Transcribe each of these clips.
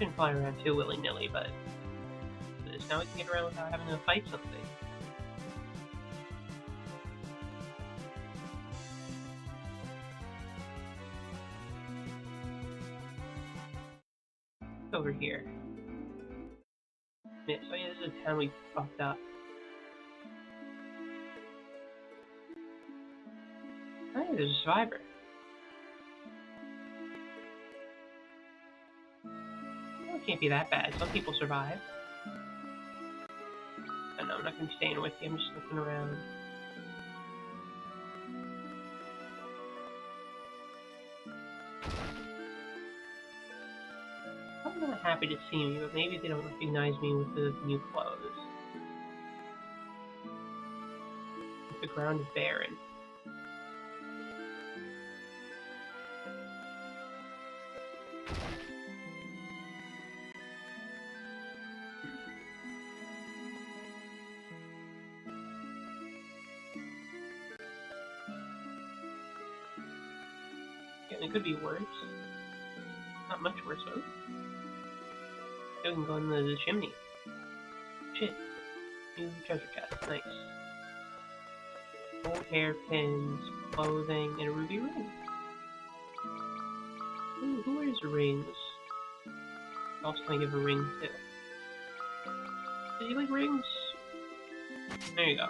shouldn't fly around too willy-nilly, but now we can get around without having to fight something. Over here. Yeah, so yeah, this is a town we fucked up. Oh, yeah, there's a survivor. Well, it can't be that bad. Some people survive. Oh, no, I'm not gonna be staying with you. I'm just looking around. I'm not happy to see me, but maybe they don't recognize me with the new clothes. The ground is barren. Yeah, it could be worse. Not much worse, though. We can go in the chimney. Shit. New treasure chest. Nice. Old hairpins, clothing, and a ruby ring. Ooh, who wears rings? Who else can I give a ring to? Does he like rings? There you go.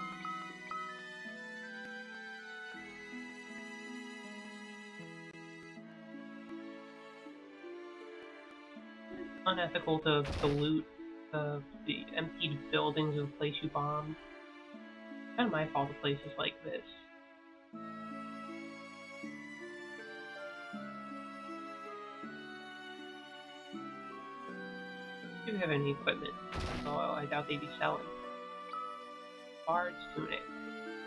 Unethical to loot the emptied buildings of the place you bombed. It's kind of my fault the place is like this. Do you have any equipment? Oh, I doubt they'd be selling. Bard's tunic.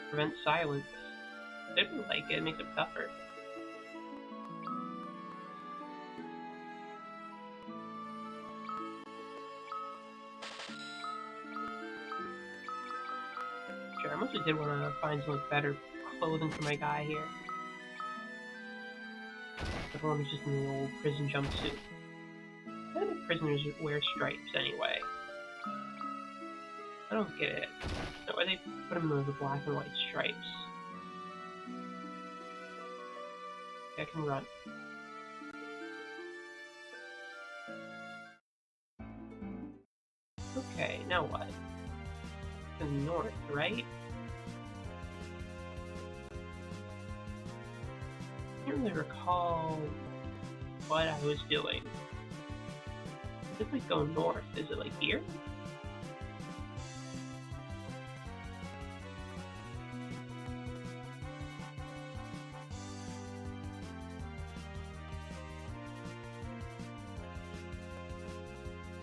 Prevents silence. I didn't like it, it makes it tougher. Sure, I mostly did want to find some like, better clothing for my guy here. Everyone's just in the old prison jumpsuit. Why do the prisoners wear stripes anyway? I don't get it. Why they put them in the black and white stripes? I can run. Okay, now what? To the north, right? I can't really recall what I was doing. If we go north, is it like here?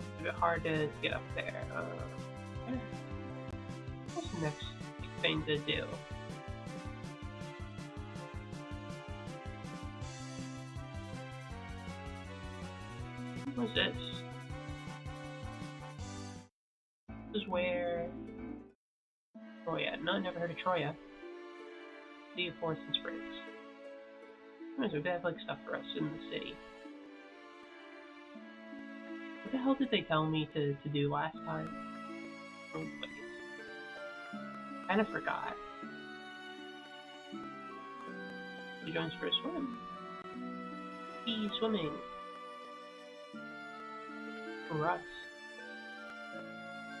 It's a bit hard to get up there. What's the next thing to do? What's this? This is where... Troya. No, never heard of Troya. Sea of Forest and Springs. So they have like stuff for us in the city. What the hell did they tell me to do last time? Oh, kinda forgot. He joins for a swim. He's swimming. Russ.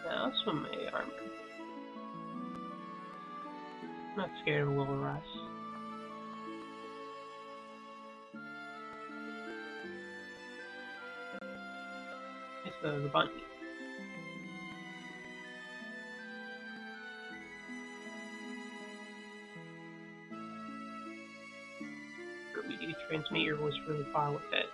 Yeah, I'll swim my armor. I'm not scared of a little Russ. It's the bunny. Kirby, you transmit your voice really far with it.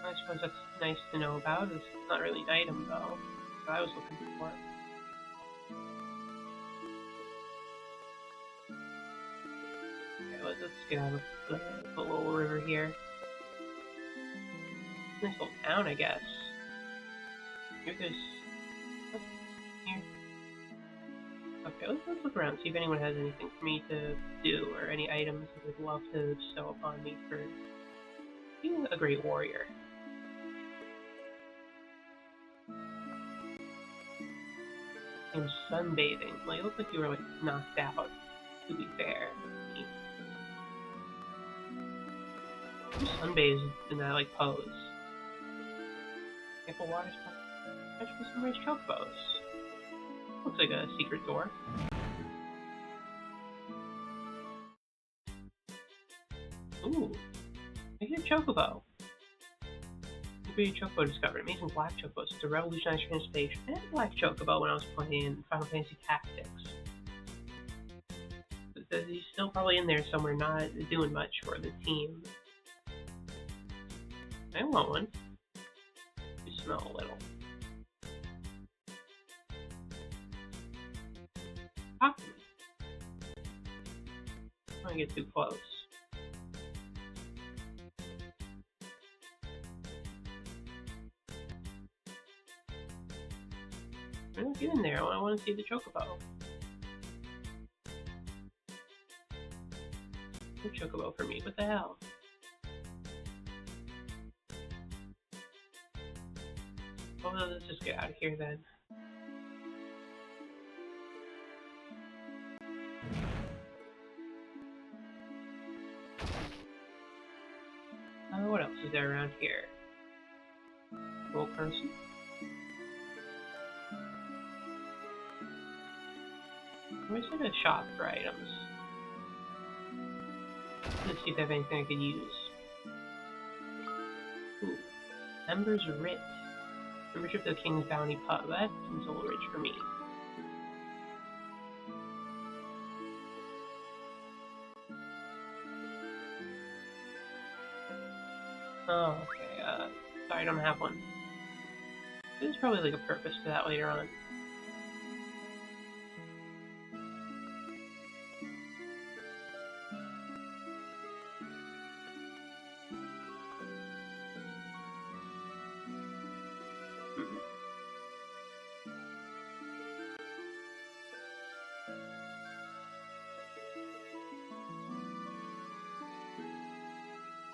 I suppose that's nice to know about. It's not really an item, though, that I was looking for. Okay, let's get out of the little river here. Nice little town, I guess. Here there's... Here. Okay. Okay, let's look around, see if anyone has anything for me to do, or any items that they'd love to bestow upon me for being a great warrior. And sunbathing. Like, it looked like you were, like, knocked out, to be fair. You sunbathe in that, like, pose. Ample water supply. Catch for some raised chocobos. Looks like a secret door. Ooh. I get a chocobo. New chocobo discovered. Amazing black chocobos. It's a revolutionized transportation. I had a black chocobo when I was playing Final Fantasy Tactics. He's still probably in there somewhere, not doing much for the team. I want one. You smell a little. Talk to me. I don't want to get too close. Get in there. I want to see the chocobo. No chocobo for me. What the hell? Well, let's just get out of here then. What else is there around here? Old person? Where's a shop for items? Let's see if I have anything I could use. Ooh. Members Writ. Membership of the King's Bounty Pub. That seems a little rich for me. Oh, okay. Sorry, I don't have one. There's probably like a purpose to that later on.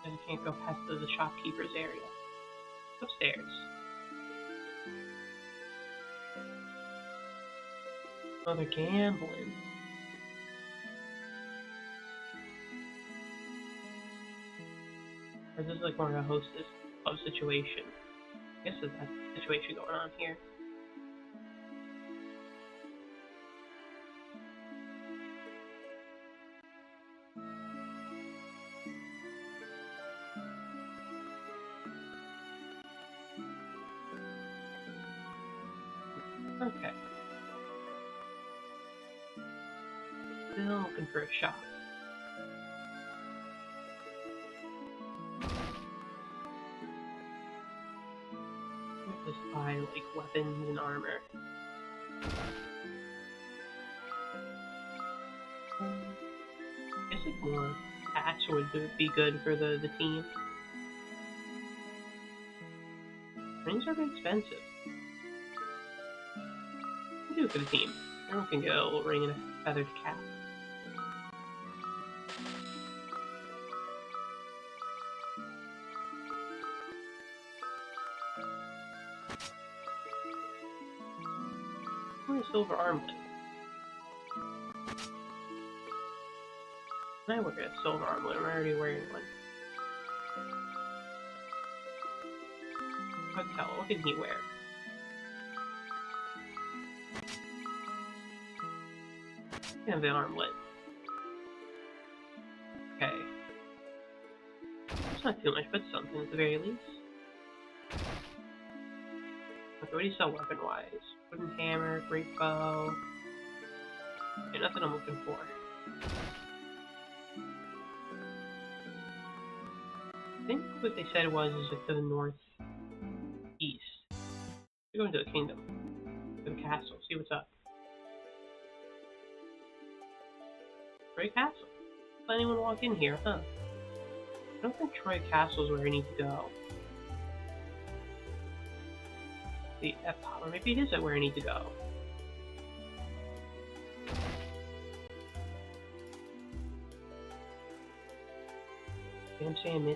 I can't go past the shopkeeper's area. Upstairs. Oh, they're gambling. Or this is like more of a hostess club situation. I guess there's that situation going on here. Okay. Still looking for a shop. Just buy like weapons and armor. I guess like more hats would be good for the team. Rings are very expensive. I'll do it for the team. Everyone can get a little ring and a feathered cap. Or a silver armlet. I wear a silver armlet. I'm already wearing one. Hotel. What can he wear? And the armlet. Okay. It's not too much, but something at the very least. Okay, what do you sell weapon-wise? Wooden hammer, great bow. Okay, nothing I'm looking for. I think what they said was is like to the northeast. We're going to the kingdom. To the castle, see what's up. Troy Castle. Let anyone walk in here, huh? I don't think Troy Castle is where I need to go. Or maybe it is where I need to go. Sam Sam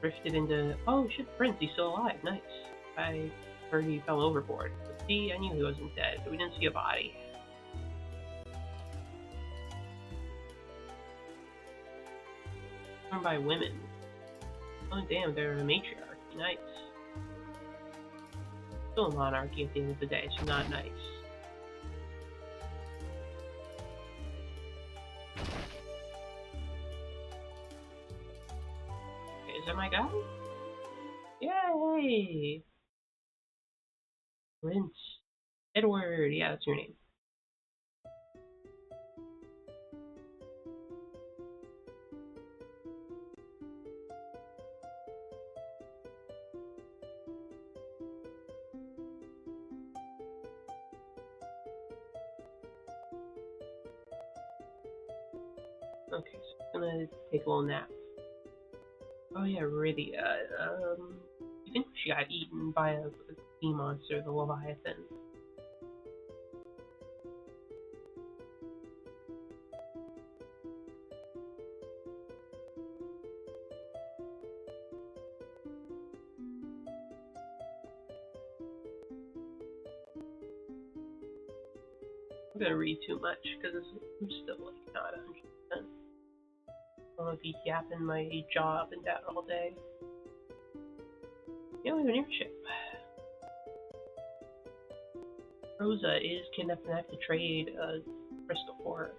drifted into. Oh shit, Prince, he's still alive. Nice. I heard he fell overboard. But see, I knew he wasn't dead. We didn't see a body. Run by women. Oh damn, they're a matriarch. Nice. Still a monarchy at the end of the day, so not nice. Okay, is that my guy? Yay! Prince. Edward, yeah, that's your name. Okay, so I'm gonna take a little nap. Oh yeah, Rydia. You think she got eaten by a sea monster, the Leviathan? I'm gonna read too much because I'm still like not 100%. I want to be yapping my jaw up and down all day. You know, we have an airship. Rosa is kidnapped and I have to trade a crystal for her.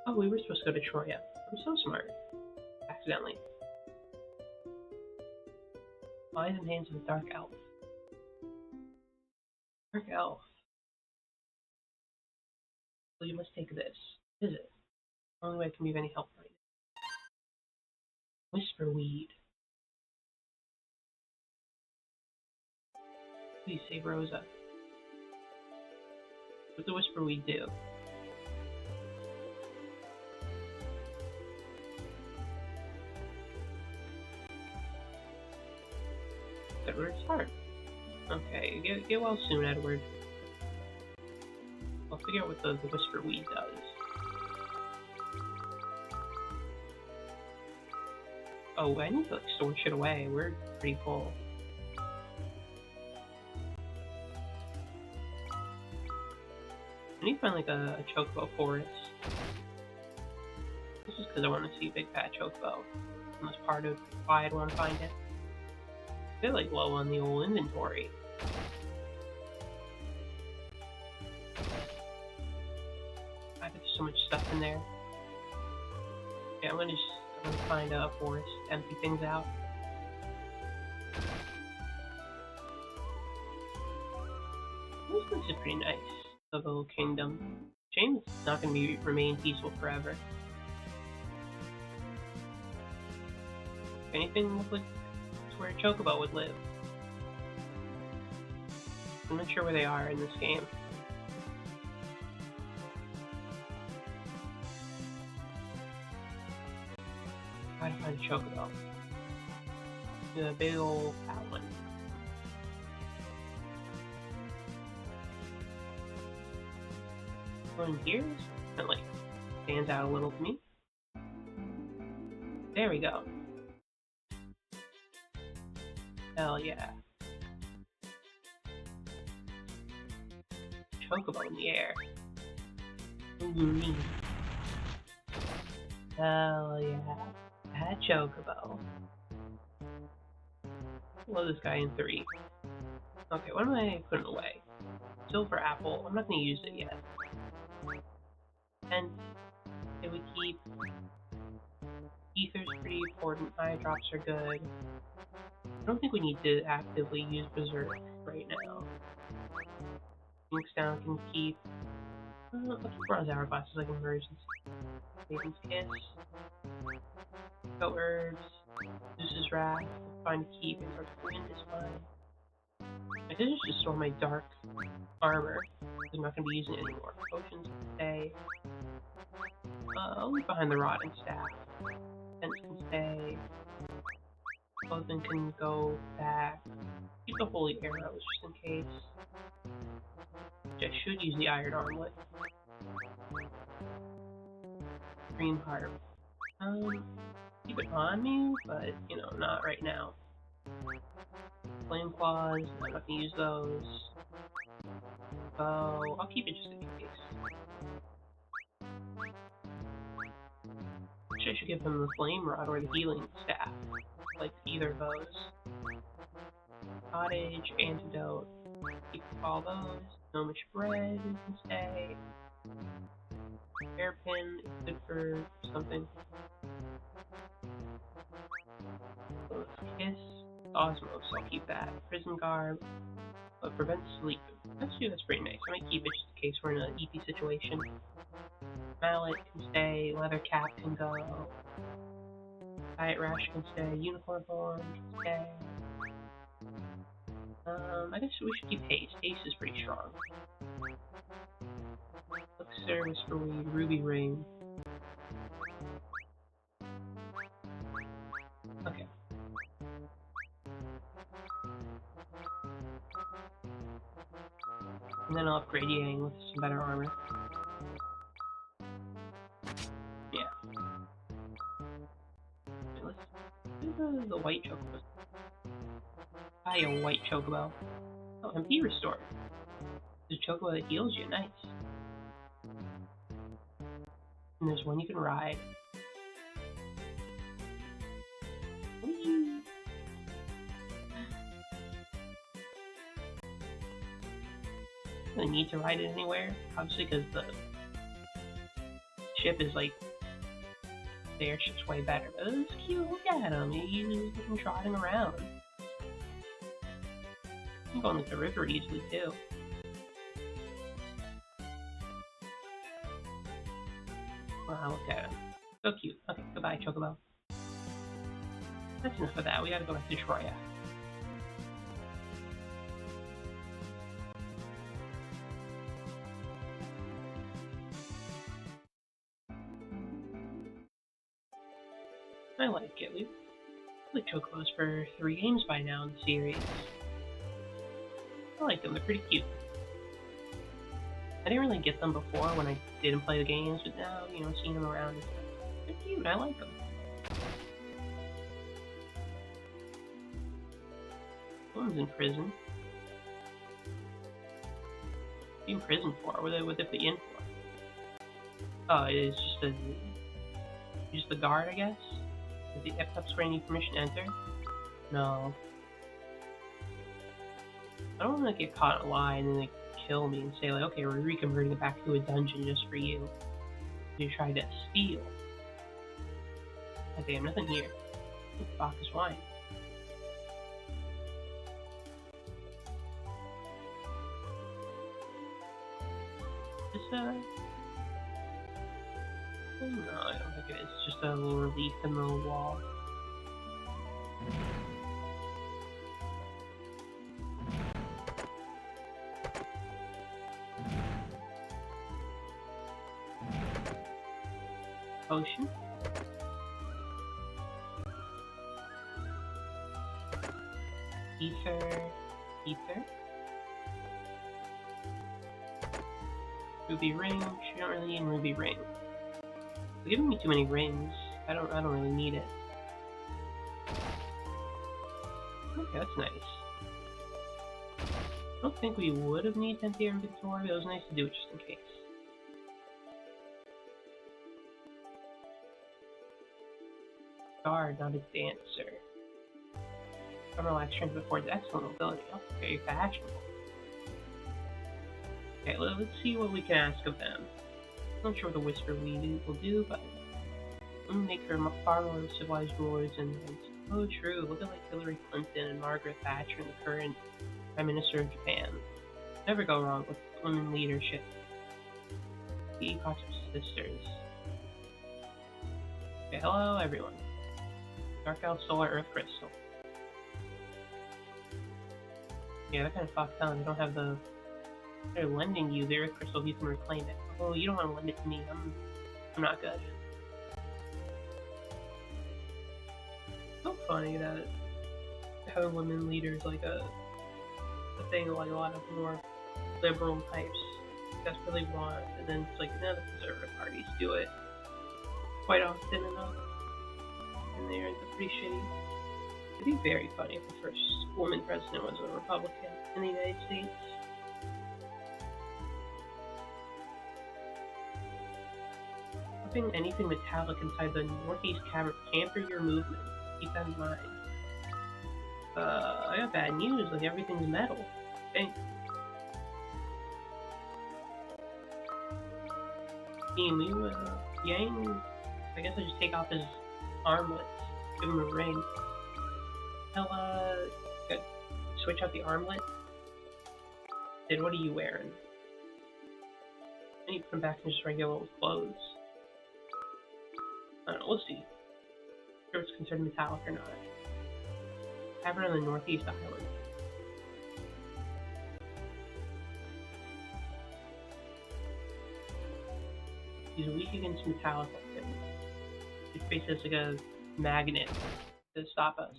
Oh, we were supposed to go to Troya. I'm so smart. Accidentally. Eyes and hands of a dark elf. Dark elf. Well, you must take this. Is it? Only way I can be of any help right now. Whisper weed. Please save Rosa. What the whisper weed do? Edward's heart. Okay, get well soon, Edward. I'll figure out what the whisper weed does. Oh, I need to like store shit away. We're pretty full. I need to find like a chocobo forest. This is because I want to see a big fat chocobo. And that's part of why I'd want to find it. I feel like low on the old inventory. I bet there's so much stuff in there. Yeah, I'm gonna find a forest, empty things out. This place is pretty nice. The little kingdom. Shame it's not gonna remain peaceful forever. If anything looked like it's where a chocobo would live. I'm not sure where they are in this game. Gotta find a chocobo. The big old fat one. One here that like stands out a little to me. There we go. Hell yeah. Chocobo in the air. Ooh. Hell yeah. That chocobo. Blow this guy in 3. Okay, what am I putting away? Silver apple. I'm not gonna use it yet. And if we keep ether's pretty important. Eye drops are good. I don't think we need to actively use Berserk right now. Inkstone can keep. Let's keep Bronze Hourglasses like inversions. Maiden's Kiss. Go Herbs. Zeus's Wrath. Fine to keep. And Dark Wind is fine. I could just store my dark armor. Because I'm not going to be using it anymore. Potions can stay. I'll leave behind the Rod and Staff. Fence can stay. Clothing can go back. Keep the Holy Arrows just in case. I should use the Iron Armlet. Dream Harp. Keep it on me, but, you know, not right now. Flame claws, I'm not gonna use those. So, I'll keep it just in case. Actually, I should give him the flame rod or the healing staff. Like either of those. Cottage, antidote. Keep all those. Gnomish bread can stay. Hairpin is good for something. Kiss. Osmos, I'll keep that. Prison garb. But prevents sleep. Actually, that's pretty nice. I might keep it just in case we're in an EP situation. Mallet can stay. Leather cap can go. Diet rash can stay. Unicorn horn can stay. I guess we should keep haste. Haste is pretty strong. Elixir, whisper weed, ruby ring. Okay. And then I'll upgrade Yang with some better armor. Yeah. Okay, let's do the white chocobo. Buy a white chocobo. Oh, MP restore. There's a chocobo that heals you. Nice. And there's one you can ride. Whee! I don't need to ride it anywhere, obviously, because the ship is like the airship's way better. But it's cute. Look at him. He's trotting around. I'm going like the river easily too. Wow, look at him. So cute. Okay, goodbye, Chocobo. That's enough of that. We gotta go back to Troya. I like it. We've played Chocobos for 3 games by now in the series. I like them. They're pretty cute. I didn't really get them before when I didn't play the games, but now, you know, seeing them around, they're cute. I like them. One's in prison. What are you in prison for? What would they put you in for? Oh, it's just the guard, I guess? Does the Epcot square need permission to enter? No. I don't want to get caught in a lie and then they kill me and say, like, okay, we're reconverting it back to a dungeon just for you. You tried to steal. Okay, nothing here. Bacchus wine. No, I don't think it is. Just a little relief in the wall. Potion. Ether. Ruby ring. She don't really need ruby ring. They're giving me too many rings. I don't really need it. Okay, that's nice. I don't think we would have needed empty inventory, but it was nice to do it just in case. Guard, not a dancer. Relaxed strength affords excellent mobility. Oh, very fashionable. Okay, let's see what we can ask of them. I'm not sure what the Whisper Weed will do, but we'll make her far more civilized rulers and oh, true. Look at like Hillary Clinton and Margaret Thatcher and the current Prime Minister of Japan. Never go wrong with women leadership. The Epoch's sisters. Okay, hello everyone. Dark Elf Solar Earth Crystal. Yeah, they're kind of fucked up. They don't have the... They're lending you the Earth Crystal, you can reclaim it. Oh, you don't want to lend it to me. I'm not good. So funny that having women leaders like a thing like a lot of more liberal types desperately want, and then it's like, no, the conservative parties do it. quite often enough. And they're pretty shitty. It'd be very funny if the first woman president was a Republican in the United States. Putting anything metallic inside the northeast cavern can hamper your movement. Keep that in mind. I got bad news, like everything's metal. Thanks. Team, Yang, I guess I just take off his armlets, give him a ring. Switch out the armlet. Then what are you wearing? I need to put him back in just regular old clothes. I don't know, we'll see. If it's considered metallic or not. Cavern on the northeast island. He's weak against metallic activity. His face has like a magnet to stop us.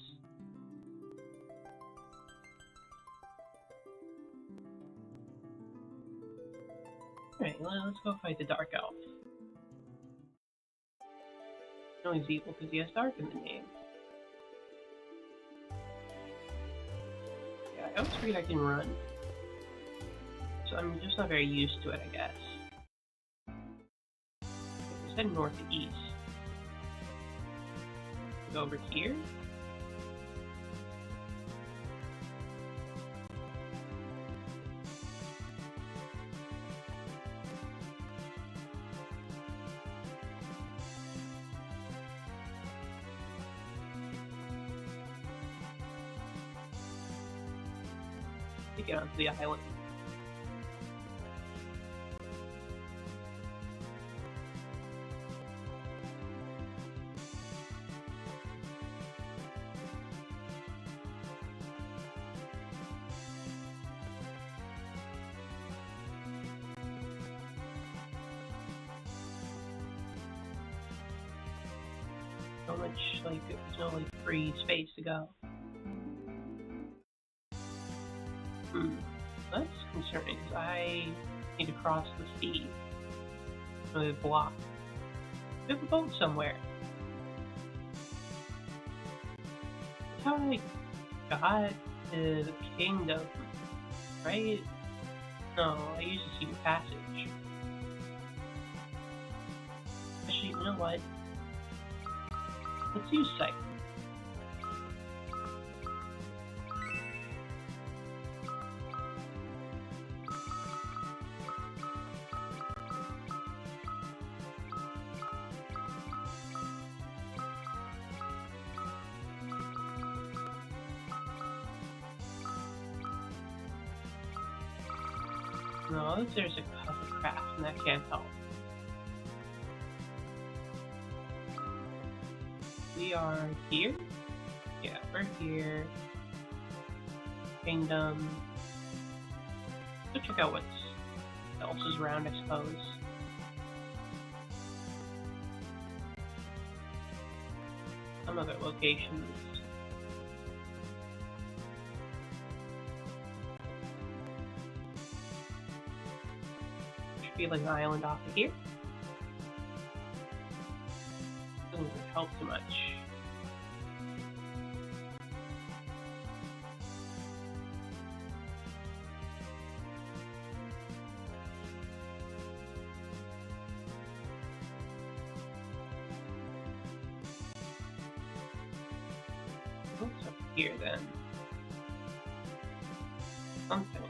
Alright, let's go fight the Dark Elf. No, he's evil because he has dark in the name. Yeah, I always forget I can run. So I'm just not very used to it, I guess. It's heading north to east. Go over here. To get onto the island. So much, like, there's no, like, free space to go. That's concerning, because I need to cross the sea. With a block. We have a boat somewhere. That's how I got to the kingdom, right? No, I used the secret passage. Actually, you know what? Let's use sight. No, there's a cup of craft, and that can't help. We are here? Yeah, we're here. Kingdom. Let's check out what else is around, I suppose. Some other locations. Should be like an island off of here. Doesn't really help too much. What's up here then? Something.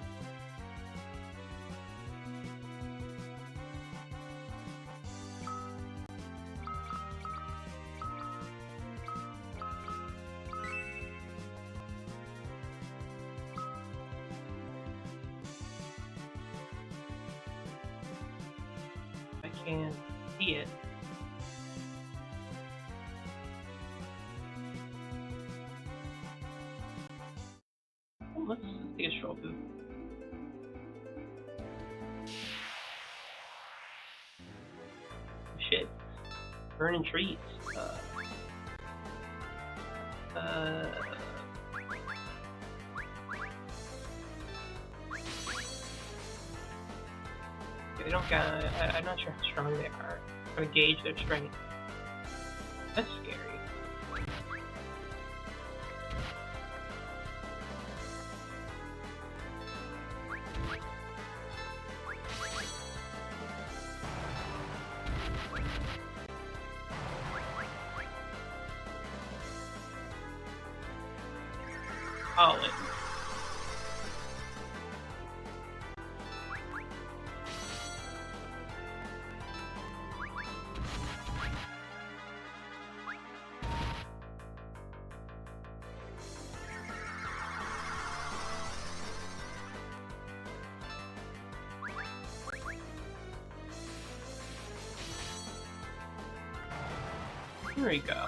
I can't see it. Let's take a stroll through. Shit. Burning trees. They don't got. I'm not sure how strong they are. I'm gonna gauge their strength. That's scary. Oh, wait. Here we go.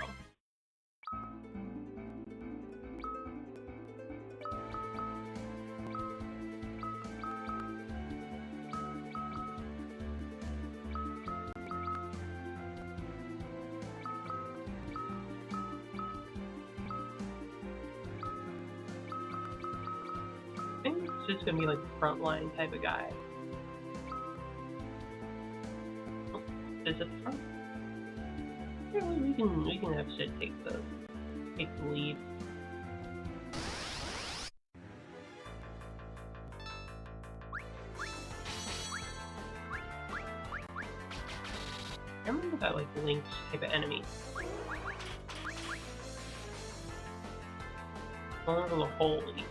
I think it's just gonna be like a frontline type of guy. Oh, is it front? Yeah, we can have Sid take the lead. I remember that like Link's type of enemy. Oh, holy.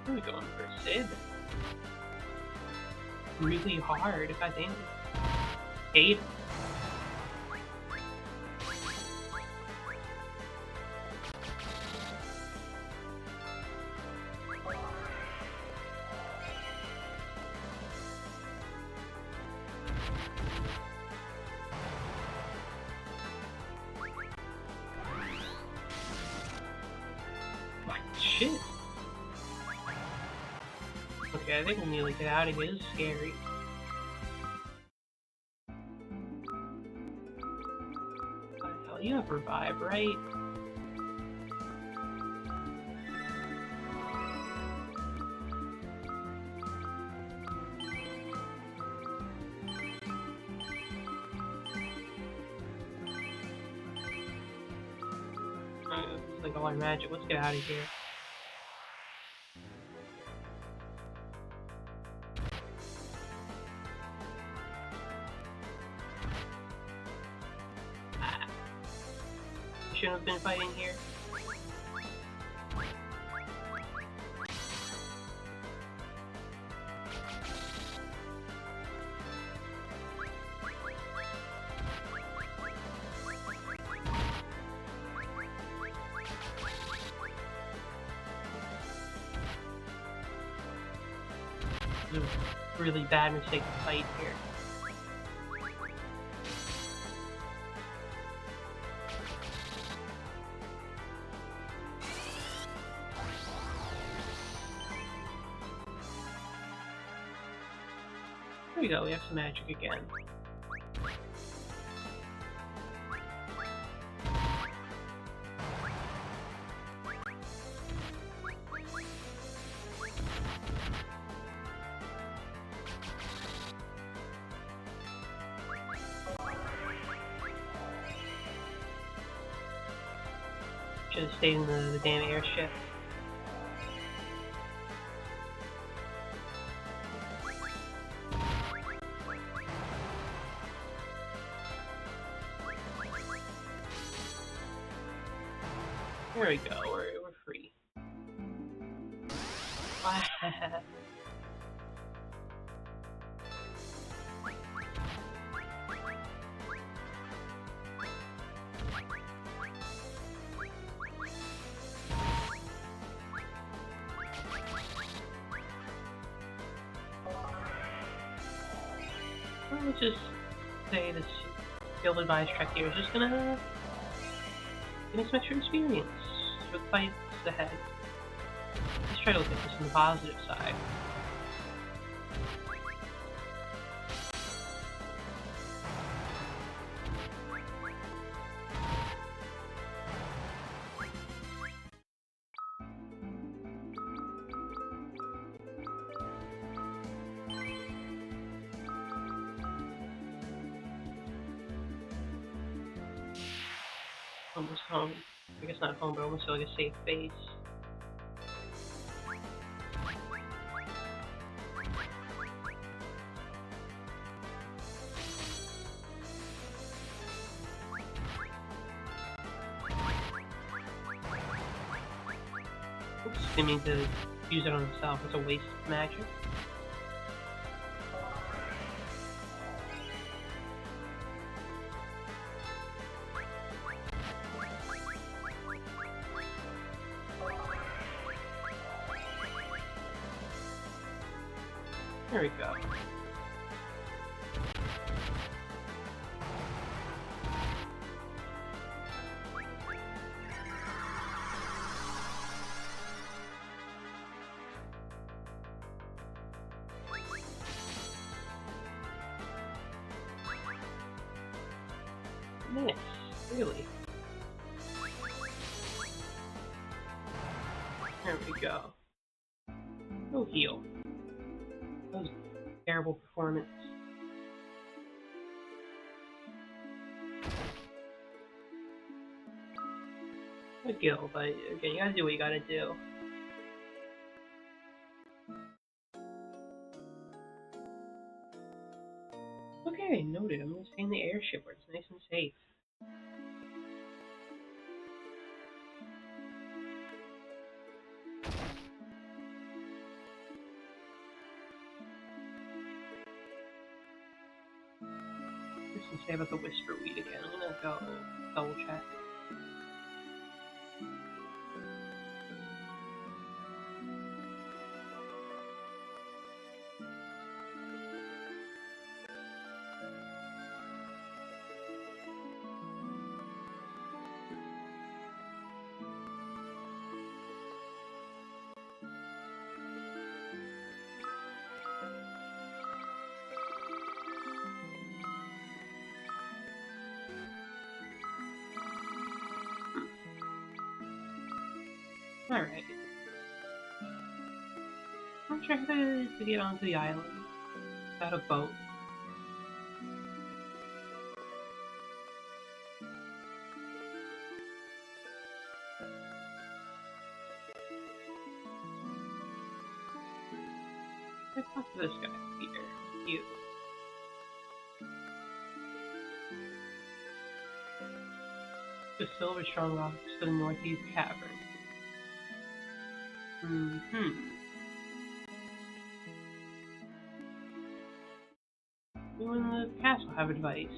Where are we going for Sid? Really hard, I think. 8. What shit? Okay, I think we need to get out of here. This is scary. What the hell? You have revive, right? It's like all our magic. Let's get out of here. Shouldn't have been fighting here. It was a really bad mistake to fight here. There we go, we have some magic again. Should have stayed in the damn airship. There we go, we're free. Well, let's just say this field advised trek here is just gonna give me some extra experience for the fights ahead. Let's try to look at this on the positive side. Almost home. I guess not home, but almost like a safe base. Oops, didn't mean to use it on himself. It's a waste of magic. There we go. Nice, really. There we go. Go heal. That was a terrible performance. A gill, but again, you gotta do what you gotta do. Okay, noted. I'm gonna stay in the airship where it's nice and safe. Just to say about the whisper weed again. I'm gonna go double check. Alright. I'll try to get onto the island without a boat. Let's talk to this guy, Peter. You. The silver strong rocks to the northeast cavern. You in the castle have advice.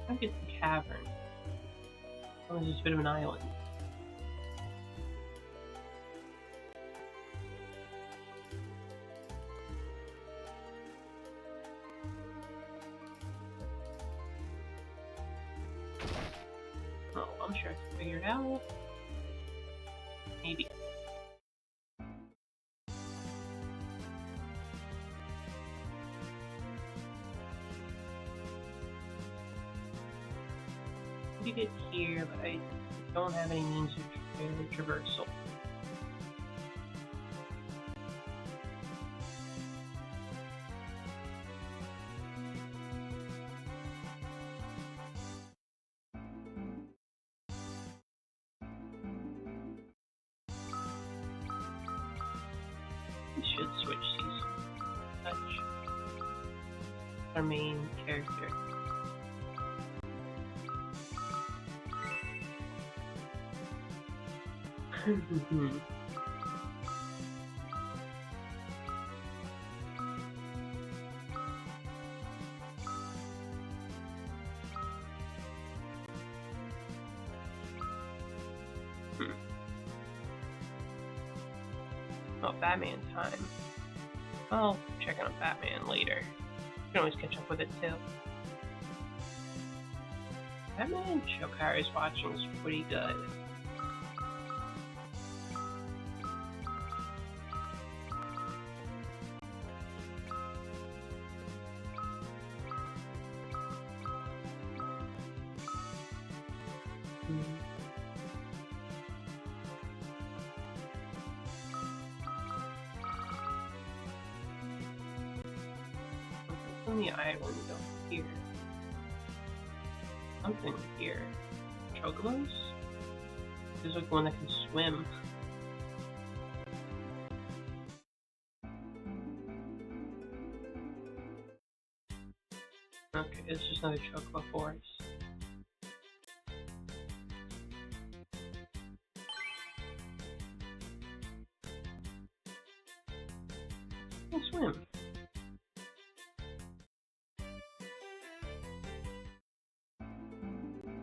I get the cavern. Oh, it's just a bit of an island. Oh, I'm sure I can figure it out. Maybe. You get here, but I don't have any means of traversal. We should switch our main character. Oh, Batman time. I'll check on Batman later. You can always catch up with it too. Batman Chokari's watching is pretty good. On the island over here. Something here. Chocobos? There's like one that can swim. Okay, it's just another chocobo forest. Can swim.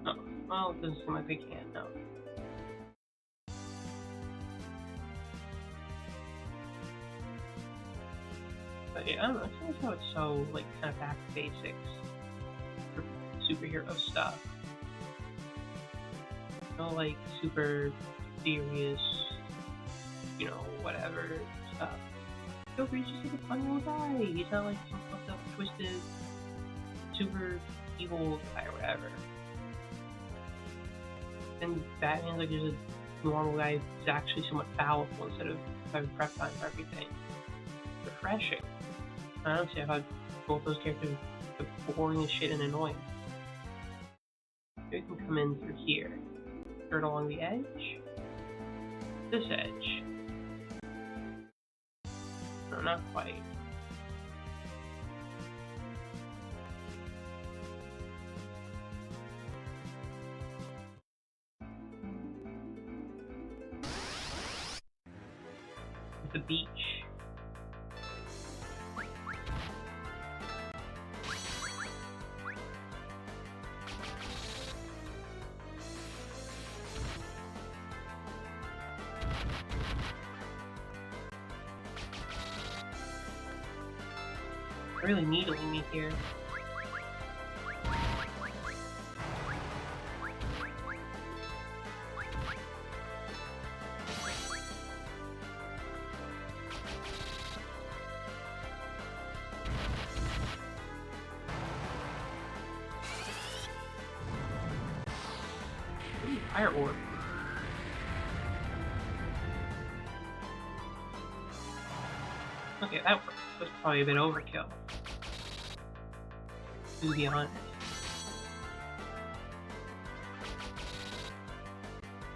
Oh, well, it doesn't seem like they can, no. But yeah, I don't know, it seems how it's so, like, kind of back to basics for superhero stuff. No, like, super serious, you know, whatever stuff. Joker's just like a fun little guy. He's not like some fucked up, twisted, super evil guy or whatever. And Batman's like just a normal guy who's actually somewhat powerful instead of having prep time for everything. Refreshing. Honestly, I thought both those characters were boring as shit and annoying. We can come in through here. Turn along the edge. This edge. No, not quite. The beach. Really needling me here. Ooh, fire orb. Okay, that works. That's probably a bit overkill. To be honest.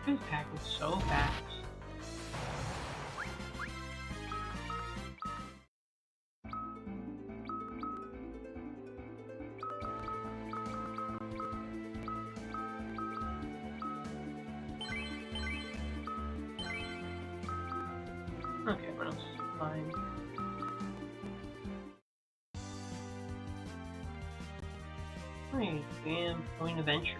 This pack is so fast. Okay, what else is fine? Right, and point of entry.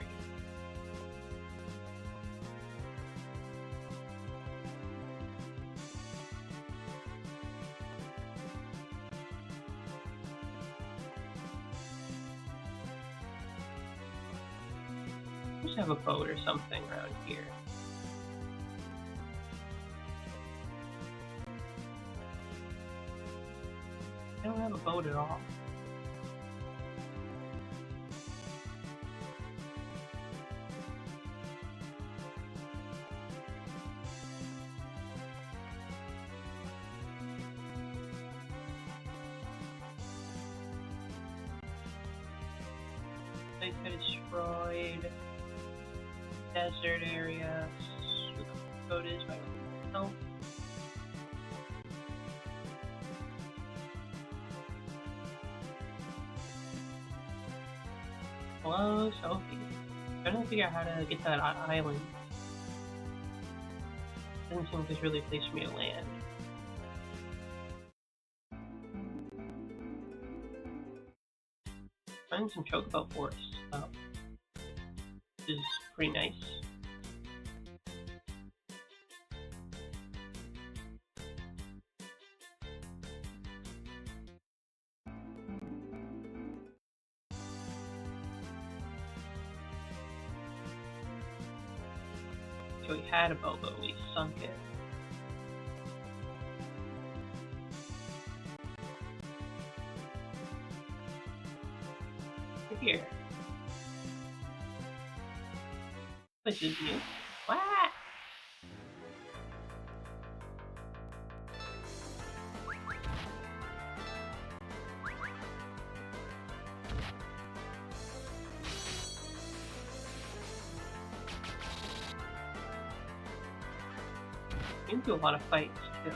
Just have a boat or something around here. I don't have a boat at all. They got destroyed. Desert area. What the boat is, I don't know. Hello, Sophie. Trying to figure out how to get to that island. Doesn't seem like there's really a place for me to land. Finding some chocobo forests, which is pretty nice. So we had a boat, but we sunk it. Here. This is new. What? You can do a lot of fights too.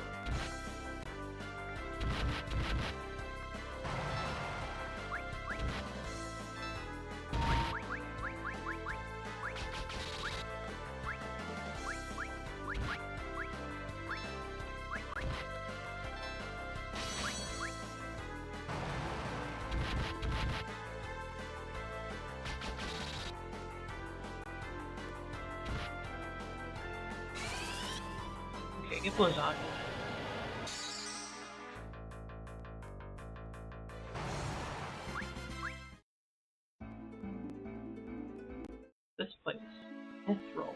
Okay, get Blizzard. This place. Mithril.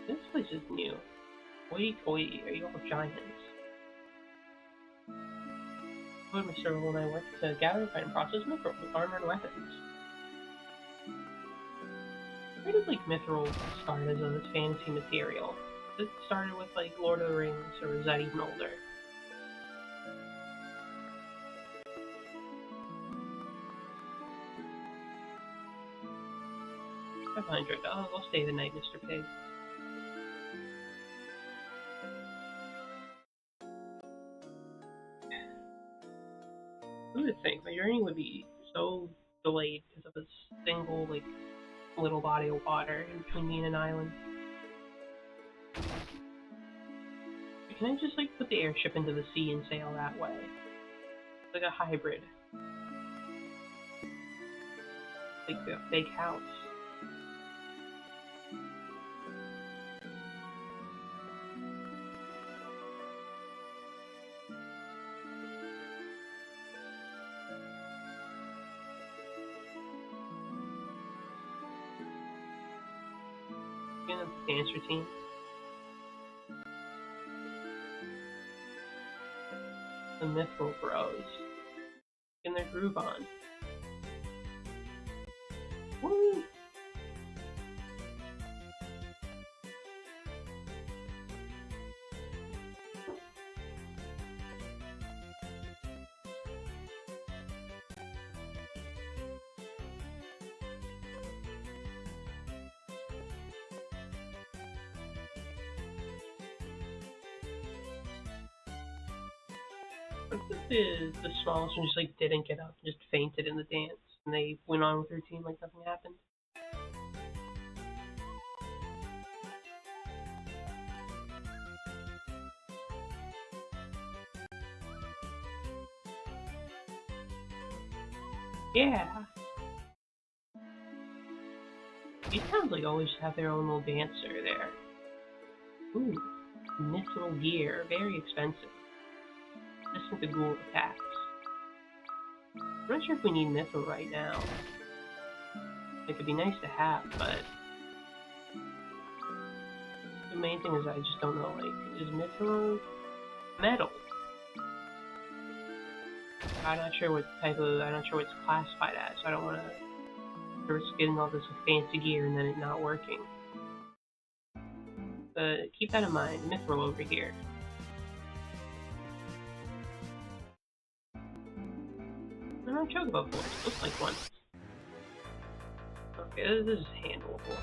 This place is new. Hoity toity, are you all giants? What Mr. Earl and I worked to gather, refine, and process mithril with armor and weapons. Where did like mithril start as a fantasy material? It started with like Lord of the Rings, or is that even older? 500. Oh, I'll stay the night, Mr. Pig. Who would think my journey would be so delayed because of a single, like, little body of water in between me and an island? Can I just, like, put the airship into the sea and sail that way? It's like a hybrid. Like a fake house. You know, dance routine. The mithril bros. Getting their groove on. Woo! What if the smallest one just like didn't get up, just fainted in the dance, and they went on with their routine like nothing happened? Yeah. These towns like always have their own little dancer there. Ooh, mithril gear, very expensive. Listen to ghoul attacks. I'm not sure if we need mithril right now. It could be nice to have, but the main thing is I just don't know, like, is mithril metal? I'm not sure what it's classified as, so I don't want to risk getting all this fancy gear and then it not working. But keep that in mind, mithril over here. No, chocobo forest, looks like one. Okay, this is handleable.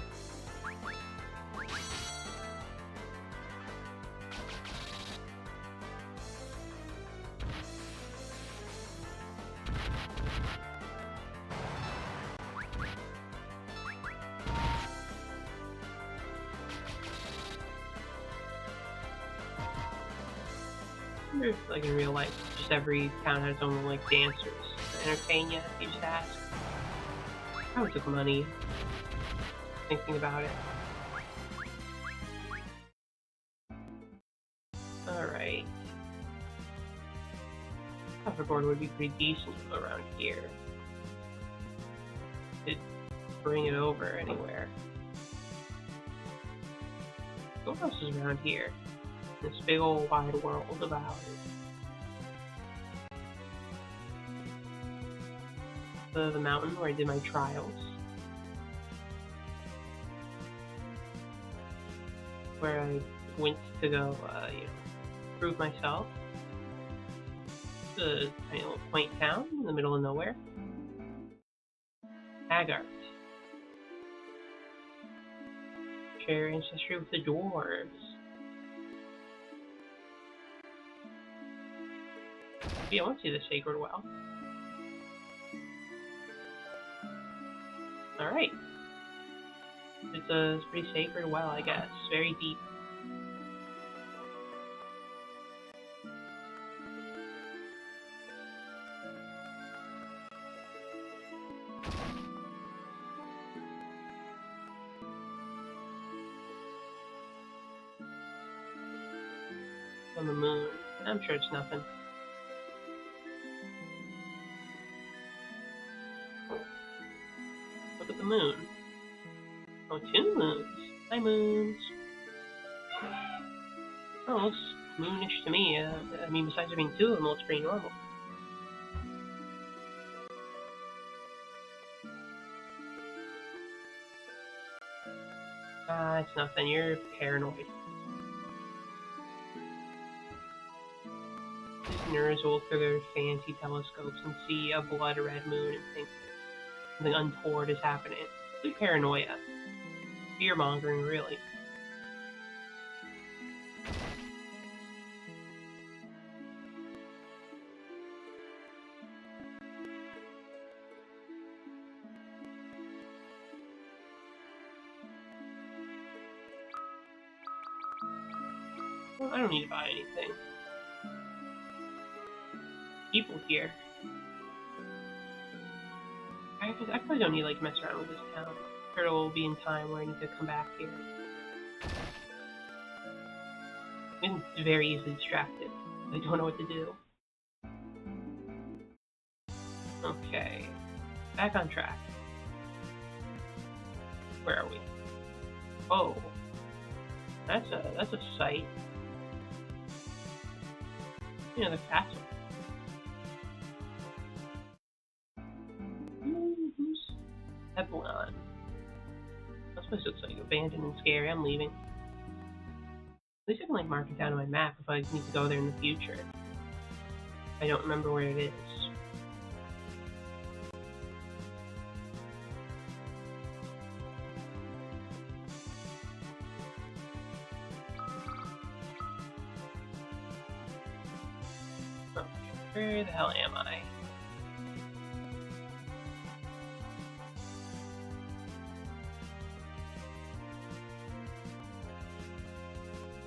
wonder if, like, in real life, just every town has its own, like, dancers to entertain you. You just ask. Probably took money thinking about it. Alright. Hoverboard would be pretty decent around here. Could bring it over anywhere. What else is around here? This big old wide world of ours. The mountain where I did my trials. Where I went to go, prove myself. It's a tiny little quaint town in the middle of nowhere. Haggart. Share ancestry with the dwarves. Yeah, I want to see the sacred well. Alright. It's a pretty sacred well, I guess. Very deep. On the moon. I'm sure it's nothing. Look at the moon. Oh, 2 moons. Hi, moons. Oh, looks moonish to me. I mean, besides there being 2 of them, it looks pretty normal. It's nothing. You're paranoid. These nerds will look through their fancy telescopes and see a blood red moon and think something untoward is happening. It's paranoia. Fear-mongering, really. Well, I don't need to buy anything. People here. I probably don't need to mess around with this town. I'm sure it will be in time where I need to come back here. I'm very easily distracted. I don't know what to do. Okay. Back on track. Where are we? Oh. That's a sight. You know, the castle. Who's Eblon? This place looks like abandoned and scary. I'm leaving. At least I can mark it down on my map if I need to go there in the future. I don't remember where it is. Okay, where the hell am I?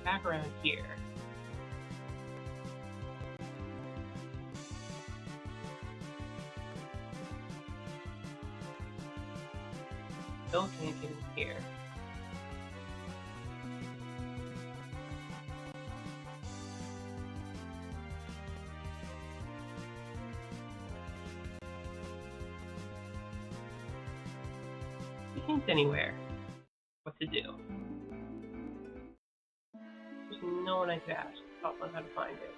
Back around here. Still can't get in here. Hint anywhere what to do. There's no one I could ask about how to find it.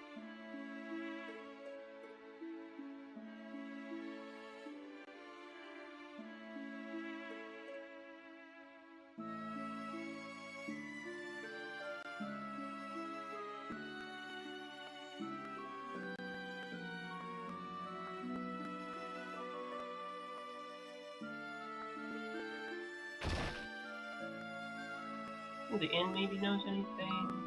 The inn maybe knows anything.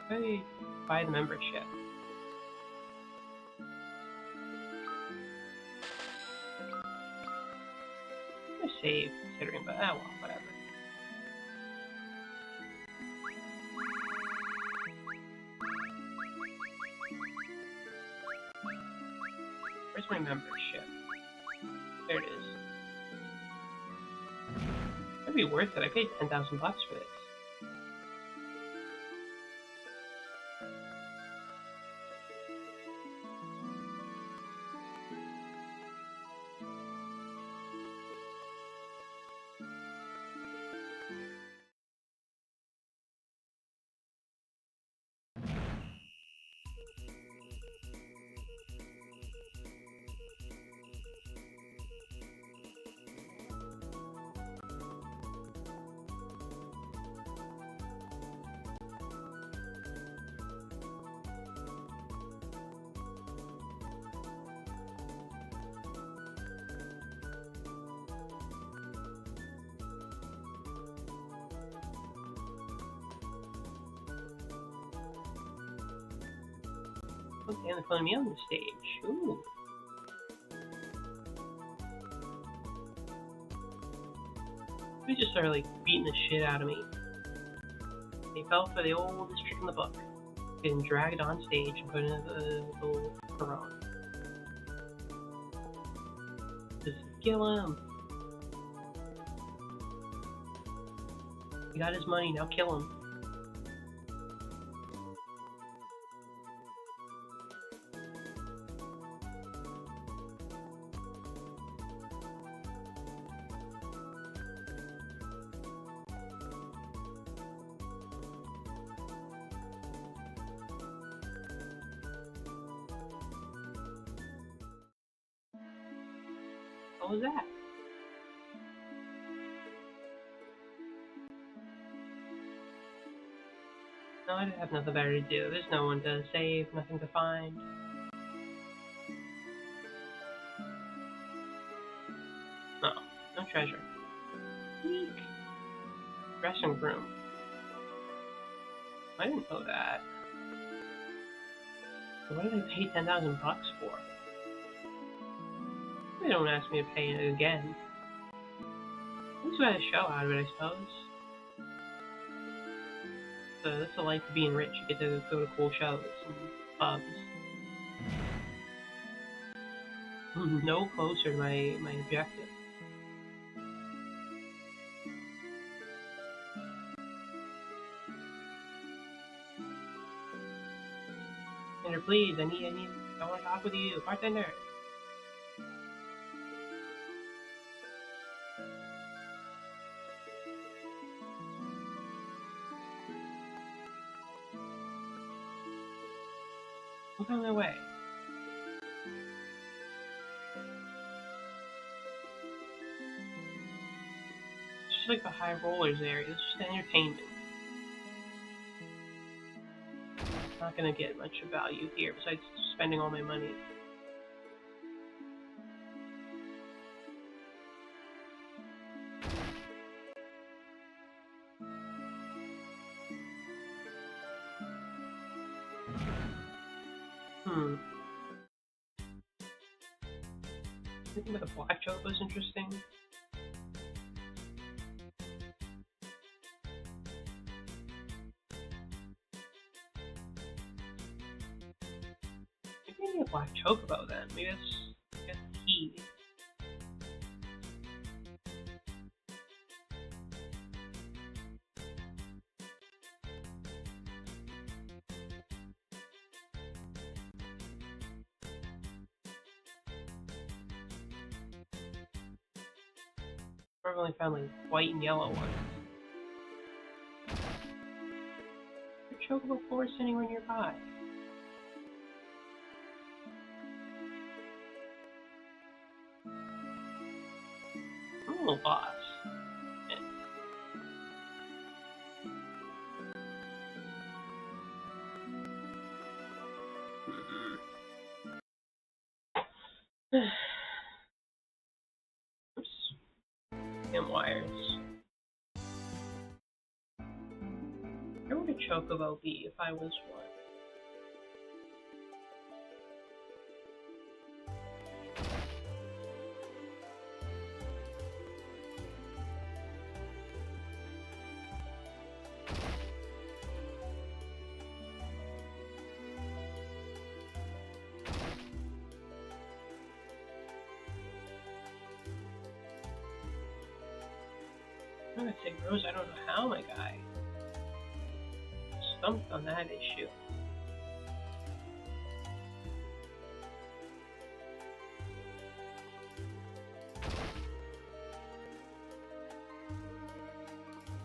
Maybe buy the membership. I'm gonna save considering, but well, whatever. Where's my membership? There it is. That'd be worth it. I paid $10,000 for this. Okay, they're putting me on the stage. Ooh. They just started like beating the shit out of me. They fell for the oldest trick in the book. Getting dragged on stage and put in a little Quran. Just kill him. He got his money, now kill him. What was that? No, I have nothing better to do. There's no one to save, nothing to find. No, no treasure. Eek. Dressing room. I didn't know that. What did I pay $10,000 for? They don't ask me to pay it again. At least we had a show out of it, I suppose. So that's the life of being rich. You get to go to cool shows and pubs. No closer to my objective. Bartender, please, I want to talk with you. Bartender! Look on my way. It's just like the high rollers area. It's just entertainment. Not gonna get much of value here besides spending all my money. Thinking about the black choke was interesting. Maybe I need a black chocobo then. Maybe that's key. I've only found like white and yellow ones. Is there chocobo forest anywhere nearby? Oh, boss. Oops. Damn wires. Where would a chocobo be if I was one? I say, Rose, I don't know how, my guy. Stumped on that issue.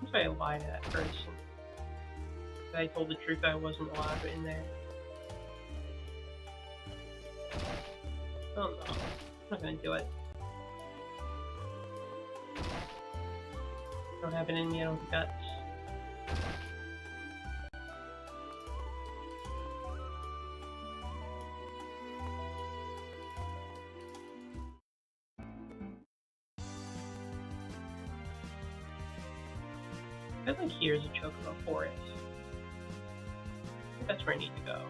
If I lied to that person. If I told the truth, I wasn't allowed in there. Oh no, I'm not gonna do it. I don't have it in me, I don't have the guts. I think here's a chocobo forest. I think that's where I need to go.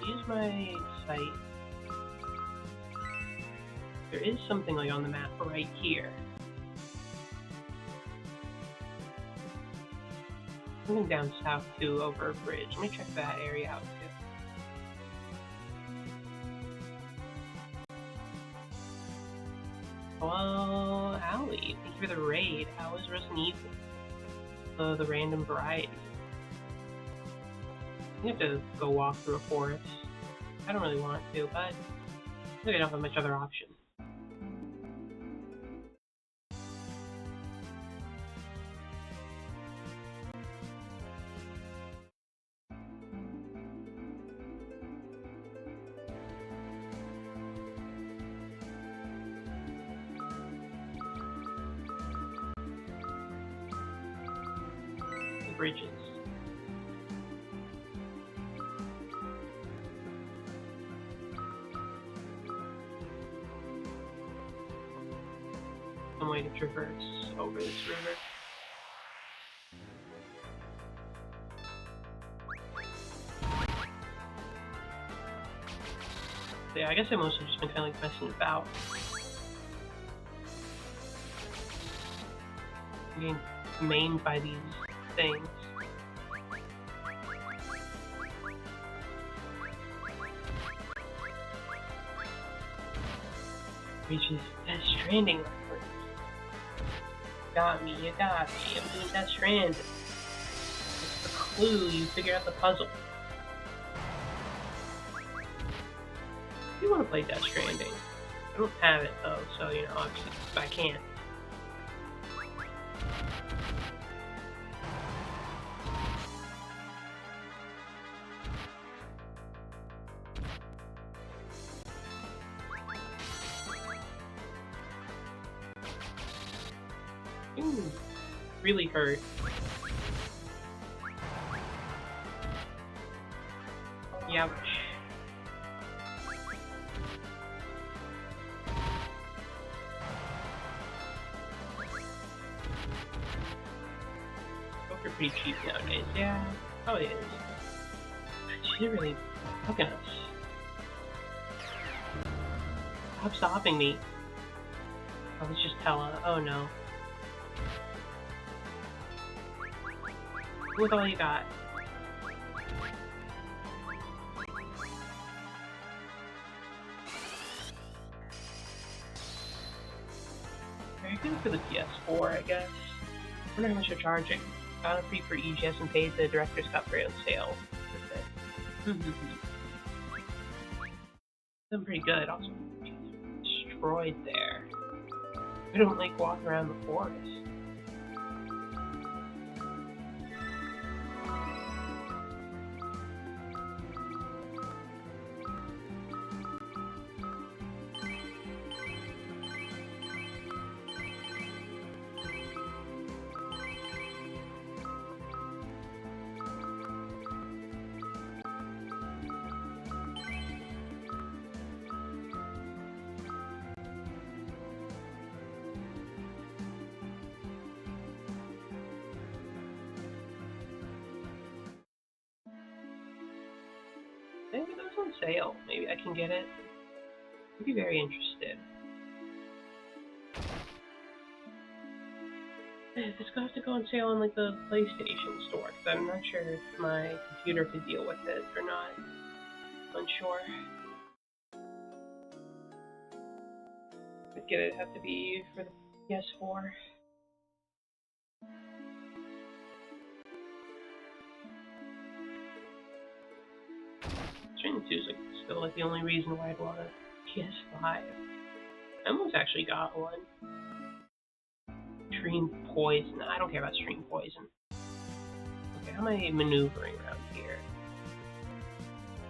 Use my sight. There is something like on the map right here. Something down south too, over a bridge. Let me check that area out too. Well, Allie, thank you for the raid. How is Resident Evil? The random variety. You have to go walk through a forest. I don't really want to, but I think I don't have much other option. The bridges. Some way to traverse over this river. So yeah, I guess I mostly just been kind of like messing about. Being mained by these things. Reaches Death Stranding reference. Got me, you got me. I'm doing Death Stranding. It's the clue, you figure out the puzzle. I do want to play Death Stranding. I don't have it though, so you know, obviously I can't. Ooh, really hurt. Ouch. Both are pretty cheap nowadays, yeah. Oh, it is. She's really fucking us. Stop stopping me. Oh, let's just tell her. Oh no. Look all you got. Very good for the PS4, I guess. I wonder how much they're charging. Got it free for EGS and paid the director's cut for it on sale. That's pretty good. Also, destroyed there. I don't like walking around the forest. Maybe that's on sale. Maybe I can get it. I'd be very interested. It's gonna have to go on sale on like the PlayStation store, because I'm not sure if my computer could deal with it or not. Unsure. But it'd have to be for the PS4. String 2 is like still like the only reason why I'd want a PS5. I almost actually got one. Stream Poison. I don't care about Stream Poison. Okay, how am I maneuvering around here?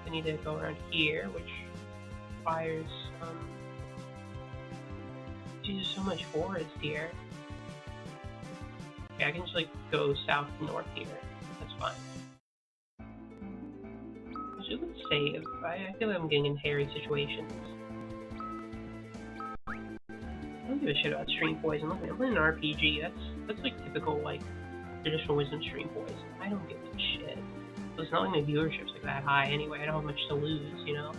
I need to go around here, which requires Jesus, so much forest here. Okay, I can just like go south to north here. That's fine. I should save. I feel like I'm getting in hairy situations. I don't give a shit about Stream Poison. Look, I'm playing an RPG. That's like typical like traditional wisdom Stream Poison. I don't give a shit. So it's not like my viewership's like that high anyway. I don't have much to lose, you know.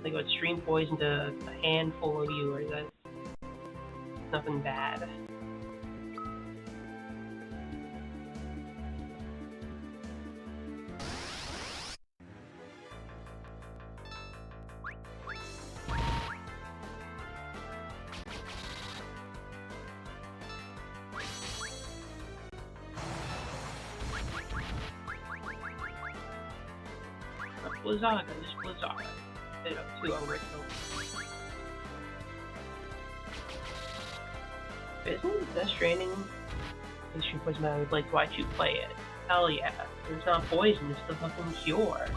Like what Stream Poison to a handful of viewers. That's nothing bad. Blizzaga, just Blizzaga. Hit up 2 overkill. Isn't Death Stranding Stream Poison? I would like to watch you play it. Hell yeah. It's not poison, it's the fucking cure.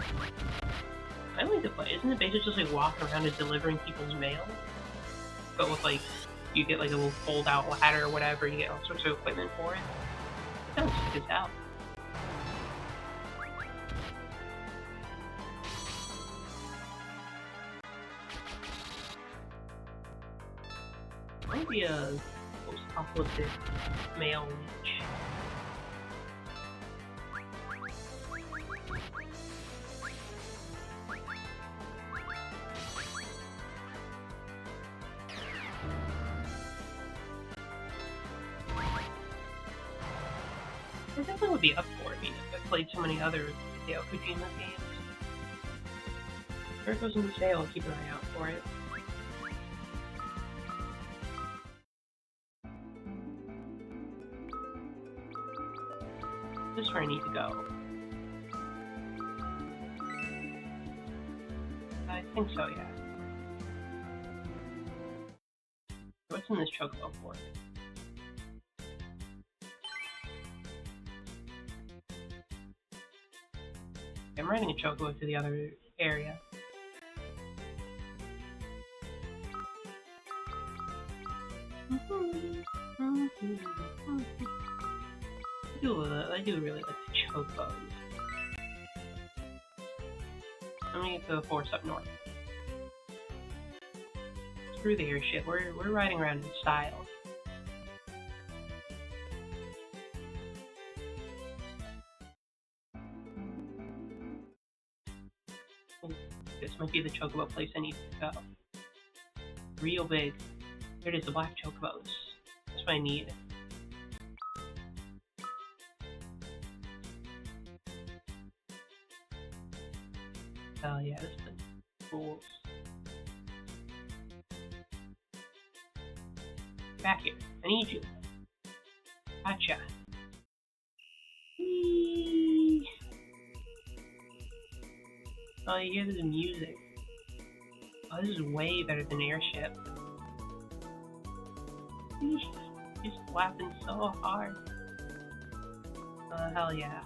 I like to play. Isn't it basically just like walking around and delivering people's mail? But with like, you get like a little fold out ladder or whatever, you get all sorts of equipment for it. It sounds sick as hell. I want to be a post-apocalyptic male leech. I definitely would be up for it, if I've played so many other Hideo Kojima games. If it goes into sale, I'll keep an eye out for it. This is where I need to go. I think so, yeah. What's in this chocobo for? I'm riding a chocobo to the other area. I do really like the chocobos. I'm gonna get to the forest up north. Screw the airship. We're riding around in style. This might be the chocobo place I need to go. Real big. There it is, the black chocobos. That's what I need. Oh yeah, this is cool. Back here. I need you. Gotcha. Whee! Oh, you hear this music. Oh, this is way better than airship. He's laughing so hard. Oh, hell yeah.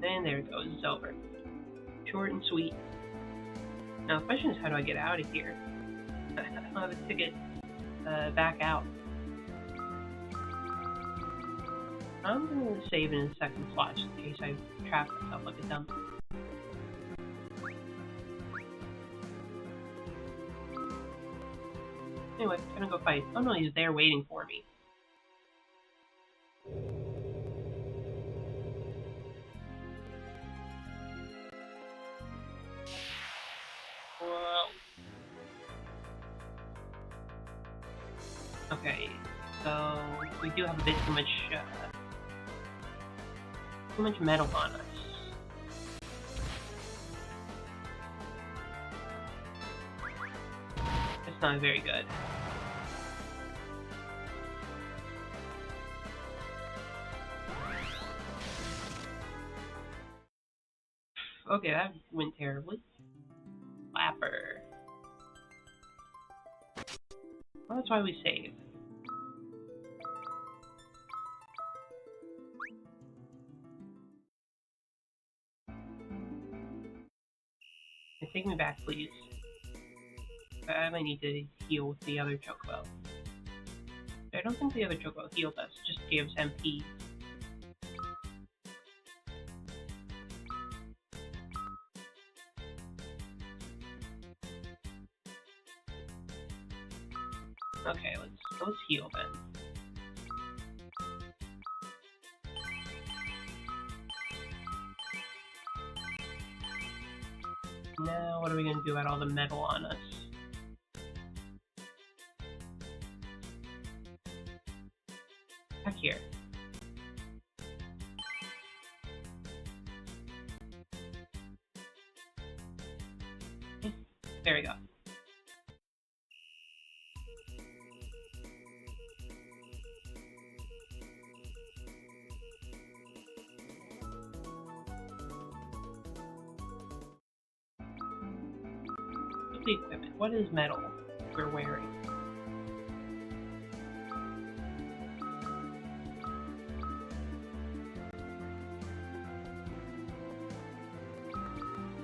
And there it goes, it's over. Short and sweet. Now the question is, how do I get out of here? I don't have a ticket back out. I'm gonna save in a second slot just in case I trap myself like a dumb. Anyway, I'm gonna go fight. Oh no, he's there waiting for me. Whoa. Okay, so we do have a bit too much Too much metal on us. It's not very good. Okay, that went terribly. Flapper. Well, that's why we save. Take me back, please. I might need to heal with the other Chocobo. I don't think the other Chocobo healed us, just gave us MP. Okay, let's heal then. Now, what are we gonna do about all the metal on us? Back here. Okay, there we go. The equipment. What is metal we're wearing?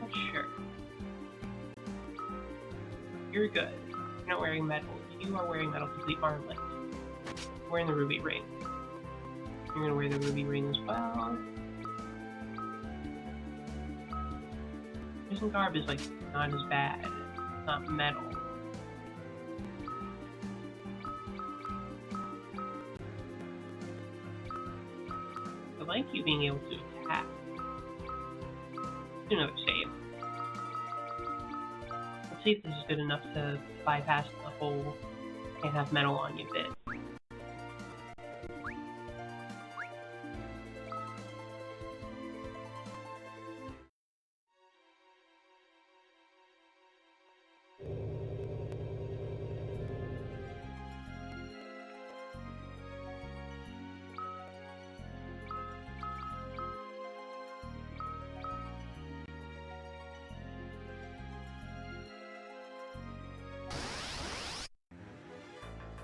Not sure. You're good. You're not wearing metal. You are wearing metal complete armlet. You're wearing the ruby ring. You're gonna wear the ruby ring as well. Prison garb is like not as bad. It's not metal. I like you being able to attack. Do another save. Let's see if this is good enough to bypass the whole can't have metal on you bit.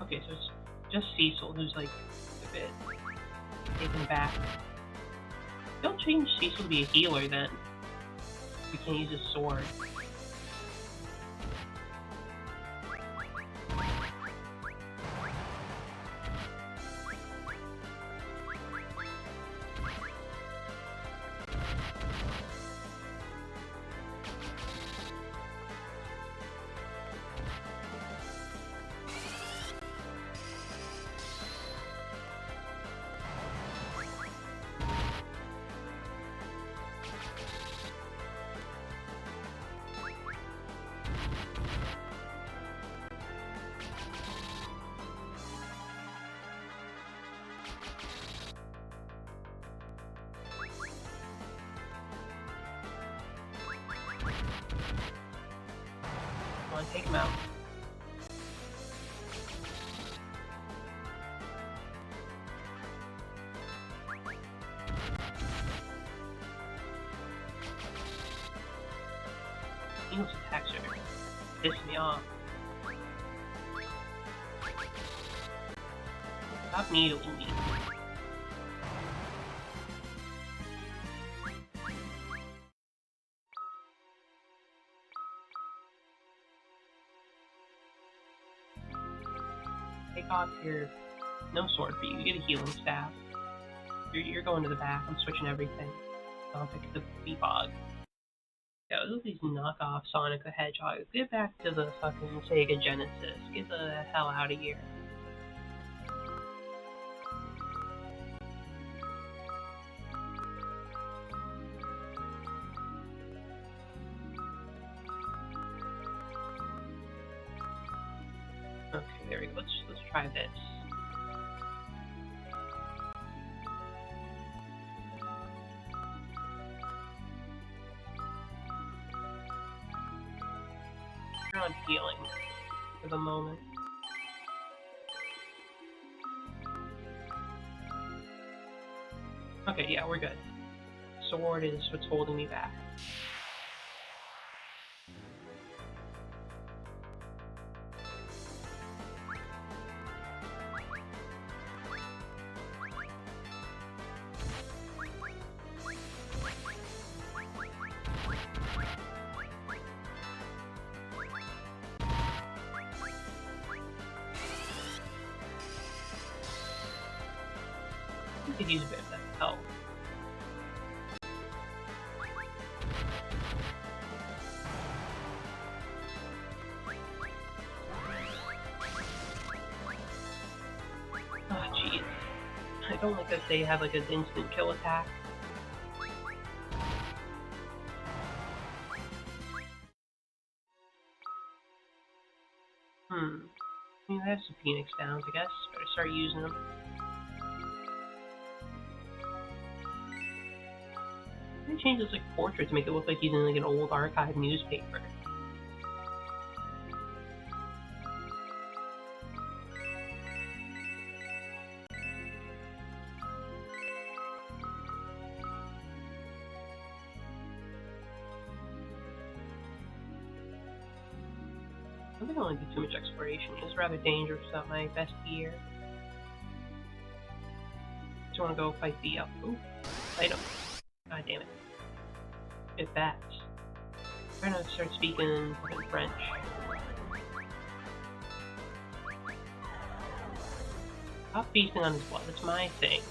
Okay, so it's just Cecil who's like a bit taken back. They'll change Cecil to be a healer then. We can use his sword. Come on, take him out. Eagles attacks are piss me off. Stop needling me. Take off your... No sword for you. You get a healing staff. You're going to the back. I'm switching everything. I'll pick the Bebog. Yeah, look at these knockoff Sonic the Hedgehog. Get back to the fucking Sega Genesis. Get the hell out of here. Okay, there we go. Let's try this. You're on healing for the moment. Okay, yeah, we're good. Sword is what's holding me back. I could use a bit of that help. Oh, jeez. I don't like that they have like an instant kill attack. I mean, I have some Phoenix Downs, I guess. Better start using them. They change his like portrait to make it look like he's in like an old archive newspaper. I think I don't want to do too much exploration. It's rather dangerous without my best gear. Just want to go fight the ooh, item. God damn it. Get that. I'm trying to start speaking in French. Stop feasting on his blood. That's my thing.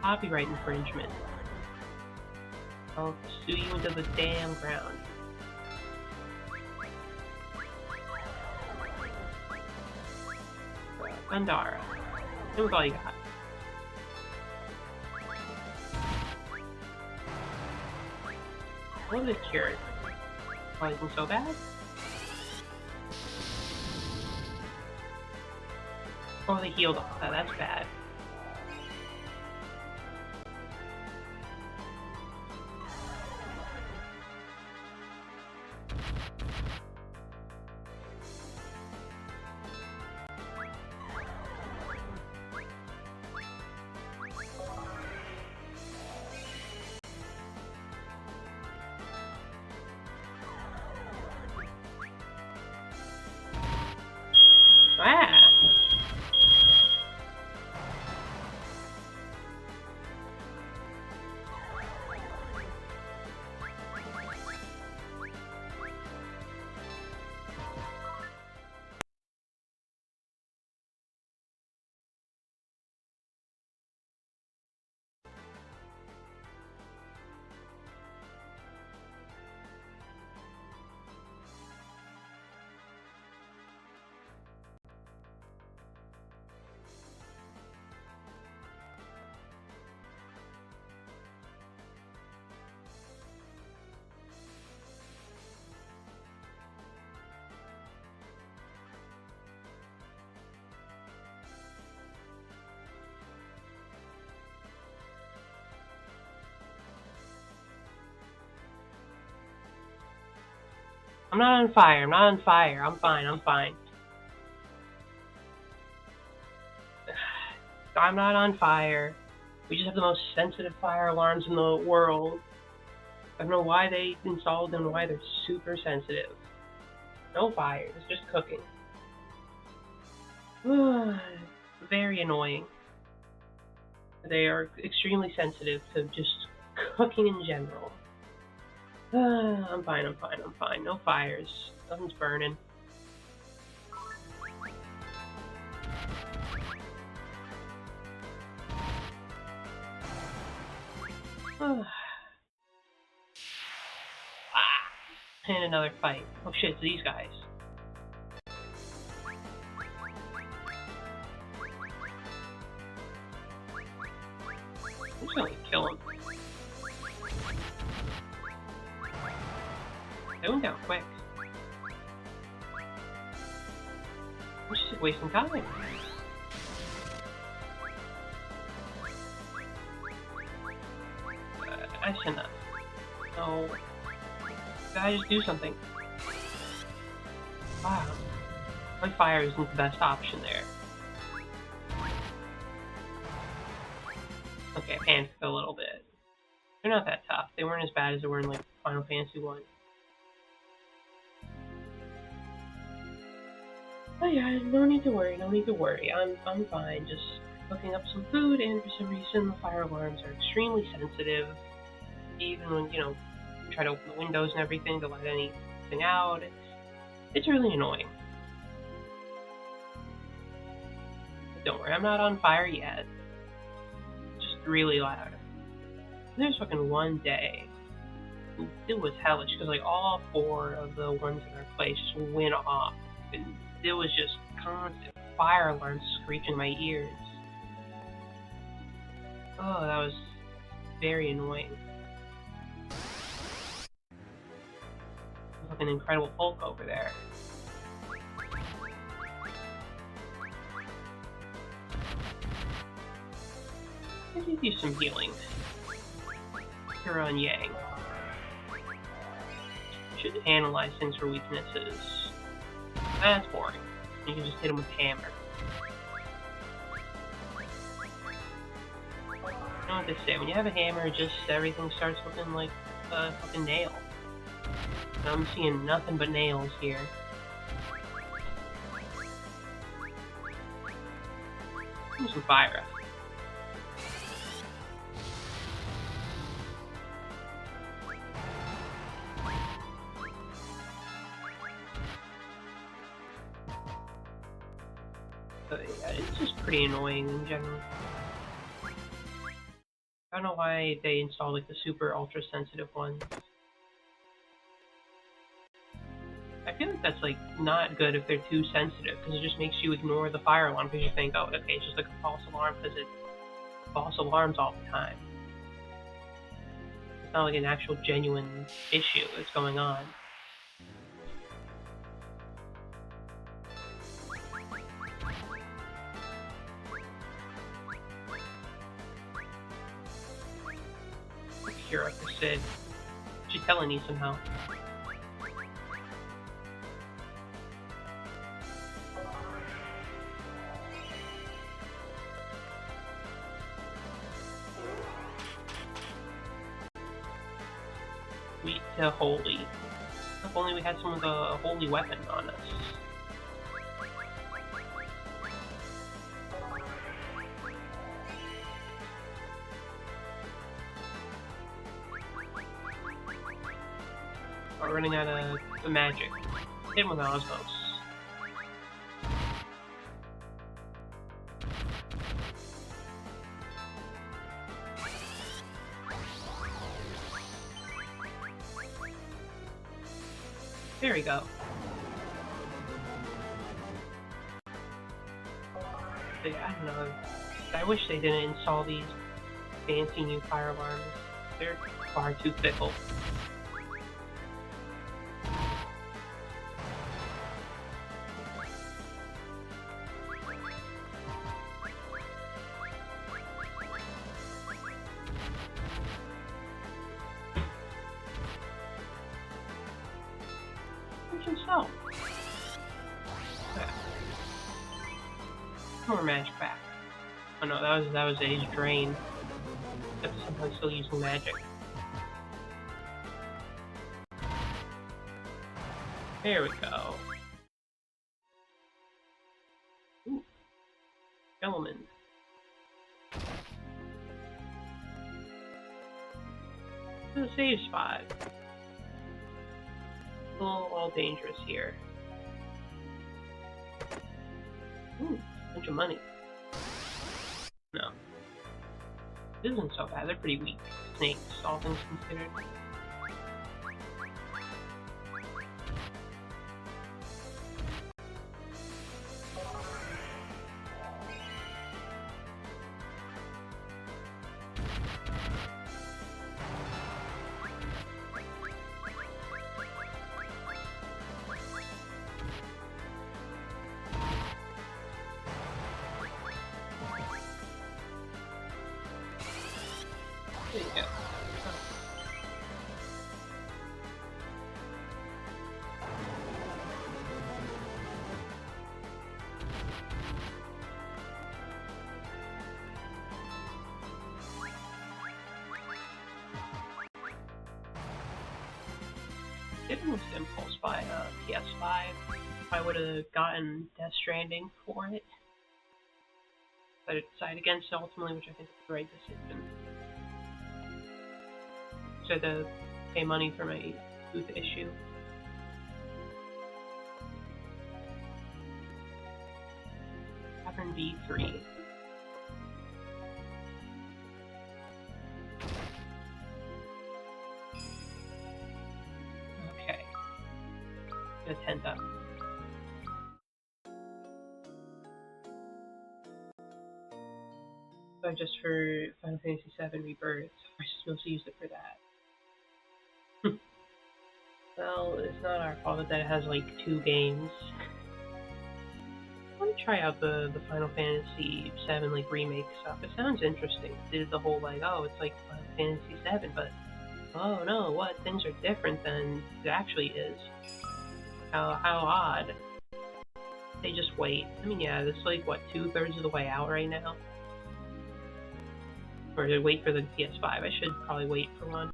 Copyright infringement. I'll sue you into the damn ground. Gandara. That was all you got. What was it cured? Why isn't so bad? Oh, they healed off that. That's bad. Ah! I'm not on fire. I'm not on fire. I'm fine. I'm fine. I'm not on fire. We just have the most sensitive fire alarms in the world. I don't know why they installed them and why they're super sensitive. No fire. It's just cooking. Very annoying. They are extremely sensitive to just cooking in general. I'm fine, I'm fine, I'm fine. No fires. Nothing's burning. And another fight. Oh shit, it's these guys. I'm just gonna kill him. They went down quick. I'm just wasting time. I shouldn't have. No. Gotta just do something. Wow. My fire isn't the best option there. Okay, I panicked a little bit. They're not that tough. They weren't as bad as they were in like Final Fantasy 1. Oh yeah, no need to worry, no need to worry. I'm fine. Just cooking up some food, and for some reason the fire alarms are extremely sensitive. Even when you try to open the windows and everything to let anything out, it's really annoying. But don't worry, I'm not on fire yet. Just really loud. There's fucking one day. It was hellish because like all 4 of the ones in our place just went off, and it was just constant fire alarms screeching in my ears. Oh, that was very annoying. Like an Incredible Hulk over there. I could use some healing. You're on Yang. You should analyze things for weaknesses. That's boring. You can just hit him with a hammer. You know what they say, when you have a hammer, just everything starts looking like a fucking nail. And I'm seeing nothing but nails here. Use some fire. But yeah, it's just pretty annoying in general. I don't know why they installed like the super ultra sensitive ones. I feel like that's like not good if they're too sensitive, because it just makes you ignore the fire alarm because you think, oh, okay, it's just like a false alarm because it false alarms all the time. It's not like an actual genuine issue that's going on. Cure up the Sid. She's telling you some help. Sweet to holy. If only we had someone with a holy weapon on us. We're running out of the magic. Hit him with Osmos. There we go. I don't know. I wish they didn't install these fancy new fire alarms. They're far too fickle. Yourself. Okay. More magic back. Oh no, that was Age Drain. Except sometimes still using magic. There we go. Ooh. Element. To the save spot. All dangerous here. Ooh, bunch of money. No. This isn't so bad, they're pretty weak. Snakes, all things considered. There you go. did almost impulse buy a PS5. I would have gotten Death Stranding for it. But I decided against it ultimately, which I think was the right decision. So I had to pay money for my tooth issue. Pattern B3. Okay. Gonna tent up. So just for Final Fantasy VII Rebirth, I just mostly used it for that. Well, it's not our fault that it has like 2 games. I want to try out the Final Fantasy VII like remake stuff. It sounds interesting. It did the whole like, oh, it's like Final Fantasy VII, but oh no, what, things are different than it actually is. How odd. They just wait. I mean, yeah, this is like what, 2/3 of the way out right now. Or to wait for the PS5. I should probably wait for one.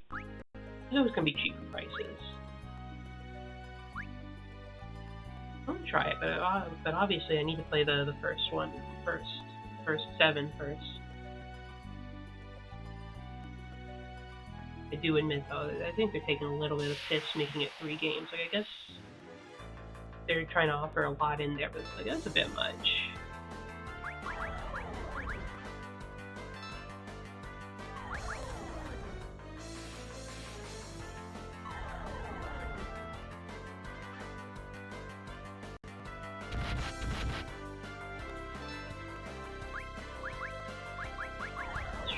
It was gonna be cheaper prices. I'm gonna try it, but obviously I need to play the first one first. First 7 first. I do admit though, I think they're taking a little bit of piss making it 3 games. Like, I guess they're trying to offer a lot in there, but it's like, that's a bit much.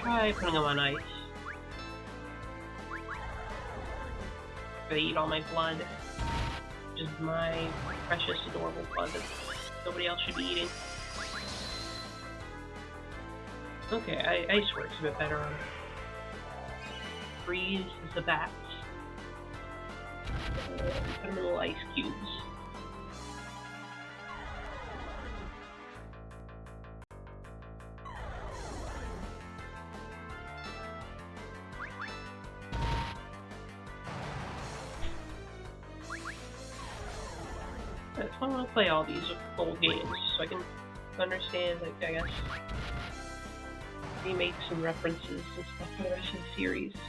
Try putting them on ice. They eat all my blood. Just my precious, adorable blood that nobody else should be eating. Okay, ice works a bit better on it. Freeze the bats. Put them in little ice cubes. That's why I want to play all these old games, so I can understand, like, I guess, remakes and references and stuff for the rest of the series. I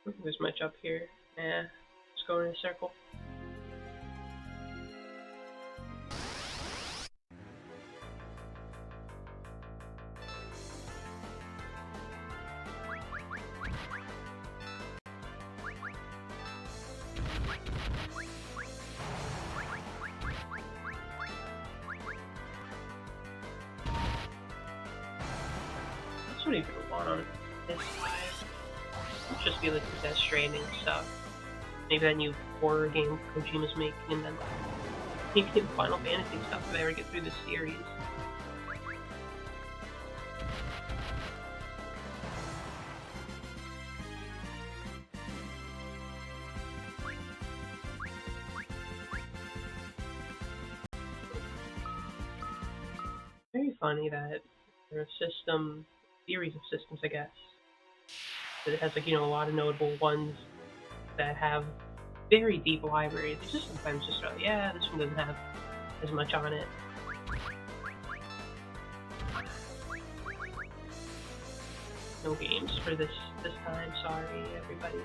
don't think there's much up here. Nah, just go in a circle. What even want on this side? It'll just be like the Death Stranding stuff. Maybe that new horror game Kojima's making, and then maybe Final Fantasy stuff if I ever get through this series. Very funny that there's a series of systems, I guess. That it has, like, a lot of notable ones that have very deep libraries. It's just sometimes just like, yeah, this one doesn't have as much on it. No games for this time, sorry everybody.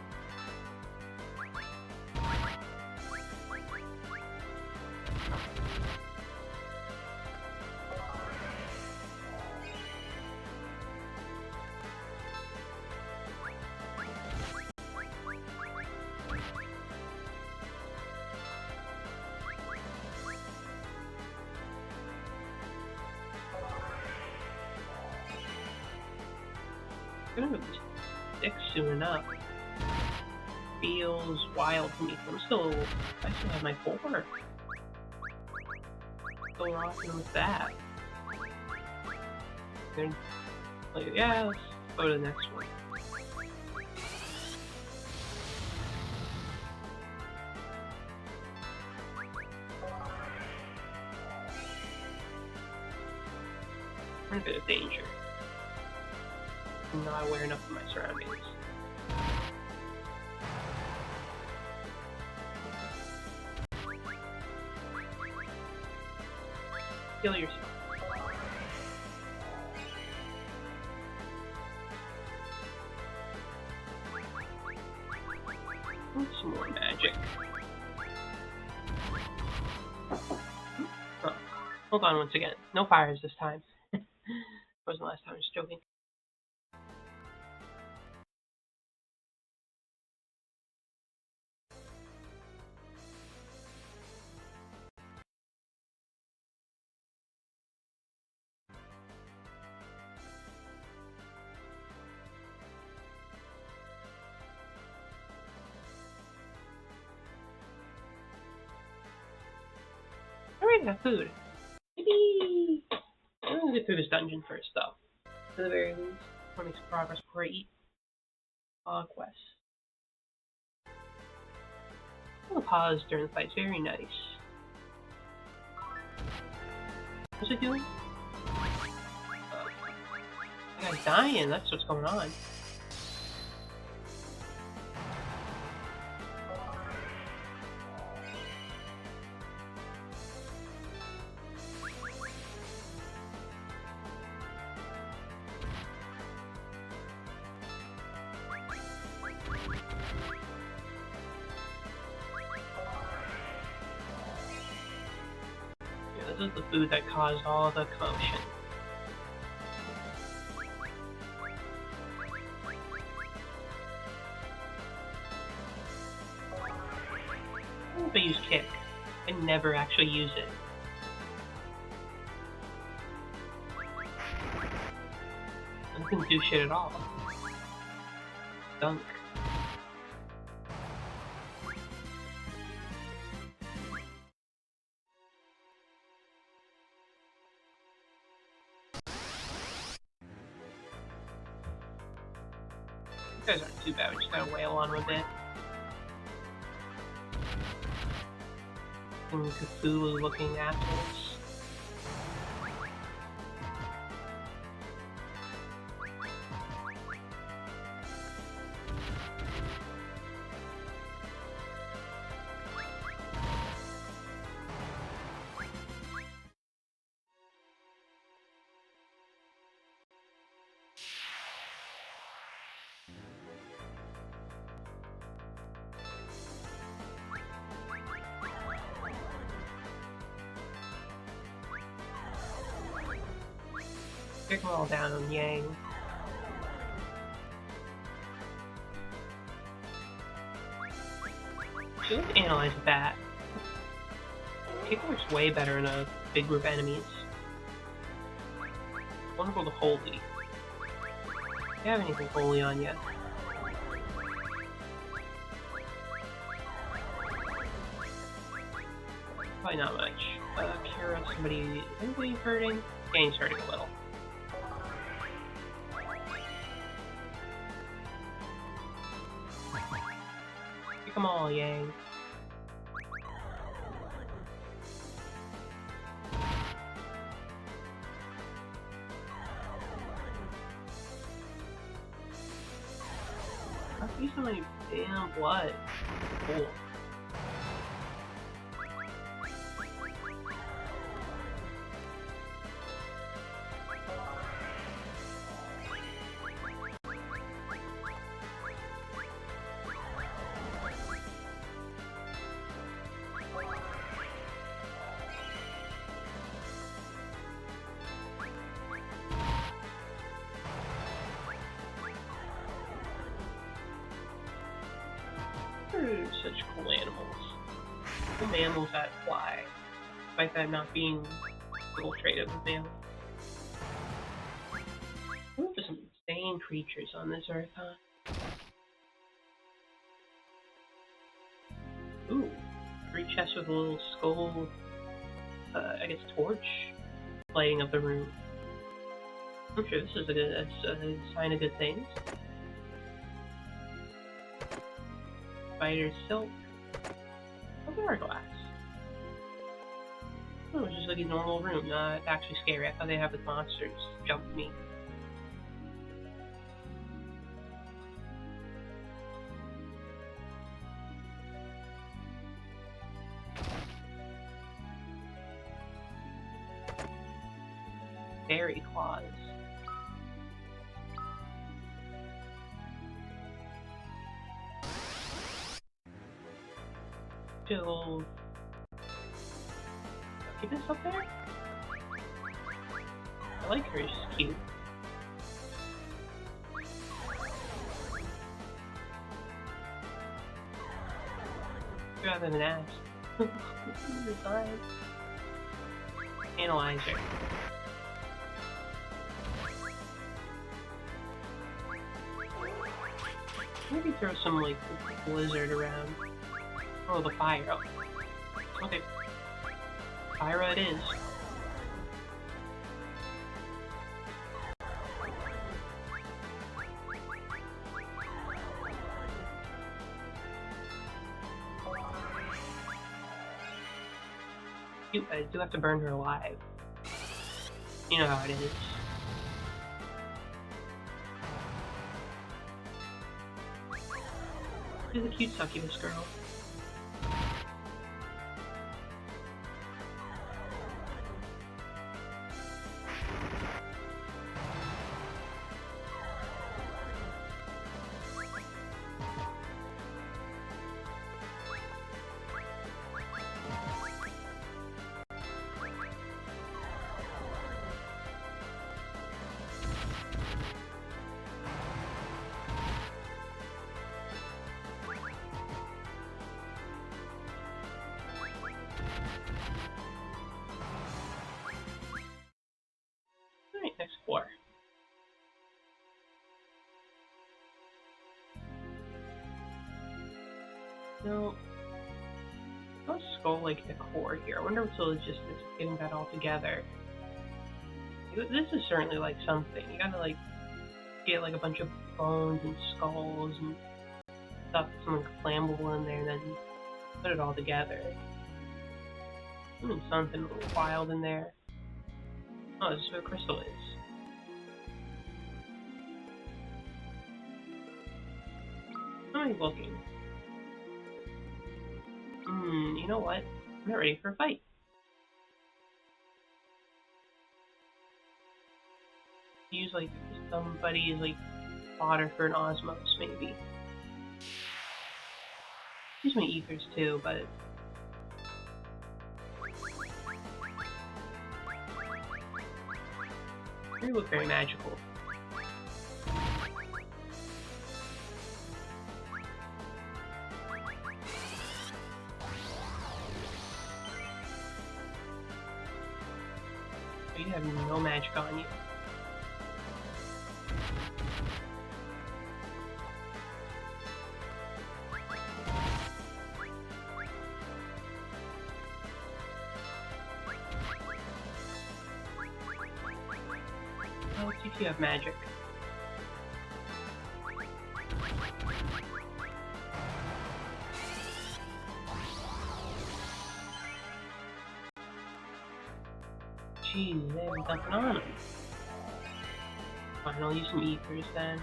Gonna stick soon enough. Feels wild to me. I still have my 4. Still rocking with that. Then, like, yeah, let's go to the next one. Quite a bit of danger. I'm not aware enough of my surroundings. Heal yourself. Ooh, some more magic. Oh, hold on once again. No fires this time. Wasn't the last time, I was joking. I already have food. Yippee! I'm gonna get through this dungeon first, though. To the very least. I want to make some progress before I eat. Quest. A little pause during the fight. Very nice. What's it doing? That guy's dying. That's what's going on. This is the food that caused all the commotion. If I use kick, I never actually use it. I couldn't do shit at all. Dunk. These guys aren't too bad, we just gotta wail on with it. Some Cthulhu looking assholes. Kick them all down on Yang. So let's analyze that. Kick works way better in a big group of enemies. Wonderful to holy. Do you have anything holy on you? Probably not much. Kara, anybody hurting? Yang's hurting a little. Pick them all, Yang. I'm using my damn blood. Cool. Such cool animals. Cool mammals that fly, despite that not being infiltrated with mammals. What are some insane creatures on this earth, huh? Ooh, 3 chests with a little skull, I guess torch, lighting up the room. I'm sure this is a sign of good things. Spider silk. Hourglass. Oh, it's just like a normal room, not actually scary. I thought they'd have the monsters jump me. fairy claws. Still keep this up there? I like her, she's cute. Rather than ask. Decide. Analyzer. Maybe throw some like blizzard around. Oh, the fire. Oh. Okay. Fire it is. I do have to burn her alive. You know how it is. She's a cute succubus girl. Alright, next floor. No. No skull like decor here. I wonder if it's just getting that all together. This is certainly like something. You gotta like get like a bunch of bones and skulls and stuff, something flammable in there, and then put it all together. Something wild in there. Oh, this is where the crystal is. How am I looking? You know what? I'm not ready for a fight. Use like somebody's like fodder for an osmos, maybe. Use my ethers too, but they look very magical. You have no magic on you. Oh, let's see if you have magic. Jeez, they have nothing on them. Fine, I'll use some ethers then.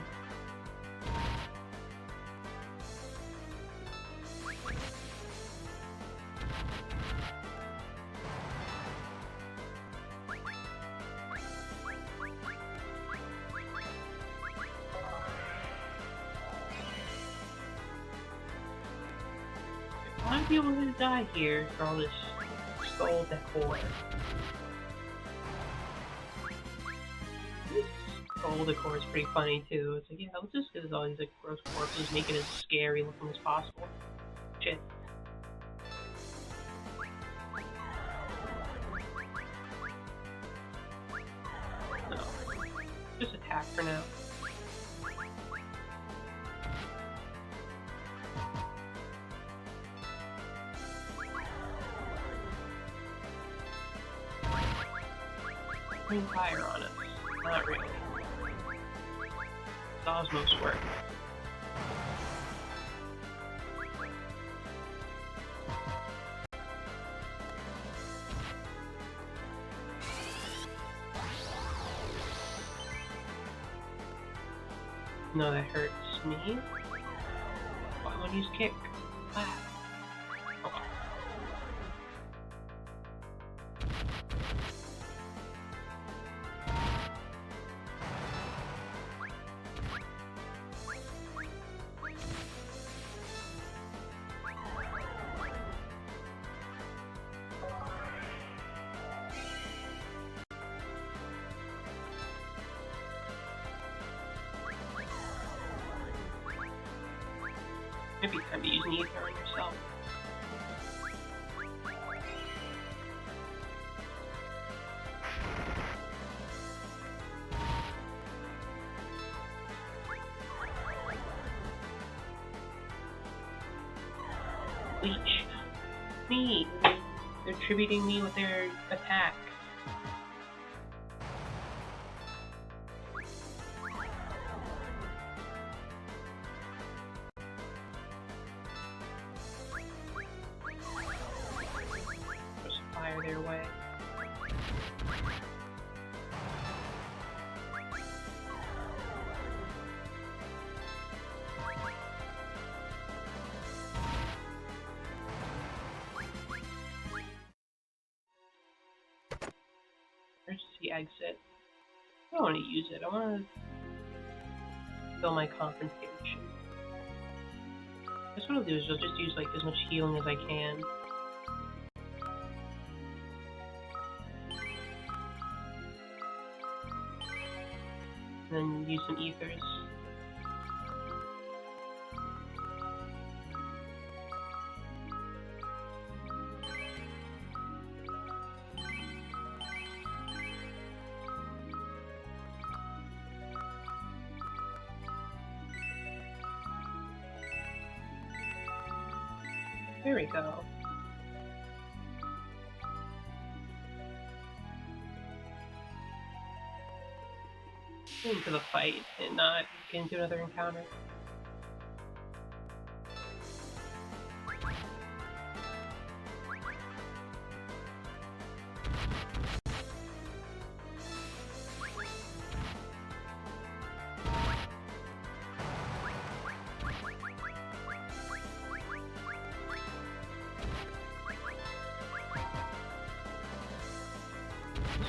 I might be able to die here for all this skull decor. Skull decor is pretty funny too. It's like, yeah, let's just get all these like gross corpses, make it as scary looking as possible. Shit. No. Just attack for now. Bring fire on us. Not really. The osmos work. No, that hurts me. Why won't use kick? Ah. Okay. Maybe time to use an ether on yourself. Leech. Me. They're attributing me with their attack. Just fire their way. Emergency exit. I don't want to use it. I want to fill my confrontation. That's what I'll do is I'll just use like as much healing as I can. And then use some ethers. There we go. Into the fight and not get into another encounter.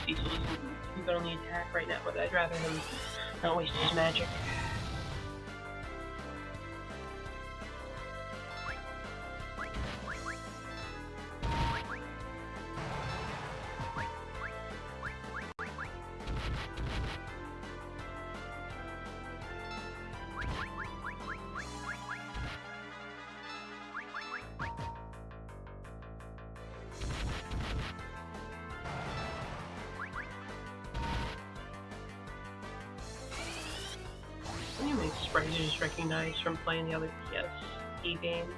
Cecil isn't too good on the attack right now, but I'd rather him not waste his magic. You make sprites are just recognized from playing the other PSP games.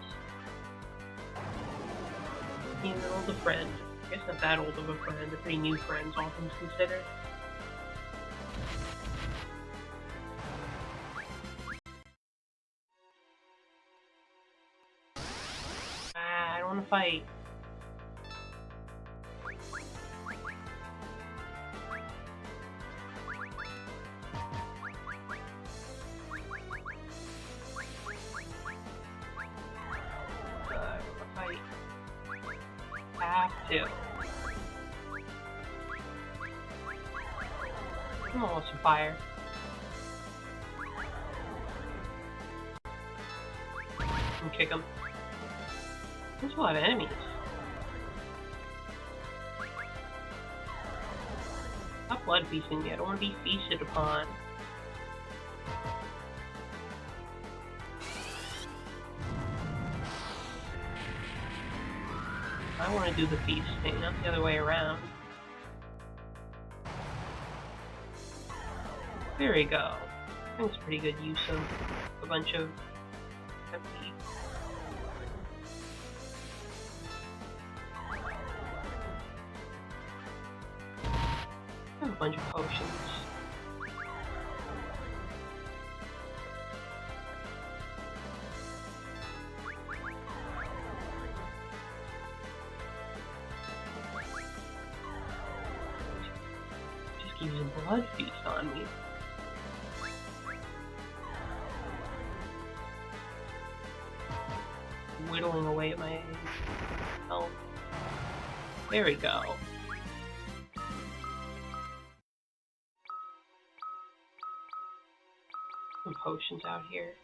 He's an older friend. I guess not that old of a friend, a pretty new friend, all things considered. I don't want to fight. Have to. I'm almost on fire. And kick him. There's a lot of enemies. Stop blood feasting me. I don't want to be feasted upon. I want to do the feasting, not the other way around. There we go. I think it's pretty good use of a bunch of empty. I have a bunch of potions. Use a blood feast on me. Whittling away at my health. There we go. Some potions out here.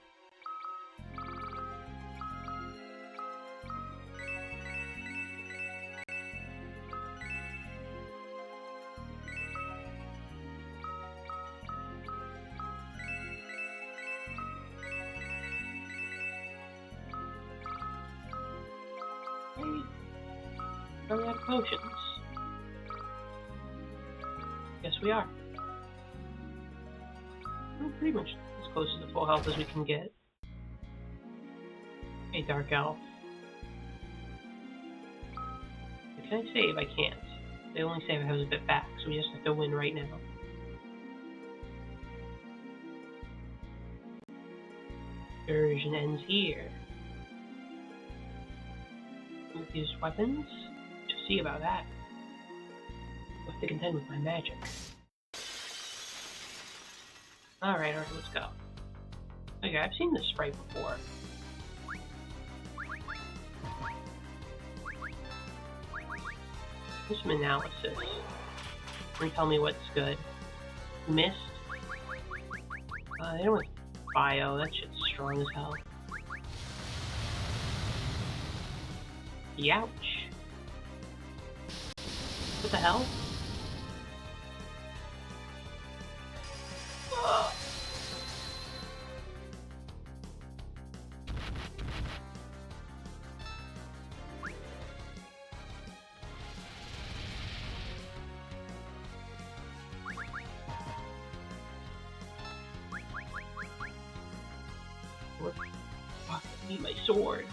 Are we out of potions? Yes, we are. We're pretty much as close to the full health as we can get. Hey, Dark Elf. Can I save? I can't. The only save I have is a bit back, so we just have to win right now. Version ends here. With these weapons? Just see about that. I have to contend with my magic. Alright, let's go. Okay, I've seen this sprite before. Do some analysis. And tell me what's good. Mist? I don't want bio, that shit's strong as hell. Youch. What the hell? Ugh. Fuck, I need my sword.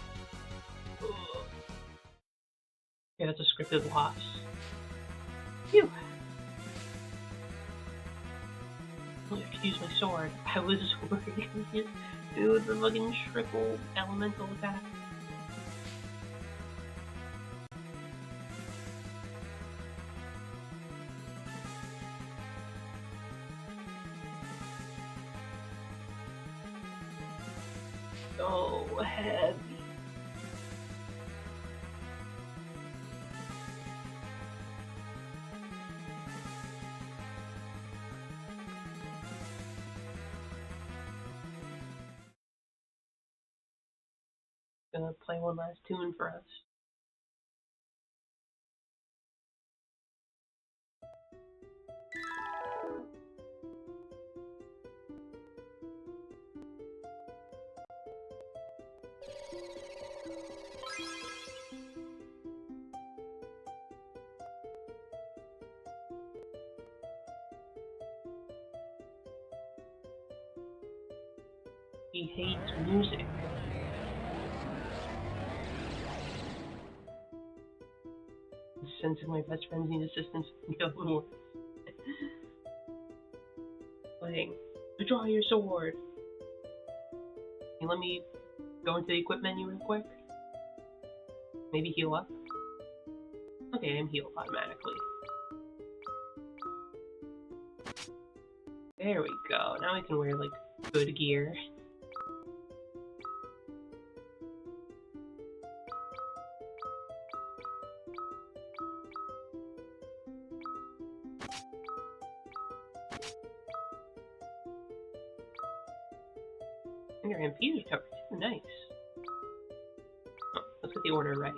Ugh. Yeah, that's a scripted loss. Phew. I have to use my sword. I was worried. Dude, the fucking triple elemental attack. So heavy. Gonna play one last tune for us. He hates music. Sensing my best friends need assistance in the other world. Playing. Draw your sword. Can you let me go into the equip menu real quick? Maybe heal up? Okay, I'm healed automatically. There we go. Now I can wear, like, good gear. And your MP is recovered too. Nice. Oh, let's get the order right.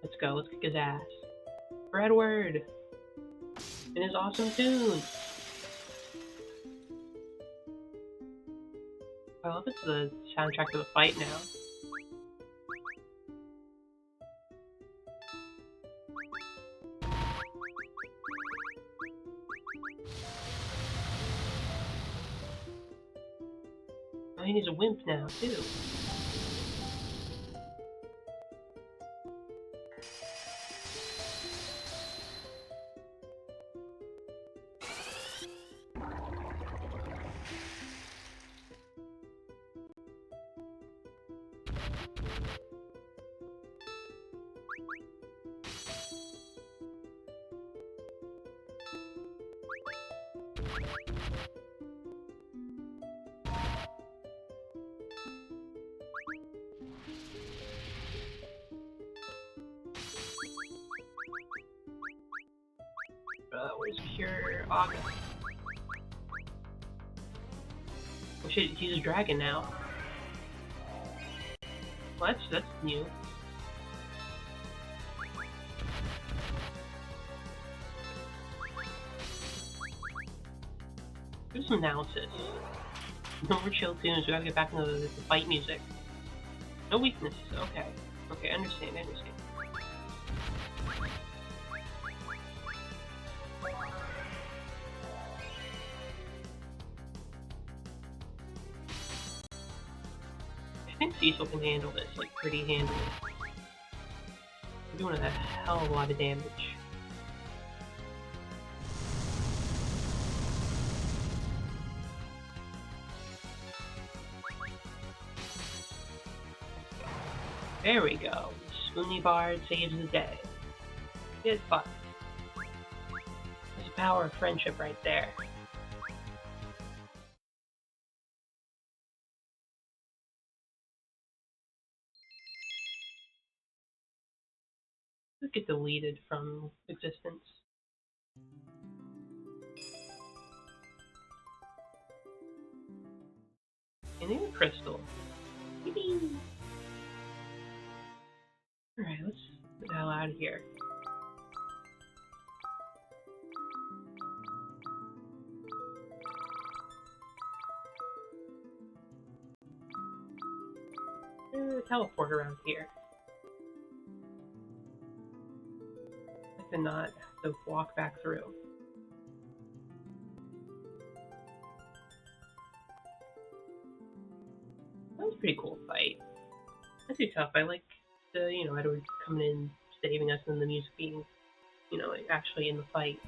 Let's go, let's kick his ass. For Edward! And his awesome tune! I love it's the soundtrack of the fight now. I mean, he's a wimp now, too. Where's Pure August? Oh shit, he's a dragon now. Well, that's new. Here's some analysis. No more chill tunes. We gotta get back into the fight music. No weaknesses. Okay. Okay, understand. I think Cecil can handle this, like, pretty handily. We're doing a hell of a lot of damage. There we go. Spoony Bard saves the day. Good fuck. There's the power of friendship right there. Let's get deleted from existence. And then a crystal. Alright, let's get the hell out of here. Teleport around here. I like to not have to walk back through. That was a pretty cool fight. That's too tough. I like the, Edward coming in, saving us, and the music being, like actually in the fight.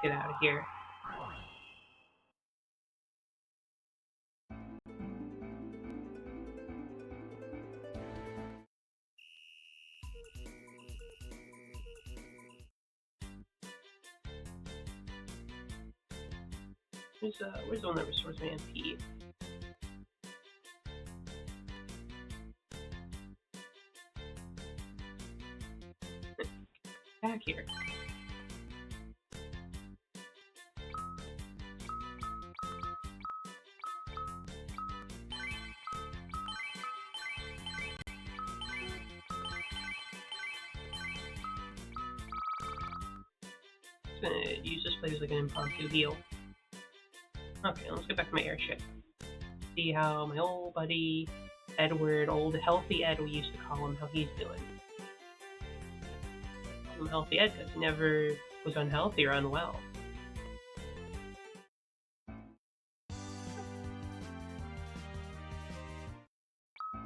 Get out of here. Where's the one that restores my MP? Back here. I'm gonna use this place like an impromptu heal. Okay, let's get back to my airship. See how my old buddy Edward, old healthy Ed we used to call him, how he's doing. I'm healthy Ed because he never was unhealthy or unwell.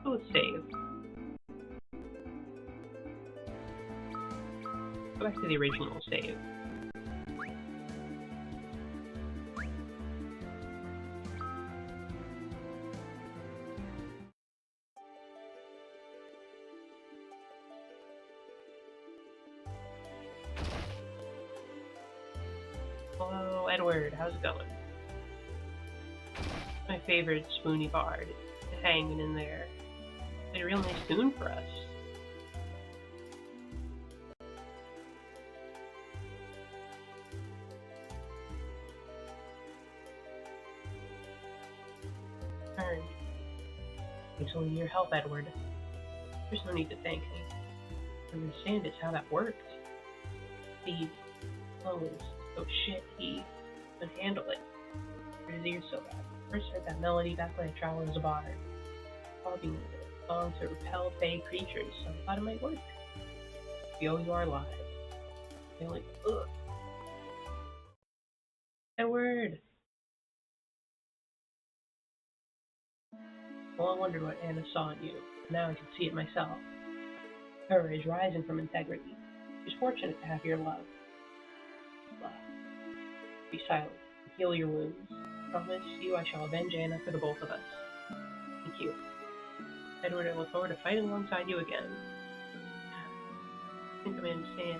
So let's save. Go back to the original save. Hello, Edward. How's it going? My favorite Spoony Bard, hanging in there. Played a real nice tune for us. Turn. Thanks only your help, Edward. There's no need to thank me. I understand it's how that works. He flows. Oh shit, he couldn't handle it. His ears so bad. First heard that melody back when I traveled as a bard. Fogging it, song to repel fey creatures, so I thought it might work. We owe you our lives. They're like, ugh. Edward! Well, I wondered what Anna saw in you. Now I can see it myself. Courage rising from integrity. She's fortunate to have your love. Be silent and heal your wounds. Promise you I shall avenge Anna for the both of us. Thank you. Edward, I look forward to fighting alongside you again. I think I understand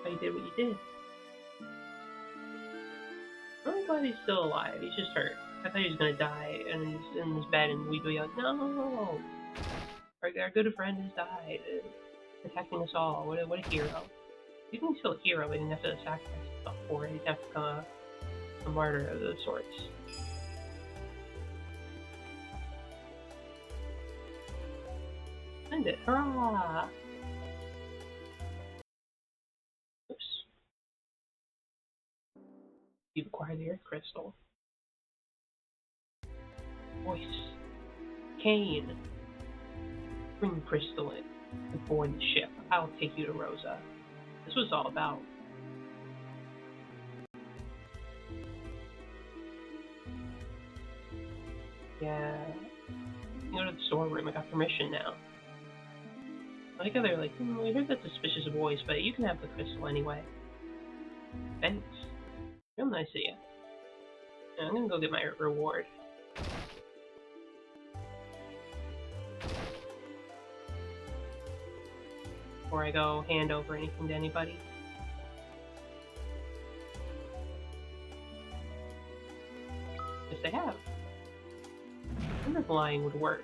why you did what you did. I'm glad he's still alive. He's just hurt. I thought he was gonna die and he's in his bed and we'd be like, no! Our good friend has died, protecting us all. What a hero. Even he's still a hero, he didn't have to sacrifice himself for it. He didn't have to become a martyr of those sorts. End it. Hurrah! the Earth Crystal. Voice. Kane. Bring the crystal in and board the ship. I'll take you to Rosa. This was all about. Yeah. You go to the storeroom. I got permission now. I like how they're like, we heard that suspicious voice, but you can have the crystal anyway. Thanks. Real nice of you. I'm gonna go get my reward. Before I go hand over anything to anybody. Yes, they have. I wonder if lying would work.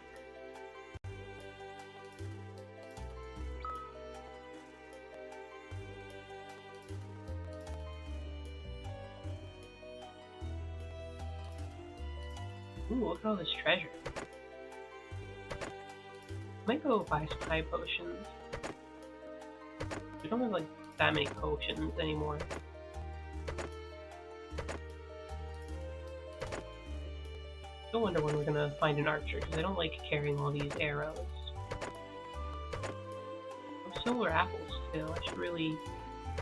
Ooh, look at all this treasure. Might go buy some high potions. We don't have like that many potions anymore. I wonder when we're gonna find an archer, because I don't like carrying all these arrows. Silver apples too. I should really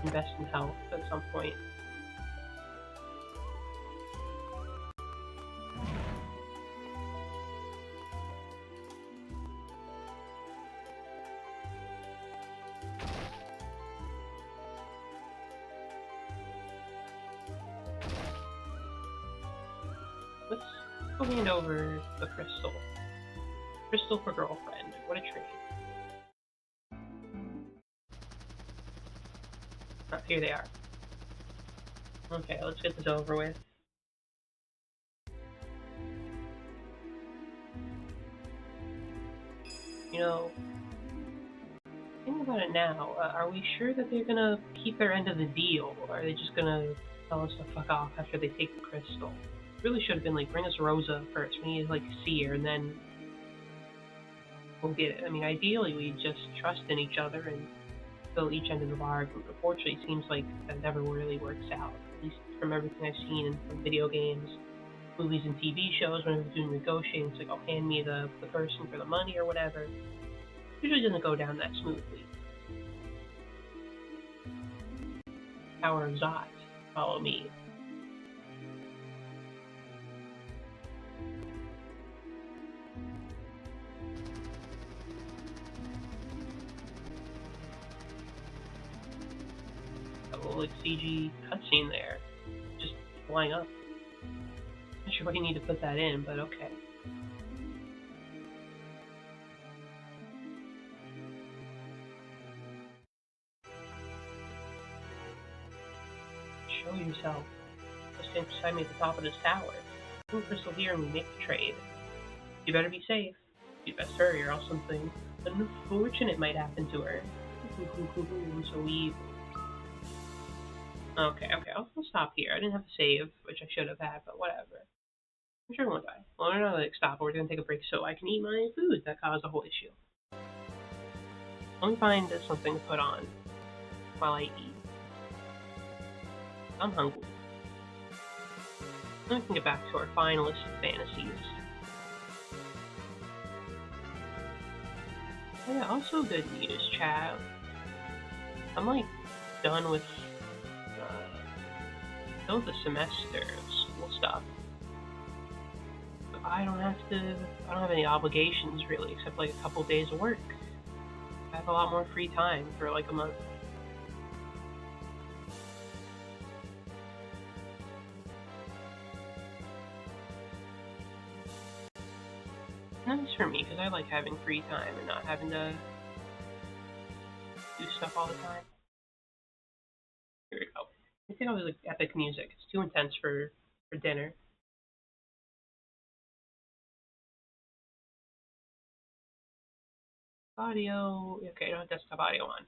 invest in health at some point. Let's go hand over the crystal. Crystal for girlfriend. What a trade. Oh, here they are. Okay, let's get this over with. You know, thinking about it now, are we sure that they're gonna keep their end of the deal, or are they just gonna tell us to fuck off after they take the crystal? Really should have been like, bring us Rosa first. We need to like see her, and then we'll get it. I mean, ideally we just trust in each other and fill each end of the bargain. Unfortunately, it seems like that never really works out. At least from everything I've seen from video games, movies, and TV shows. When I'm doing negotiating, it's like, oh, hand me the person for the money or whatever. Usually doesn't go down that smoothly. Power of Zot. Follow me. A little like CG cutscene there. Just flying up. Not sure why you need to put that in, but okay. Show yourself. Just stand beside me at the top of this tower. Bring crystal here and we make the trade. You better be safe. You best hurry or else something unfortunate might happen to her. I'm so evil. Okay, I'll stop here. I didn't have to save, which I should have had, but whatever. I'm sure I won't die. Well, I'm not like stop. We're gonna take a break so I can eat my food. That caused the whole issue. Let me find something to put on while I eat. I'm hungry. Then we can get back to our finalist fantasies. Oh yeah, also good news, chat. I'm like done with the semester of school stuff. I don't have any obligations really, except like a couple days of work. I have a lot more free time for like a month. Nice for me, because I like having free time and not having to do stuff all the time. Here we go. I think I was like epic music. It's too intense for dinner. Audio. Okay, I don't have desktop audio on.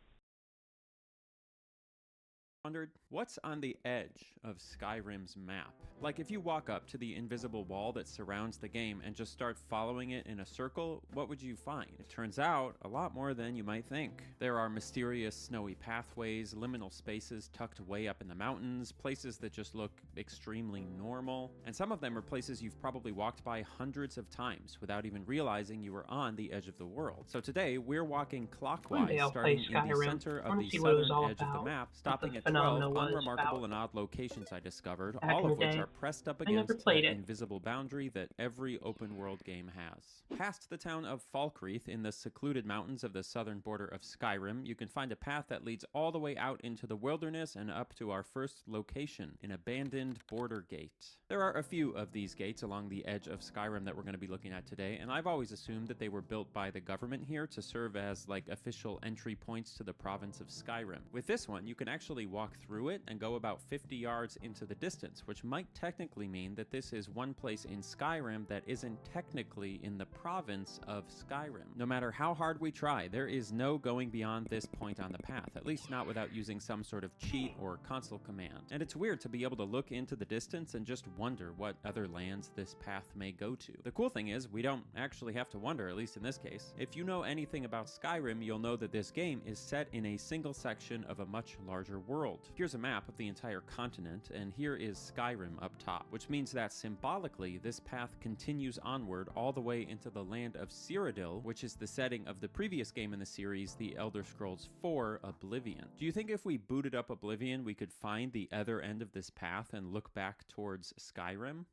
Wondered, what's on the edge of Skyrim's map? Like if you walk up to the invisible wall that surrounds the game and just start following it in a circle, what would you find? It turns out a lot more than you might think. There are mysterious snowy pathways, liminal spaces tucked way up in the mountains, places that just look extremely normal, and some of them are places you've probably walked by hundreds of times without even realizing you were on the edge of the world. So today we're walking clockwise, starting in the center of the southern edge of the map, stopping at 12 unremarkable and odd locations I discovered, all of which are pressed up against that invisible boundary that every open world game has. Past the town of Falkreath in the secluded mountains of the southern border of Skyrim, you can find a path that leads all the way out into the wilderness and up to our first location, an abandoned border gate. There are a few of these gates along the edge of Skyrim that we're going to be looking at today, and I've always assumed that they were built by the government here to serve as like official entry points to the province of Skyrim. With this one, you can actually walk through it and go about 50 yards into the distance, which might technically mean that this is one place in Skyrim that isn't technically in the province of Skyrim. No matter how hard we try, there is no going beyond this point on the path, at least not without using some sort of cheat or console command. And it's weird to be able to look into the distance and just wonder what other lands this path may go to. The cool thing is, we don't actually have to wonder, at least in this case. If you know anything about Skyrim, you'll know that this game is set in a single section of a much larger world. Here's a map of the entire continent, and here is Skyrim up top, which means that symbolically, this path continues onward all the way into the land of Cyrodiil, which is the setting of the previous game in the series, The Elder Scrolls IV: Oblivion. Do you think if we booted up Oblivion, we could find the other end of this path and look back towards Skyrim?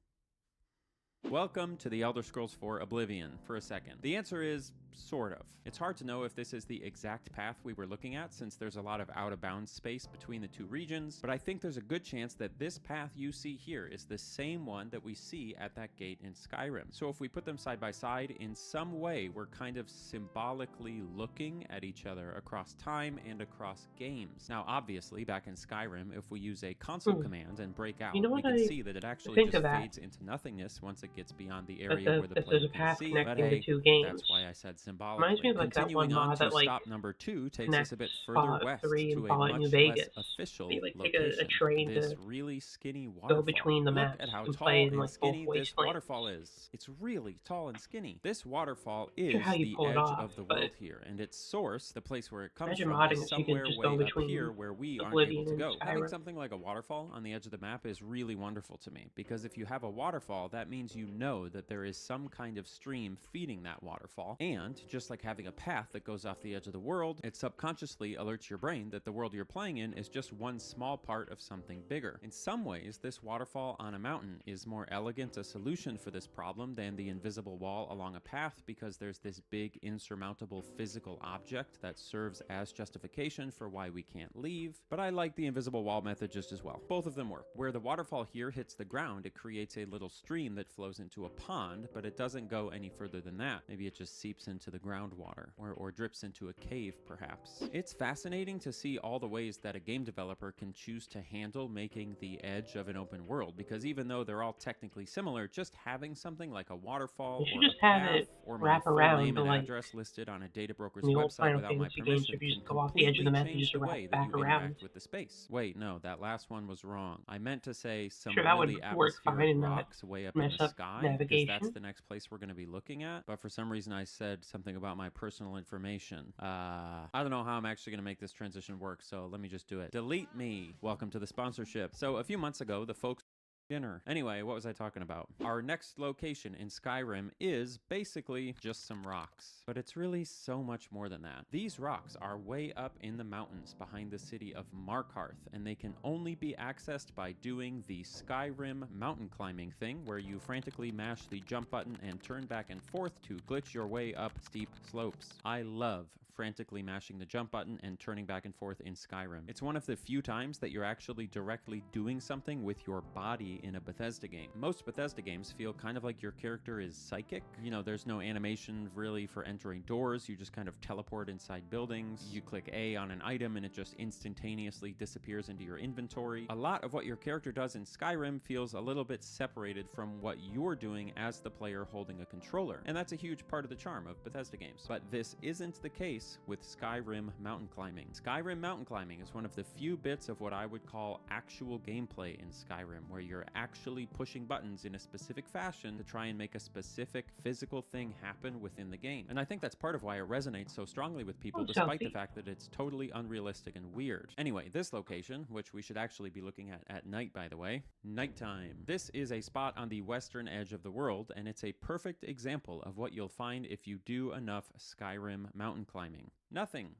Welcome to The Elder Scrolls IV: Oblivion, for a second. The answer is sort of. It's hard to know if this is the exact path we were looking at since there's a lot of out-of-bounds space between the two regions, but I think there's a good chance that this path you see here is the same one that we see at that gate in Skyrim. So if we put them side by side, in some way we're kind of symbolically looking at each other across time and across games. Now obviously, back in Skyrim, if we use a console command and break out, we can see that it actually just fades into nothingness once it gets beyond the area where the player can see. But hey, that's why I said symbolically. Reminds me of like that one mod that like stop number 2 takes us a bit further west to a much less official you, like, location. Take a train this to really skinny waterfall. Go between the maps. Look at how and tall play and in, like, skinny both this waterfall is. It's really tall and skinny. This waterfall is how you the pull it edge off, of the but world here, and its source, the place where it comes imagine from, modding is it so you can somewhere just way go up between here where we aren't Oblivion able to go. and Having Skyrim. something like a waterfall on the edge of the map is really wonderful to me, because if you have a waterfall, that means you know that there is some kind of stream feeding that waterfall, and just like having a path that goes off the edge of the world, it subconsciously alerts your brain that the world you're playing in is just one small part of something bigger. In some ways, this waterfall on a mountain is more elegant a solution for this problem than the invisible wall along a path, because there's this big insurmountable physical object that serves as justification for why we can't leave. But I like the invisible wall method just as well. Both of them work. Where the waterfall here hits the ground, it creates a little stream that flows into a pond, but it doesn't go any further than that. Maybe it just seeps into the groundwater, or drips into a cave, perhaps. It's fascinating to see all the ways that a game developer can choose to handle making the edge of an open world, because even though they're all technically similar, just having something like a waterfall or a path or my full name and address listed on a data broker's website without my permission can completely change the way that you interact with the space. Wait, no, that last one was wrong. I meant to say some really atmospheric rocks way up in the sky, because that's the next place we're going to be looking at, but for some reason I said something about my personal information. I don't know how I'm actually going to make this transition work, so let me just do it. Delete me. Welcome to the sponsorship. So a few months ago, the folks dinner. Anyway, what was I talking about? Our next location in Skyrim is basically just some rocks, but it's really so much more than that. These rocks are way up in the mountains behind the city of Markarth, and they can only be accessed by doing the Skyrim mountain climbing thing, where you frantically mash the jump button and turn back and forth to glitch your way up steep slopes. I love frantically mashing the jump button and turning back and forth in Skyrim. It's one of the few times that you're actually directly doing something with your body in a Bethesda game. Most Bethesda games feel kind of like your character is psychic. You know, there's no animation really for entering doors. You just kind of teleport inside buildings. You click A on an item and it just instantaneously disappears into your inventory. A lot of what your character does in Skyrim feels a little bit separated from what you're doing as the player holding a controller. And that's a huge part of the charm of Bethesda games. But this isn't the case place with Skyrim mountain climbing. Skyrim mountain climbing is one of the few bits of what I would call actual gameplay in Skyrim, where you're actually pushing buttons in a specific fashion to try and make a specific physical thing happen within the game. And I think that's part of why it resonates so strongly with people, despite the fact that it's totally unrealistic and weird. Anyway, this location, which we should actually be looking at night, by the way, nighttime. This is a spot on the western edge of the world, and it's a perfect example of what you'll find if you do enough Skyrim mountain climbing. Nothing.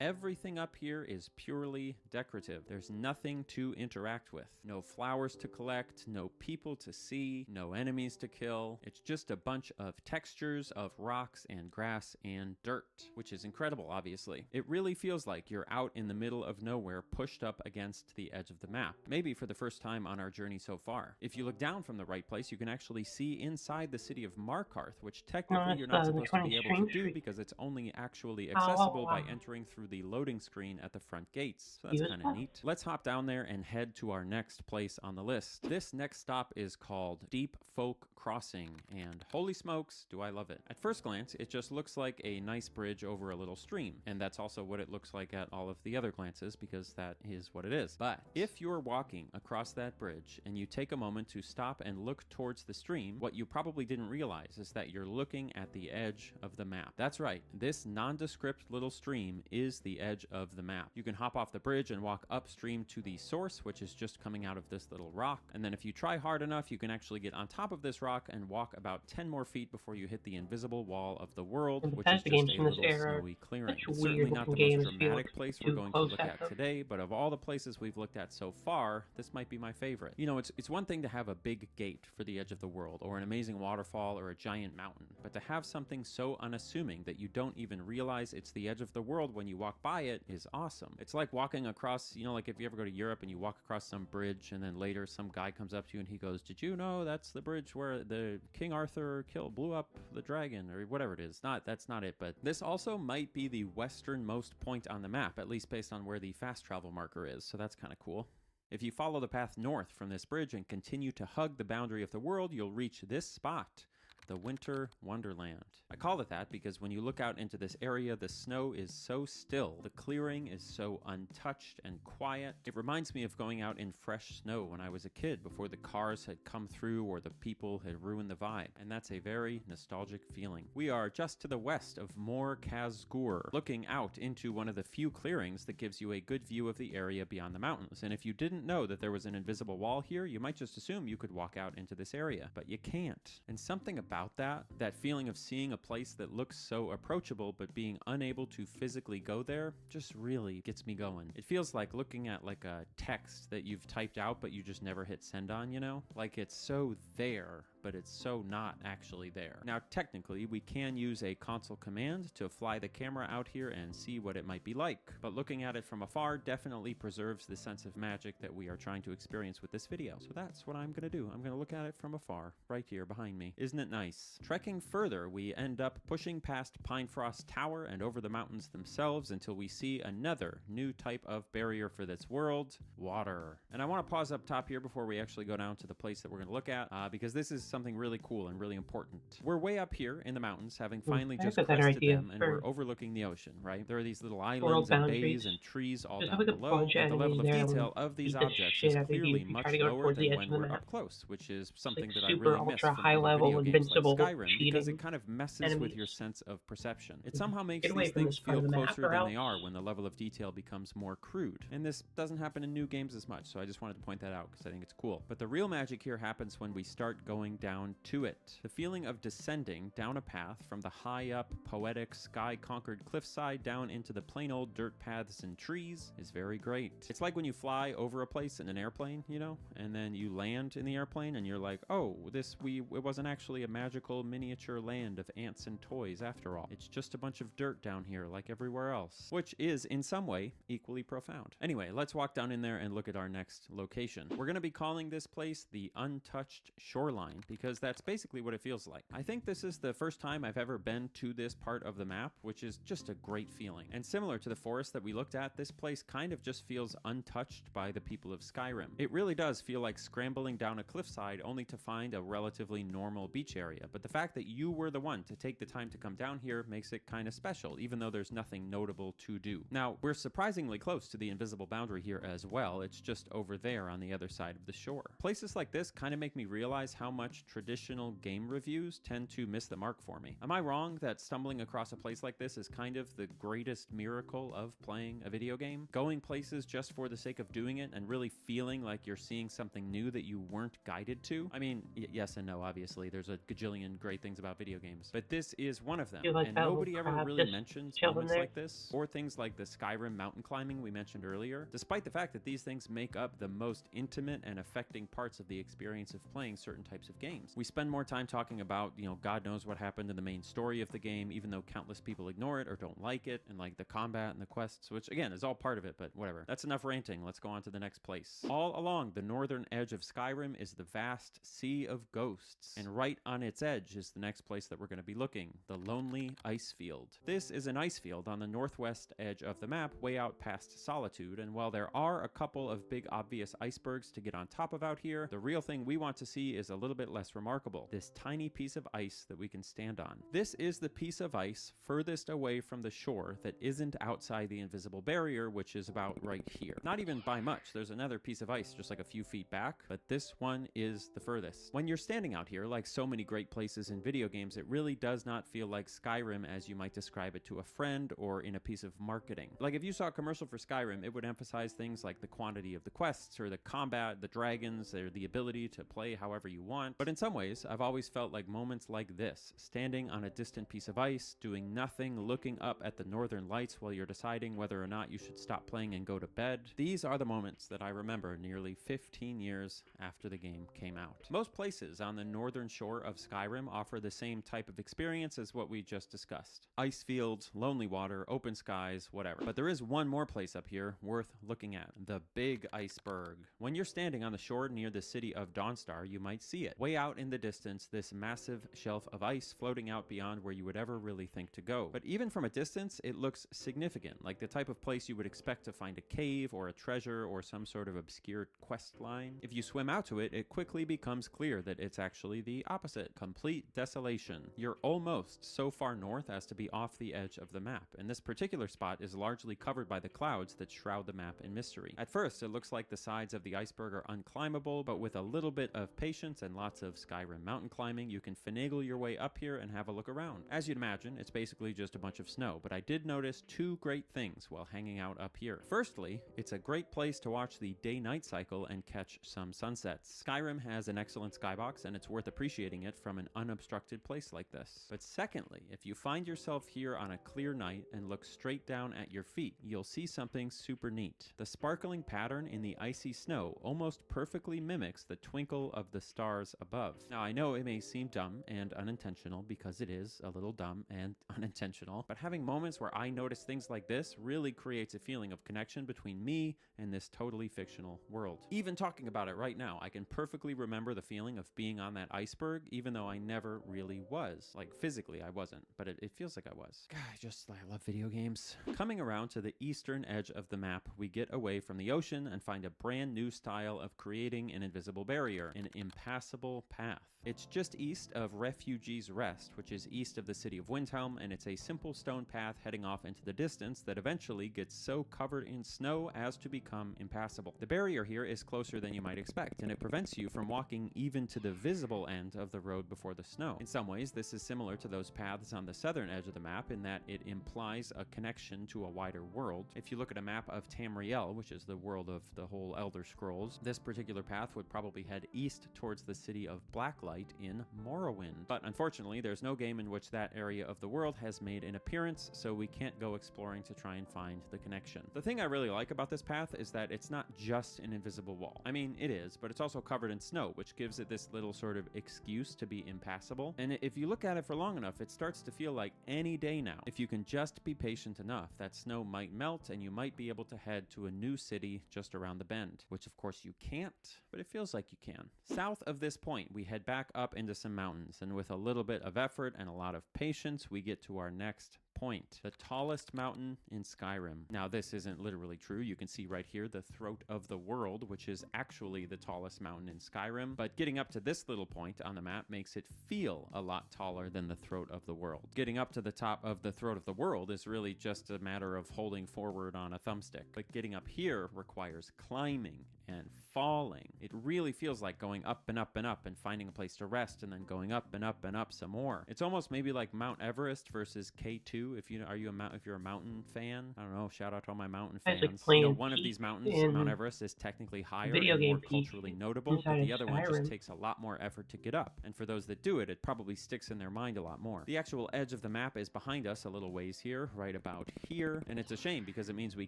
Everything up here is purely decorative. There's nothing to interact with. No flowers to collect, no people to see, no enemies to kill. It's just a bunch of textures of rocks and grass and dirt, which is incredible, obviously. It really feels like you're out in the middle of nowhere, pushed up against the edge of the map, maybe for the first time on our journey so far. If you look down from the right place, you can actually see inside the city of Markarth, which technically you're not supposed to be able to do because it's only actually accessible by entering through the loading screen at the front gates. So that's kind of neat. Let's hop down there and head to our next place on the list. This next stop is called Deep Folk Crossing, and holy smokes, do I love it. At first glance, it just looks like a nice bridge over a little stream, and that's also what it looks like at all of the other glances, because that is what it is. But if you're walking across that bridge and you take a moment to stop and look towards the stream, what you probably didn't realize is that you're looking at the edge of the map. That's right, this nondescript little stream is the edge of the map. You can hop off the bridge and walk upstream to the source, which is just coming out of this little rock, and then if you try hard enough, you can actually get on top of this rock and walk about 10 more feet before you hit the invisible wall of the world, which is just a little snowy clearing. It's certainly not the most dramatic place we're going to look at today, but of all the places we've looked at so far, this might be my favorite. You know, it's one thing to have a big gate for the edge of the world, or an amazing waterfall, or a giant mountain, but to have something so unassuming that you don't even realize it's the edge of the world when you walk by it is awesome. It's like walking across, you know, like if you ever go to Europe and you walk across some bridge and then later some guy comes up to you and he goes, "Did you know that's the bridge where the King Arthur blew up the dragon," or whatever it is. That's not it, but this also might be the westernmost point on the map, at least based on where the fast travel marker is, so that's kind of cool. If you follow the path north from this bridge and continue to hug the boundary of the world, you'll reach this spot, the Winter Wonderland. I call it that because when you look out into this area, the snow is so still. The clearing is so untouched and quiet. It reminds me of going out in fresh snow when I was a kid, before the cars had come through or the people had ruined the vibe. And that's a very nostalgic feeling. We are just to the west of Mor Kazgur, looking out into one of the few clearings that gives you a good view of the area beyond the mountains. And if you didn't know that there was an invisible wall here, you might just assume you could walk out into this area, but you can't. And something about that feeling of seeing a place that looks so approachable but being unable to physically go there just really gets me going. It feels like looking at like a text that you've typed out but you just never hit send on, you know? Like it's so there, but it's so not actually there. Now, technically, we can use a console command to fly the camera out here and see what it might be like, but looking at it from afar definitely preserves the sense of magic that we are trying to experience with this video. So that's what I'm gonna do. I'm gonna look at it from afar, right here behind me. Isn't it nice? Trekking further, we end up pushing past Pinefrost Tower and over the mountains themselves until we see another new type of barrier for this world, water. And I want to pause up top here before we actually go down to the place that we're going to look at, because this is something really cool and really important. We're way up here in the mountains, having finally just crested them, and we're overlooking the ocean, right? There are these little islands and bays and trees all down below, and the level of detail of these objects is clearly much lower than when we're up close, which is something that I really miss from video games like Skyrim, because it kind of messes with your sense of perception. It somehow makes these things feel closer than they are when the level of detail becomes more crude. And this doesn't happen in new games as much, so I just wanted to point that out because I think it's cool. But the real magic here happens when we start going down to it. The feeling of descending down a path from the high up, poetic, sky-conquered cliffside down into the plain old dirt paths and trees is very great. It's like when you fly over a place in an airplane, you know, and then you land in the airplane and you're like, oh, it wasn't actually a magical miniature land of ants and toys after all. It's just a bunch of dirt down here like everywhere else, which is in some way equally profound. Anyway, let's walk down in there and look at our next location. We're going to be calling this place the Untouched Shoreline, because that's basically what it feels like. I think this is the first time I've ever been to this part of the map, which is just a great feeling. And similar to the forest that we looked at, this place kind of just feels untouched by the people of Skyrim. It really does feel like scrambling down a cliffside only to find a relatively normal beach area, but the fact that you were the one to take the time to come down here makes it kind of special, even though there's nothing notable to do. Now, we're surprisingly close to the invisible boundary here as well. It's just over there on the other side of the shore. Places like this kind of make me realize how much traditional game reviews tend to miss the mark for me. Am I wrong that stumbling across a place like this is kind of the greatest miracle of playing a video game? Going places just for the sake of doing it and really feeling like you're seeing something new that you weren't guided to? I mean, yes and no, obviously. There's a gajillion great things about video games, but this is one of them. You like And that nobody little ever crab really just mentions chilling moments there? like this, or things like the Skyrim mountain climbing we mentioned earlier, despite the fact that these things make up the most intimate and affecting parts of the experience of playing certain types of games. We spend more time talking about, God knows what happened in the main story of the game, even though countless people ignore it or don't like it, and like the combat and the quests, which again is all part of it, but whatever. That's enough ranting. Let's go on to the next place. All along the northern edge of Skyrim is the vast Sea of Ghosts, and right on its edge is the next place that we're going to be looking, the Lonely Ice Field. This is an ice field on the northwest edge of the map, way out past Solitude, and while there are a couple of big obvious icebergs to get on top of out here, the real thing we want to see is a little bit less remarkable, this tiny piece of ice that we can stand on. This is the piece of ice furthest away from the shore that isn't outside the invisible barrier, which is about right here. Not even by much. There's another piece of ice just like a few feet back, but this one is the furthest. When you're standing out here, like so many great places in video games, it really does not feel like Skyrim as you might describe it to a friend or in a piece of marketing. Like if you saw a commercial for Skyrim, it would emphasize things like the quantity of the quests or the combat, the dragons, or the ability to play however you want. But in some ways, I've always felt like moments like this, standing on a distant piece of ice, doing nothing, looking up at the northern lights while you're deciding whether or not you should stop playing and go to bed. These are the moments that I remember nearly 15 years after the game came out. Most places on the northern shore of Skyrim offer the same type of experience as what we just discussed. Ice fields, lonely water, open skies, whatever. But there is one more place up here worth looking at, the Big Iceberg. When you're standing on the shore near the city of Dawnstar, you might see it. Way out in the distance, this massive shelf of ice floating out beyond where you would ever really think to go. But even from a distance, it looks significant, like the type of place you would expect to find a cave or a treasure or some sort of obscure quest line. If you swim out to it, it quickly becomes clear that it's actually the opposite, complete desolation. You're almost so far north as to be off the edge of the map, and this particular spot is largely covered by the clouds that shroud the map in mystery. At first, it looks like the sides of the iceberg are unclimbable, but with a little bit of patience and lots of Skyrim mountain climbing, you can finagle your way up here and have a look around. As you'd imagine, it's basically just a bunch of snow, but I did notice two great things while hanging out up here. Firstly, it's a great place to watch the day-night cycle and catch some sunsets. Skyrim has an excellent skybox, and it's worth appreciating it from an unobstructed place like this. But secondly, if you find yourself here on a clear night and look straight down at your feet, you'll see something super neat. The sparkling pattern in the icy snow almost perfectly mimics the twinkle of the stars above. Now, I know it may seem dumb and unintentional, because it is a little dumb and unintentional, but having moments where I notice things like this really creates a feeling of connection between me and this totally fictional world. Even talking about it right now, I can perfectly remember the feeling of being on that iceberg, even though I never really was. Like, physically I wasn't, but it feels like I was. God, I love video games. Coming around to the eastern edge of the map, we get away from the ocean and find a brand new style of creating an invisible barrier, an impassable path. It's just east of Refugees Rest, which is east of the city of Windhelm, and it's a simple stone path heading off into the distance that eventually gets so covered in snow as to become impassable. The barrier here is closer than you might expect, and it prevents you from walking even to the visible end of the road before the snow. In some ways, this is similar to those paths on the southern edge of the map in that it implies a connection to a wider world. If you look at a map of Tamriel, which is the world of the whole Elder Scrolls, this particular path would probably head east towards the city of Blacklight in Morrowind. But unfortunately, there's no game in which that area of the world has made an appearance, so we can't go exploring to try and find the connection. The thing I really like about this path is that it's not just an invisible wall. I mean, it is, but it's also covered in snow, which gives it this little sort of excuse to be impassable. And if you look at it for long enough, it starts to feel like any day now. If you can just be patient enough, that snow might melt and you might be able to head to a new city just around the bend, which of course you can't, but it feels like you can. South of this point, we head back back up into some mountains, and with a little bit of effort and a lot of patience, we get to our next point, the tallest mountain in Skyrim. Now, this isn't literally true. You can see right here the throat of the world, which is actually the tallest mountain in Skyrim. But getting up to this little point on the map makes it feel a lot taller than the throat of the world. Getting up to the top of the throat of the world is really just a matter of holding forward on a thumbstick. But getting up here requires climbing and falling. It really feels like going up and up and up and finding a place to rest and then going up and up and up some more. It's almost maybe like Mount Everest versus K2. If you're a mountain fan, I don't know, shout out to all my mountain fans. Like one of these mountains, Mount Everest, is technically higher and more culturally notable, but the other one just takes a lot more effort to get up. And for those that do it, it probably sticks in their mind a lot more. The actual edge of the map is behind us a little ways here, right about here, and it's a shame because it means we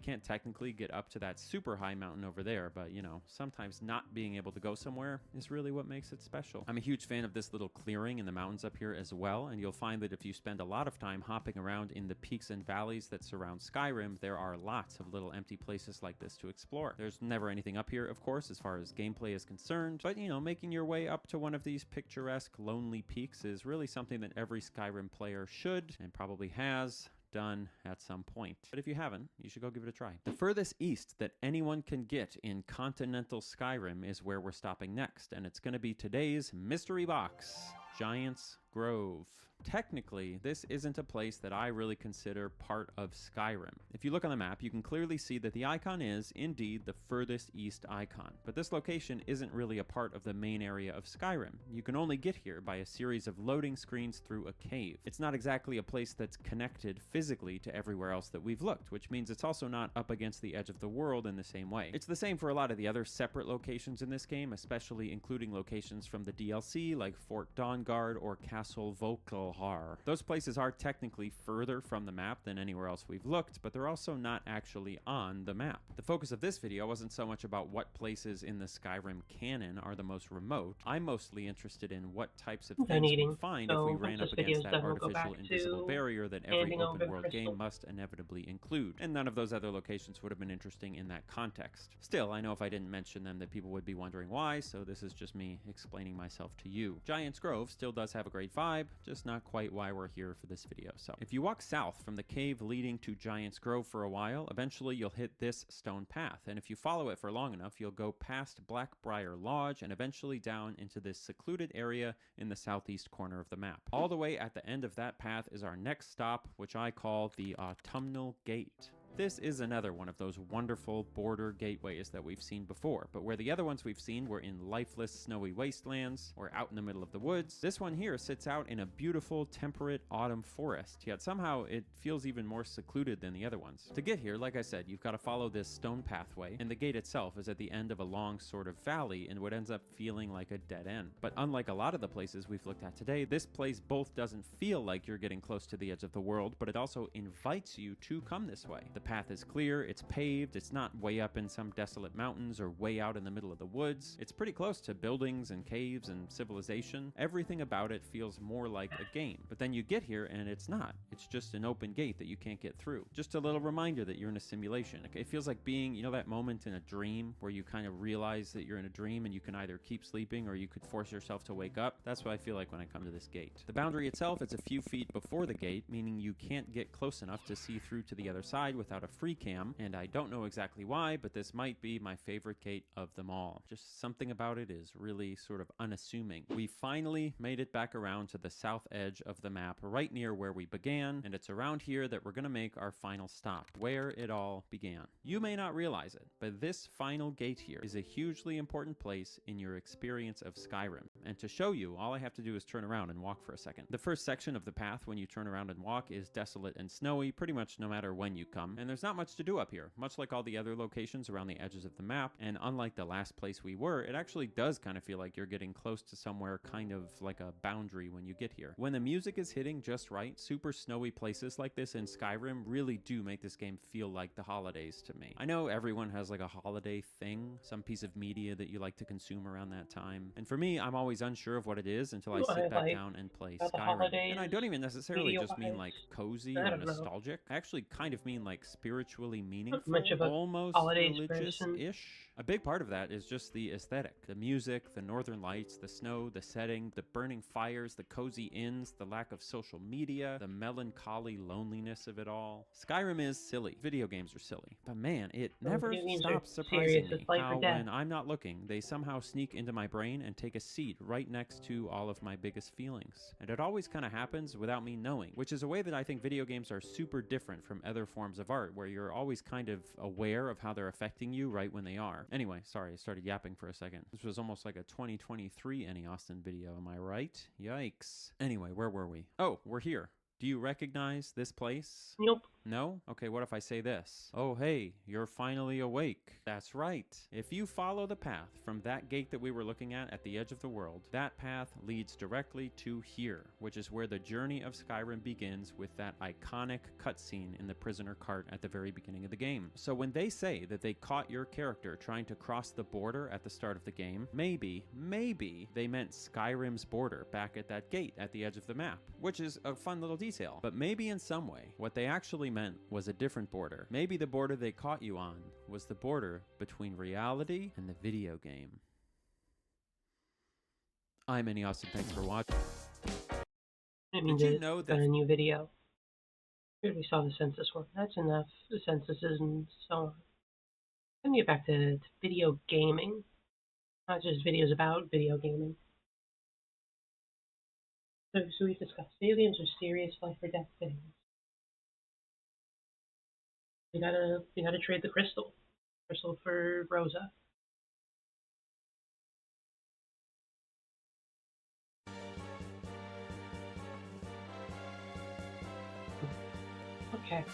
can't technically get up to that super high mountain over there, but sometimes not being able to go somewhere is really what makes it special. I'm a huge fan of this little clearing in the mountains up here as well, and you'll find that if you spend a lot of time hopping around in the peaks and valleys that surround Skyrim, there are lots of little empty places like this to explore. There's never anything up here, of course, as far as gameplay is concerned, but making your way up to one of these picturesque, lonely peaks is really something that every Skyrim player should, and probably has, done at some point. But if you haven't, you should go give it a try. The furthest east that anyone can get in continental Skyrim is where we're stopping next, and it's going to be today's mystery box, Giant's Grove. Technically, this isn't a place that I really consider part of Skyrim. If you look on the map, you can clearly see that the icon is, indeed, the furthest east icon. But this location isn't really a part of the main area of Skyrim. You can only get here by a series of loading screens through a cave. It's not exactly a place that's connected physically to everywhere else that we've looked, which means it's also not up against the edge of the world in the same way. It's the same for a lot of the other separate locations in this game, especially including locations from the DLC like Fort Dawnguard or Castle Volkilhar. Those places are technically further from the map than anywhere else we've looked, but they're also not actually on the map. The focus of this video wasn't so much about what places in the Skyrim canon are the most remote. I'm mostly interested in what types of things we'd find if we ran up against that artificial invisible barrier that every open world game must inevitably include. And none of those other locations would have been interesting in that context. Still, I know if I didn't mention them that people would be wondering why, so this is just me explaining myself to you. Giant's Grove still does have a great vibe, just not quite why we're here for this video. So if you walk south from the cave leading to Giant's Grove for a while, eventually you'll hit this stone path, and if you follow it for long enough, you'll go past Blackbriar Lodge and eventually down into this secluded area in the southeast corner of the map. All the way at the end of that path is our next stop, which I call the Autumnal Gate. This is another one of those wonderful border gateways that we've seen before, but where the other ones we've seen were in lifeless, snowy wastelands or out in the middle of the woods, this one here sits out in a beautiful, temperate autumn forest, yet somehow it feels even more secluded than the other ones. To get here, like I said, you've got to follow this stone pathway, and the gate itself is at the end of a long sort of valley in what ends up feeling like a dead end. But unlike a lot of the places we've looked at today, this place both doesn't feel like you're getting close to the edge of the world, but it also invites you to come this way. The path is clear, it's paved, it's not way up in some desolate mountains or way out in the middle of the woods. It's pretty close to buildings and caves and civilization. Everything about it feels more like a game. But then you get here and it's not. It's just an open gate that you can't get through. Just a little reminder that you're in a simulation. It feels like being, that moment in a dream where you kind of realize that you're in a dream and you can either keep sleeping or you could force yourself to wake up. That's what I feel like when I come to this gate. The boundary itself is a few feet before the gate, meaning you can't get close enough to see through to the other side without a free cam, and I don't know exactly why, but this might be my favorite gate of them all. Just something about it is really sort of unassuming. We finally made it back around to the south edge of the map, right near where we began, and it's around here that we're going to make our final stop, where it all began. You may not realize it, but this final gate here is a hugely important place in your experience of Skyrim. And to show you, all I have to do is turn around and walk for a second. The first section of the path when you turn around and walk is desolate and snowy, pretty much no matter when you come, and there's not much to do up here, much like all the other locations around the edges of the map, and unlike the last place we were, it actually does kind of feel like you're getting close to somewhere kind of like a boundary when you get here. When the music is hitting just right, super snowy places like this in Skyrim really do make this game feel like the holidays to me. I know everyone has like a holiday thing, some piece of media that you like to consume around that time, and for me, I'm always unsure of what it is until I sit back down and play Skyrim. And I don't even necessarily just mean like cozy or nostalgic. I actually kind of mean like spiritually Not meaningful, much of a almost holidays person. religious-ish. A big part of that is just the aesthetic. The music, the northern lights, the snow, the setting, the burning fires, the cozy inns, the lack of social media, the melancholy loneliness of it all. Skyrim is silly. Video games are silly. But man, it never Video games stops are surprising serious with me life how or death. when I'm not looking, they somehow sneak into my brain and take a seat right next to all of my biggest feelings. And it always kind of happens without me knowing, which is a way that I think video games are super different from other forms of art, where you're always kind of aware of how they're affecting you right when they are. Anyway, sorry, I started yapping for a second. This was almost like a 2023 Annie Austin video, am I right? Yikes. Anyway, where were we? Oh, we're here. Do you recognize this place? Nope. No? Okay, what if I say this? Oh, hey, you're finally awake. That's right. If you follow the path from that gate that we were looking at the edge of the world, that path leads directly to here, which is where the journey of Skyrim begins with that iconic cutscene in the prisoner cart at the very beginning of the game. So when they say that they caught your character trying to cross the border at the start of the game, maybe they meant Skyrim's border back at that gate at the edge of the map, which is a fun little detail. But maybe in some way, what they actually meant was a different border. Maybe the border they caught you on was the border between reality and the video game. I'm Annie Austin, thanks for watching. Did you know that a new video? Here we saw the census one. That's enough. The censuses and so on. Let me get back to video gaming. Not just videos about video gaming. So we've discussed video games are serious life or death things. You gotta trade the crystal for Rosa. Okay.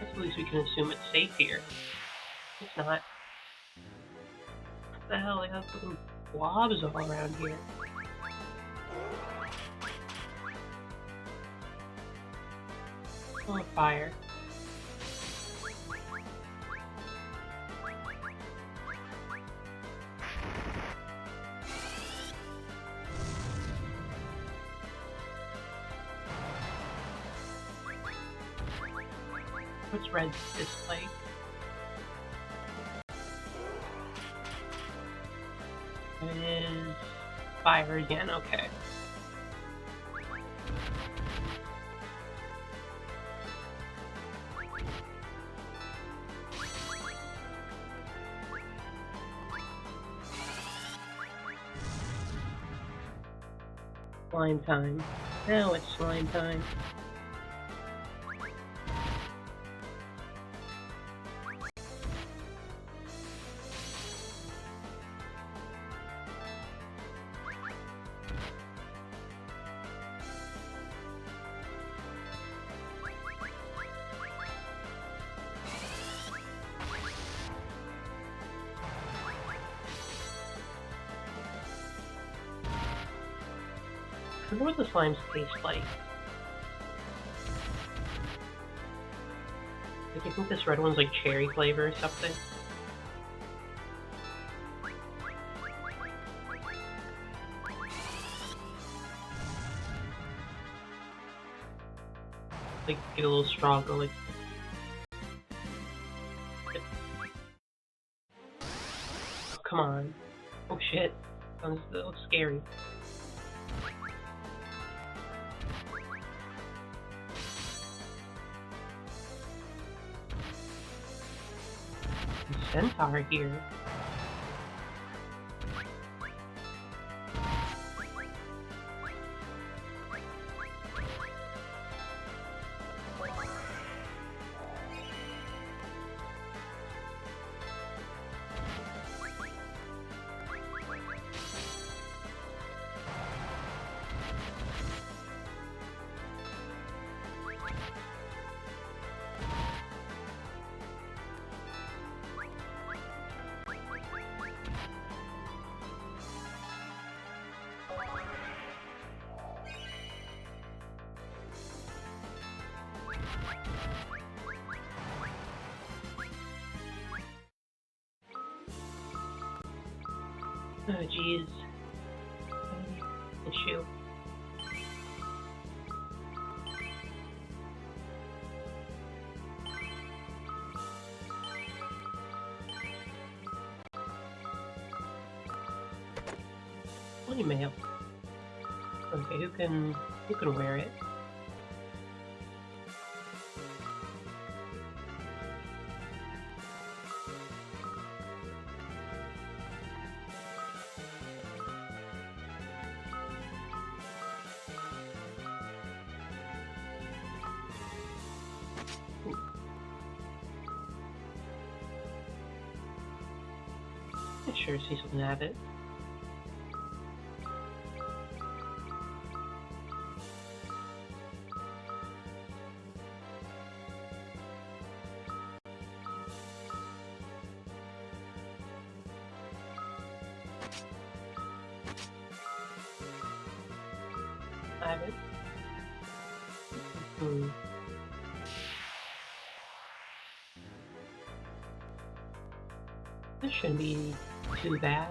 At least we can assume it's safe here. It's not. What the hell? They have fucking blobs all around here. Oh, fire. What's Red's display? It is fire again, okay. Slime time. Now it's slime time. I wonder what the slimes taste like. Like, I think this red one's like cherry flavor or something. Like, get a little stronger, like... Oh, come on. Oh shit. That looks scary. Centaur here. Oh, jeez. Issue. Money mail. Okay, who can wear it? I sure see someone have it. Have it. This shouldn't be too bad.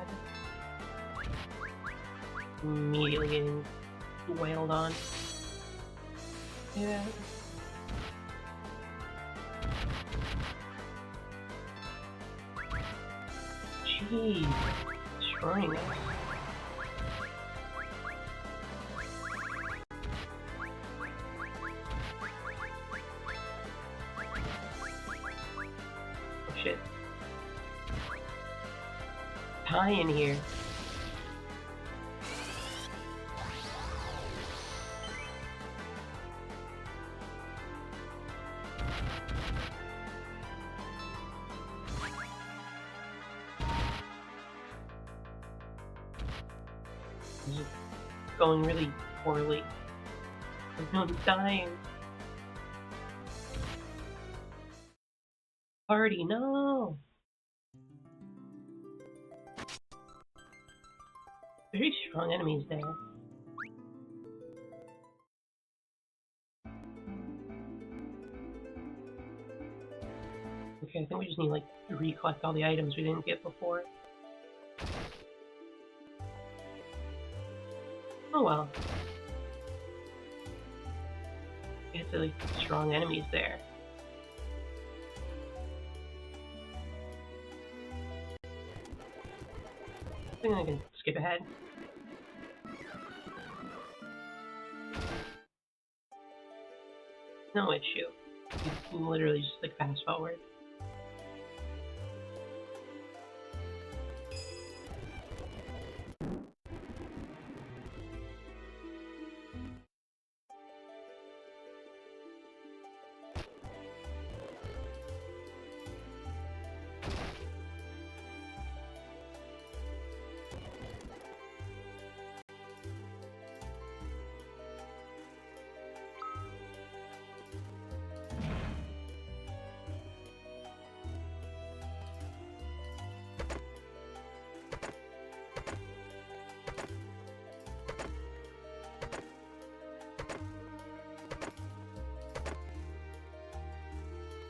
Immediately getting wailed on. Yeah. Jeez. Destroying us. Oh shit. Pie in here. This is going really poorly. I'm dying. Party, no! Very strong enemies there. Okay, I think we just need to recollect all the items we didn't get before. Oh well. It's strong enemies there. I think I can skip ahead. No issue. You can literally just fast forward.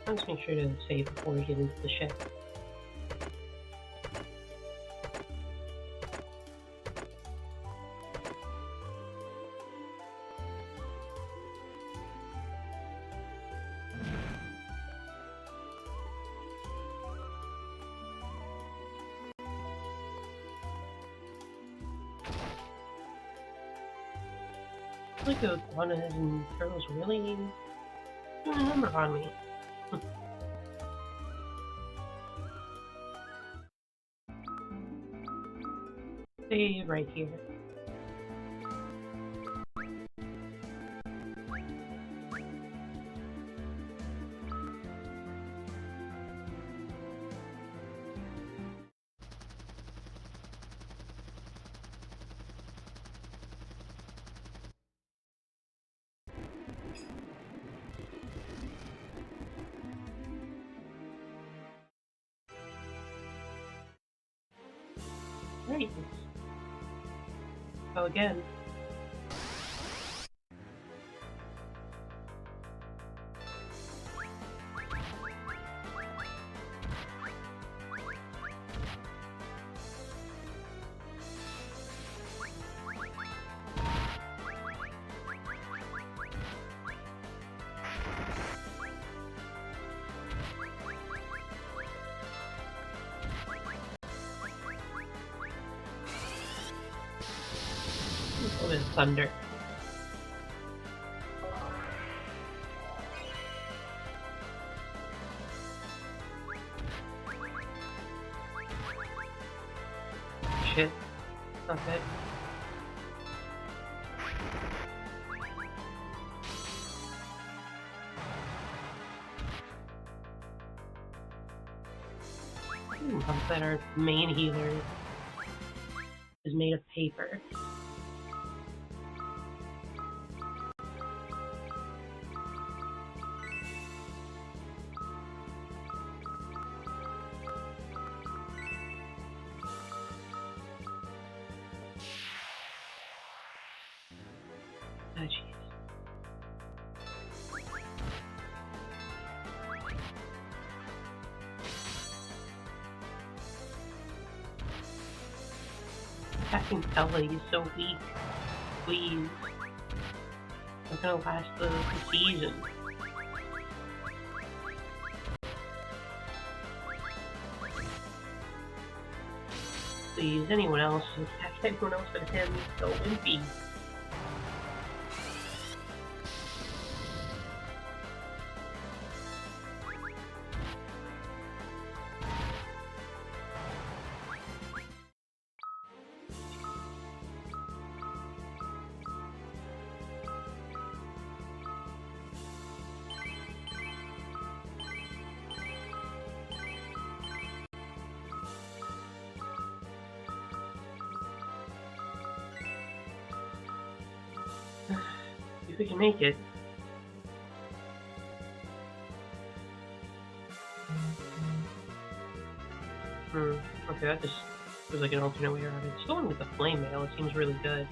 Let's make sure to save before we get into the ship. I feel like the iguanas and turtles really doing a number on me. Stay right here. Great. Go again. little bit of thunder. Shit. Not good. Hope that our main healer is made of paper. Oh, jeez. Attacking Pella, he's so weak. Please. Not gonna last the season. Please, anyone else. Attack anyone else but him. He's so wimpy. If we can make it. Okay, that just was like an alternate way around it. It's going with the flame mail, it seems really good.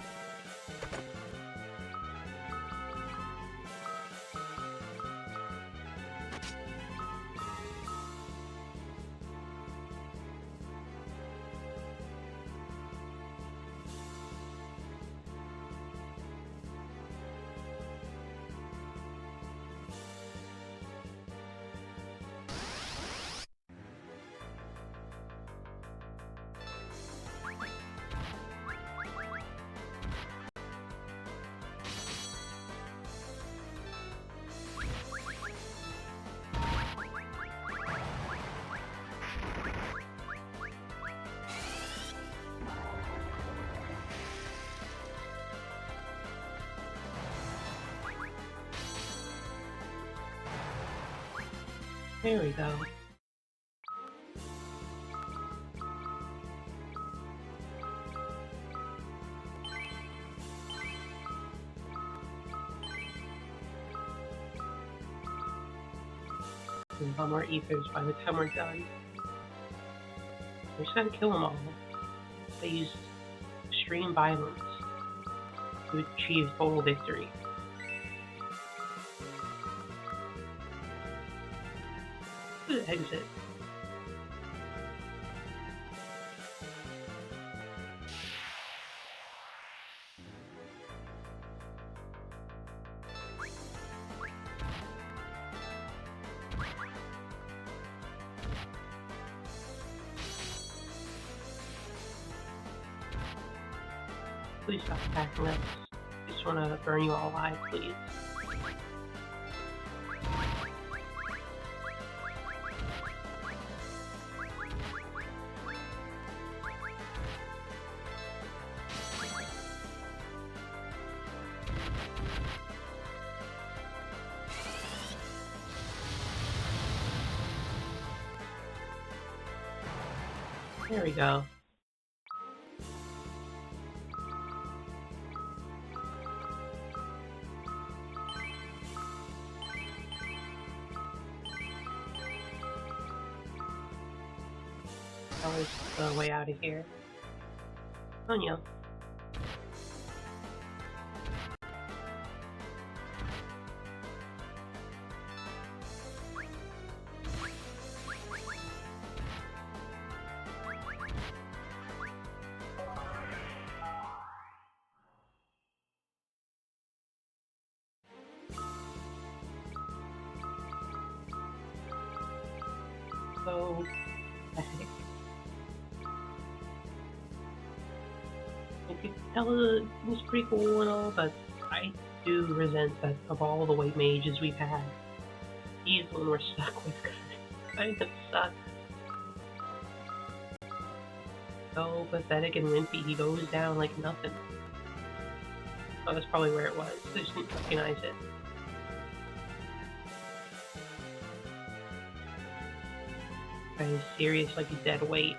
There we go. And a lot more ethers by the time we're done. We just gotta kill them all. They use extreme violence to achieve total victory. Exit. Please stop attacking us. I just want to burn you all alive, please. There we go. That was the way out of here. On you. So, I think could tell it was pretty cool and all, but I do resent that of all the white mages we've had, he's the one we're stuck with because it kind of sucks. So pathetic and wimpy, he goes down like nothing. Oh, that's probably where it was. I just didn't recognize it. He's serious like a dead weight.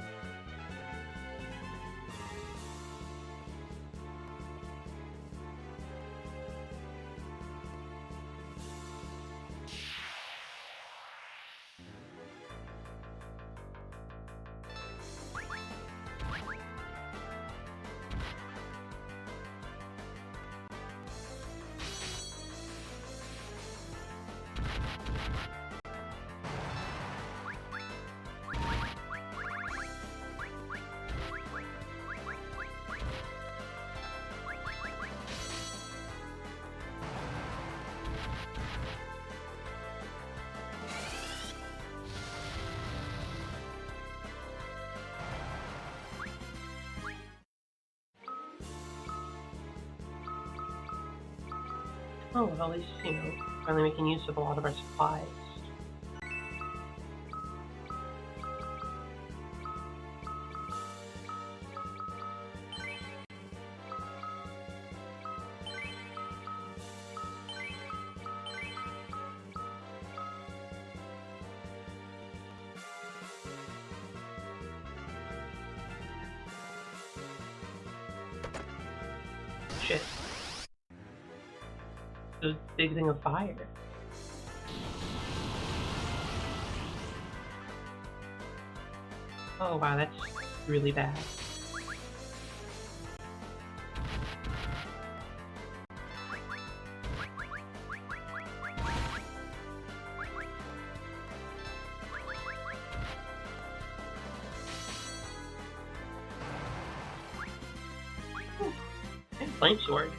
Oh, well, at least, finally making use of a lot of our supplies. Shit. The big thing of fire. Oh wow, that's really bad. Ooh, and flame sword.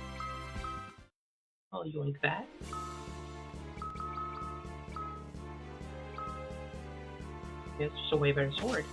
I'll yoink that. Yeah, it's just a way better sword.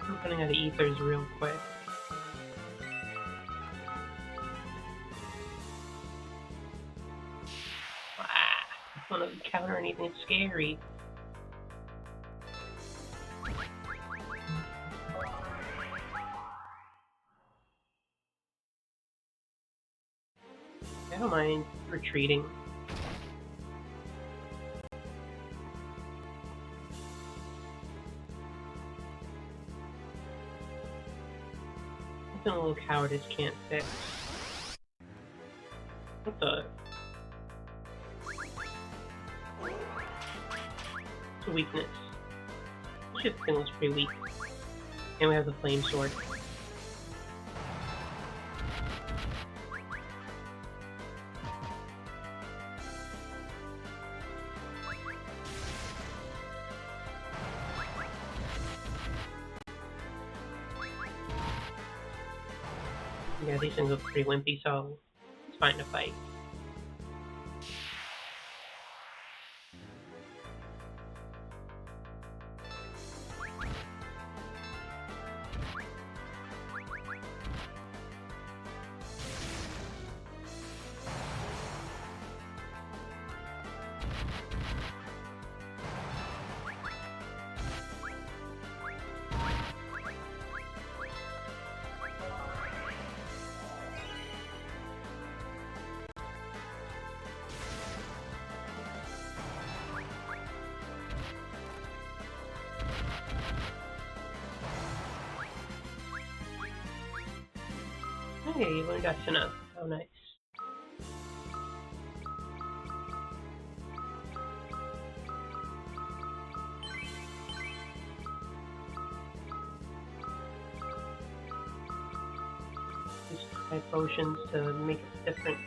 I'm running out of ethers real quick. I don't want to counter anything scary. I don't mind retreating. Something a little cowardice can't fix. What the? It's a weakness. This thing looks pretty weak. And we have the flame sword. Yeah, these things look pretty wimpy, so it's fine to fight. Hey, you learned Asuna. Oh, nice. Just try potions to make a difference.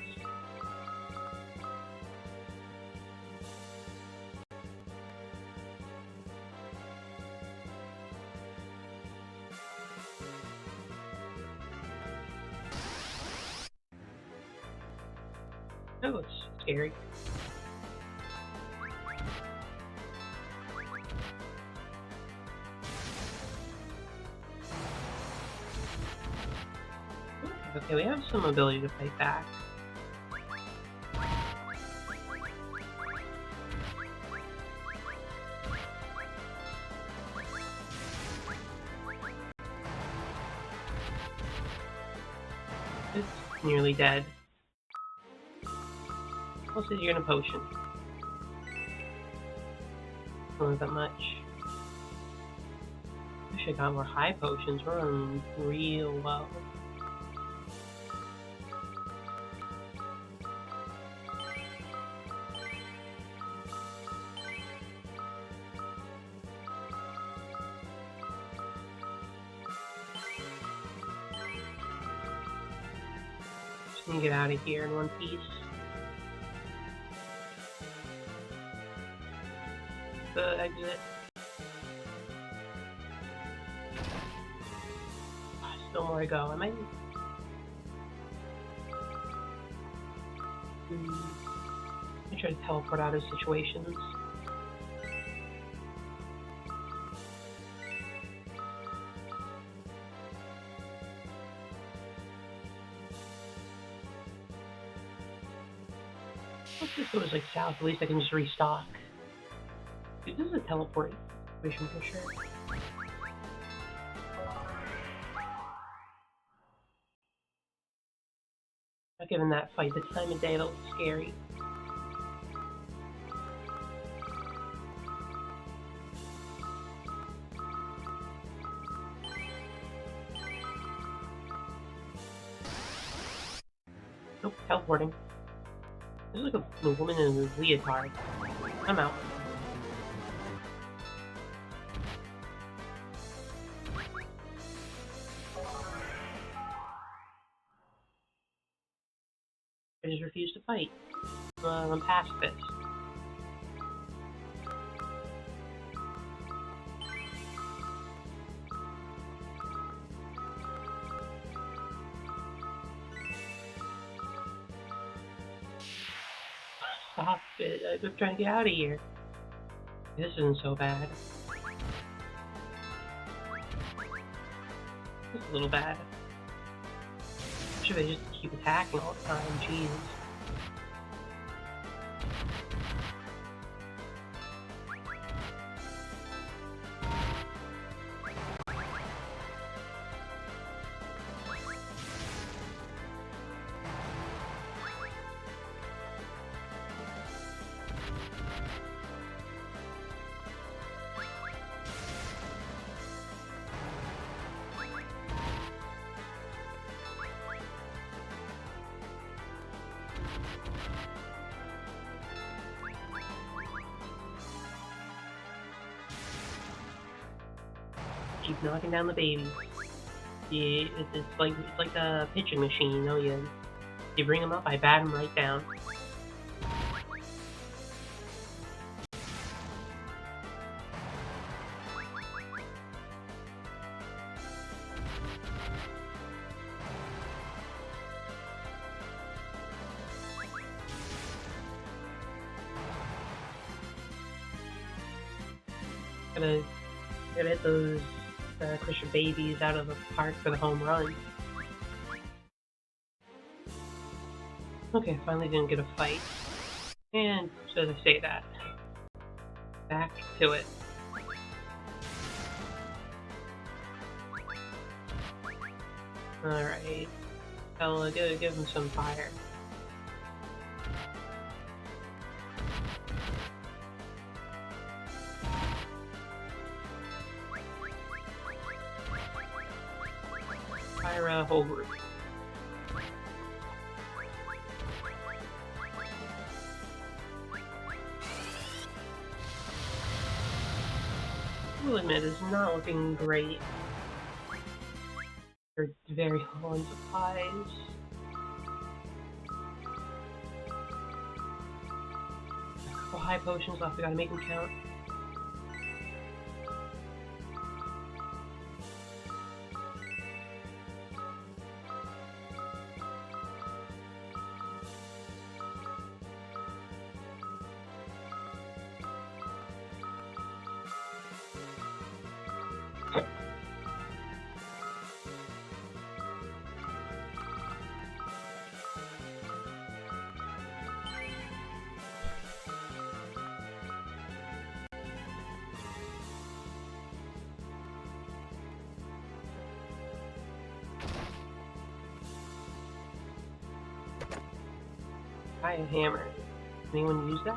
Oh, it's scary. Okay, we have some ability to fight back. It's nearly dead. Plus, you're in a potion. Not that much. Wish I got more high potions. We're running real low. Just gonna get out of here in one piece. The exit. Still more to go. I might. I try to teleport out of situations. Let's just go like south. At least I can just restock. Dude, this is a teleport situation for sure. Not given that fight this time of day, that looks scary. Nope, teleporting. There's like a woman in a leotard. I'm out. I just refuse to fight. I'm pacifist. Stop it. I'm trying to get out of here. This isn't so bad. It's a little bad. Should they just keep attacking all the time? Jeez. Keep knocking down the babies. Yeah, it's like a pitching machine, you know. You bring them up, I bat them right down. Gotta hit those Christian babies out of the park for the home run. Okay, finally didn't get a fight. And so as I say that, back to it. Alright. I'll give him some fire. Fire a whole group. I will admit, it's not looking great. They're very low on supplies. A couple high potions left, I gotta make them count. Try a hammer. Anyone use that?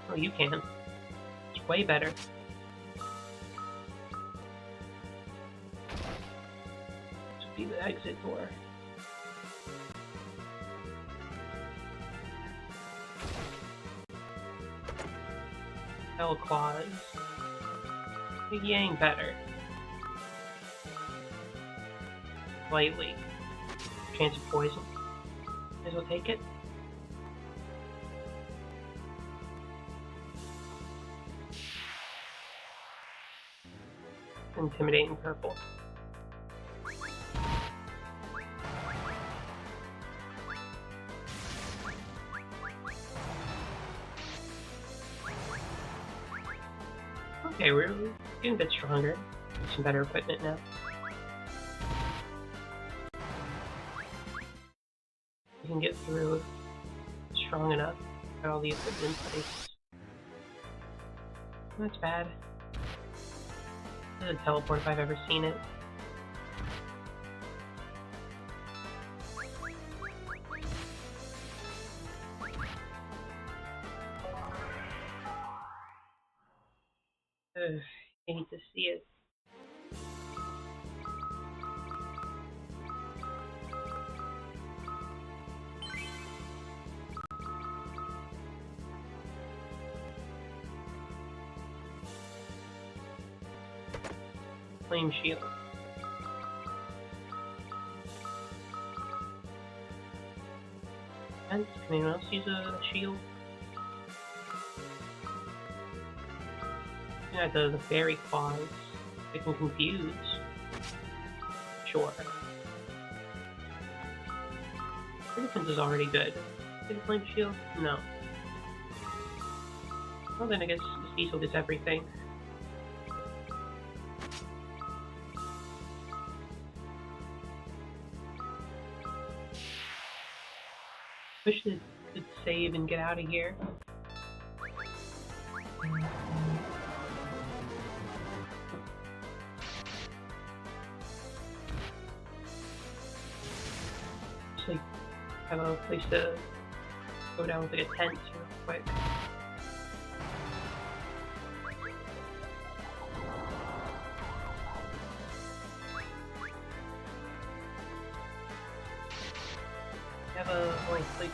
Oh, you can. It's way better. This would be the exit door. Hell claws. Big Yang better. Slightly. Chance of poison. Might as well take it. Intimidating purple. Okay, we're getting a bit stronger. Some better equipment now. We can get through strong enough. Got all the equipment in place. That's bad. This is a teleport if I've ever seen it. Ugh, I hate to see it. Flame shield. And can anyone else use a shield? Yeah, the fairy claws. They can confuse. Sure. Their defense is already good. Is it flame shield? No. Well then I guess the Cecil gets everything. Wish it could save and get out of here. Just like have a place to go down with like a tent real quick. Have a like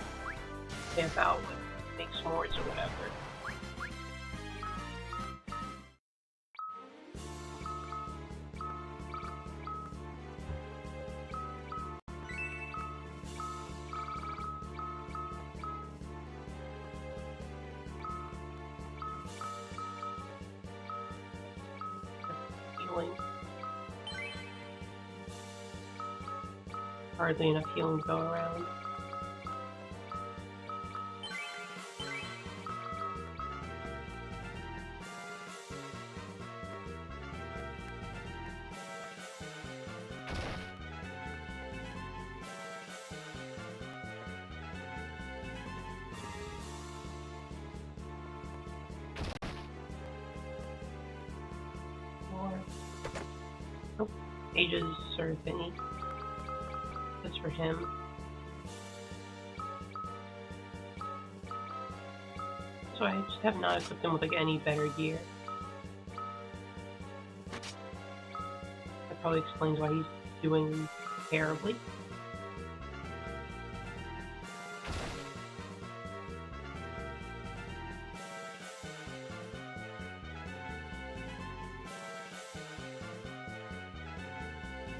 camp out and make s'mores or whatever. Healing. Hardly enough healing to go around. Nope. Ages sort of thingy. That's for him. So I just have not equipped him with like any better gear. That probably explains why he's doing terribly.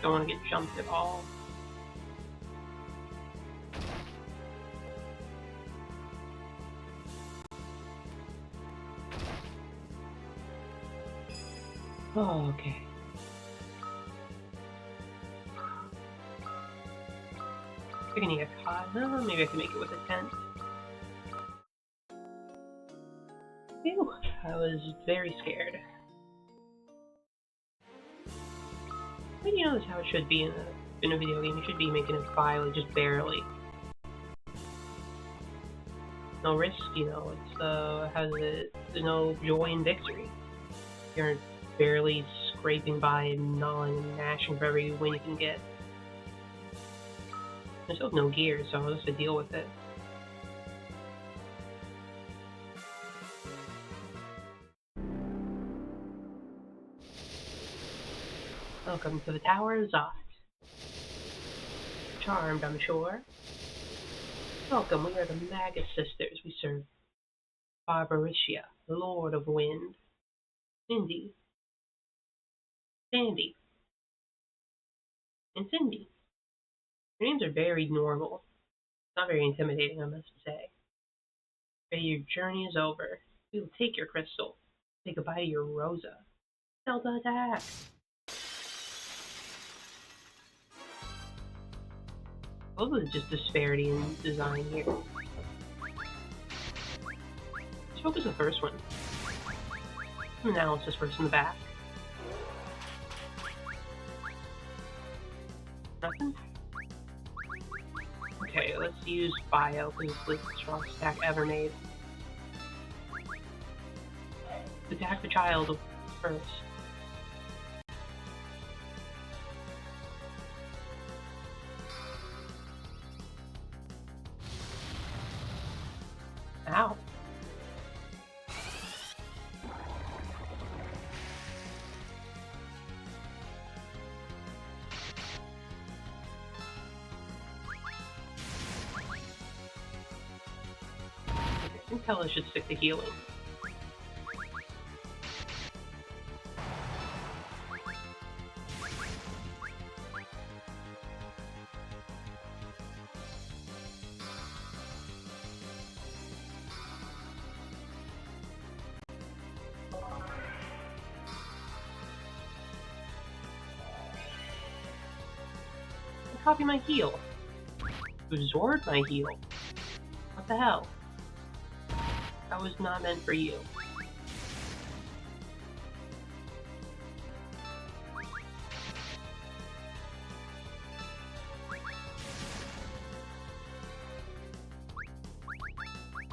Don't want to get jumped at all. Oh, okay. We're gonna need a cot. Maybe I can make it with a tent. Phew, I was very scared. But you know, that's how it should be in a video game. You should be making it by like just barely. No risk, you know. It's has it no joy in victory. You're barely scraping by and gnawing and gnashing for every win you can get. I still have no gear, so I'll just have to deal with it. Welcome to the Tower of Zot. Charmed, I'm sure. Welcome, we are the Magus Sisters. We serve Barbaricia, the Lord of Wind. Cindy. Sandy. And Cindy. Your names are very normal. Not very intimidating, I must say. But your journey is over. We will take your crystal. Say goodbye to your Rosa. Delta attack! A little bit of just disparity in design here. Let's focus on the first one. Some analysis first in the back. Nothing? Okay, let's use Bio, because it's the strongest attack ever made. Attack the child first. Ow. I think Tella should stick to healing. Copy my heal. Absorb my heal. What the hell? That was not meant for you.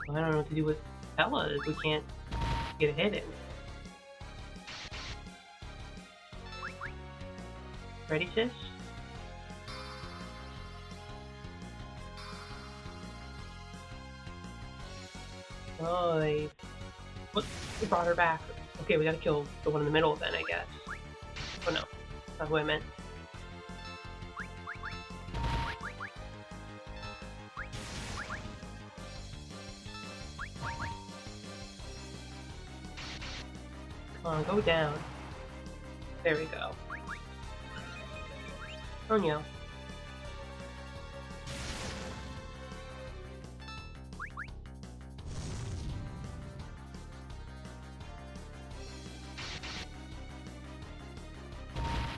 Well, I don't know what to do with Ella if we can't get a hit in. Ready, sis? Oh, they brought her back. Okay, we gotta kill the one in the middle then, I guess. Oh no, that's not who I meant. Come on, go down. There we go. Oh no.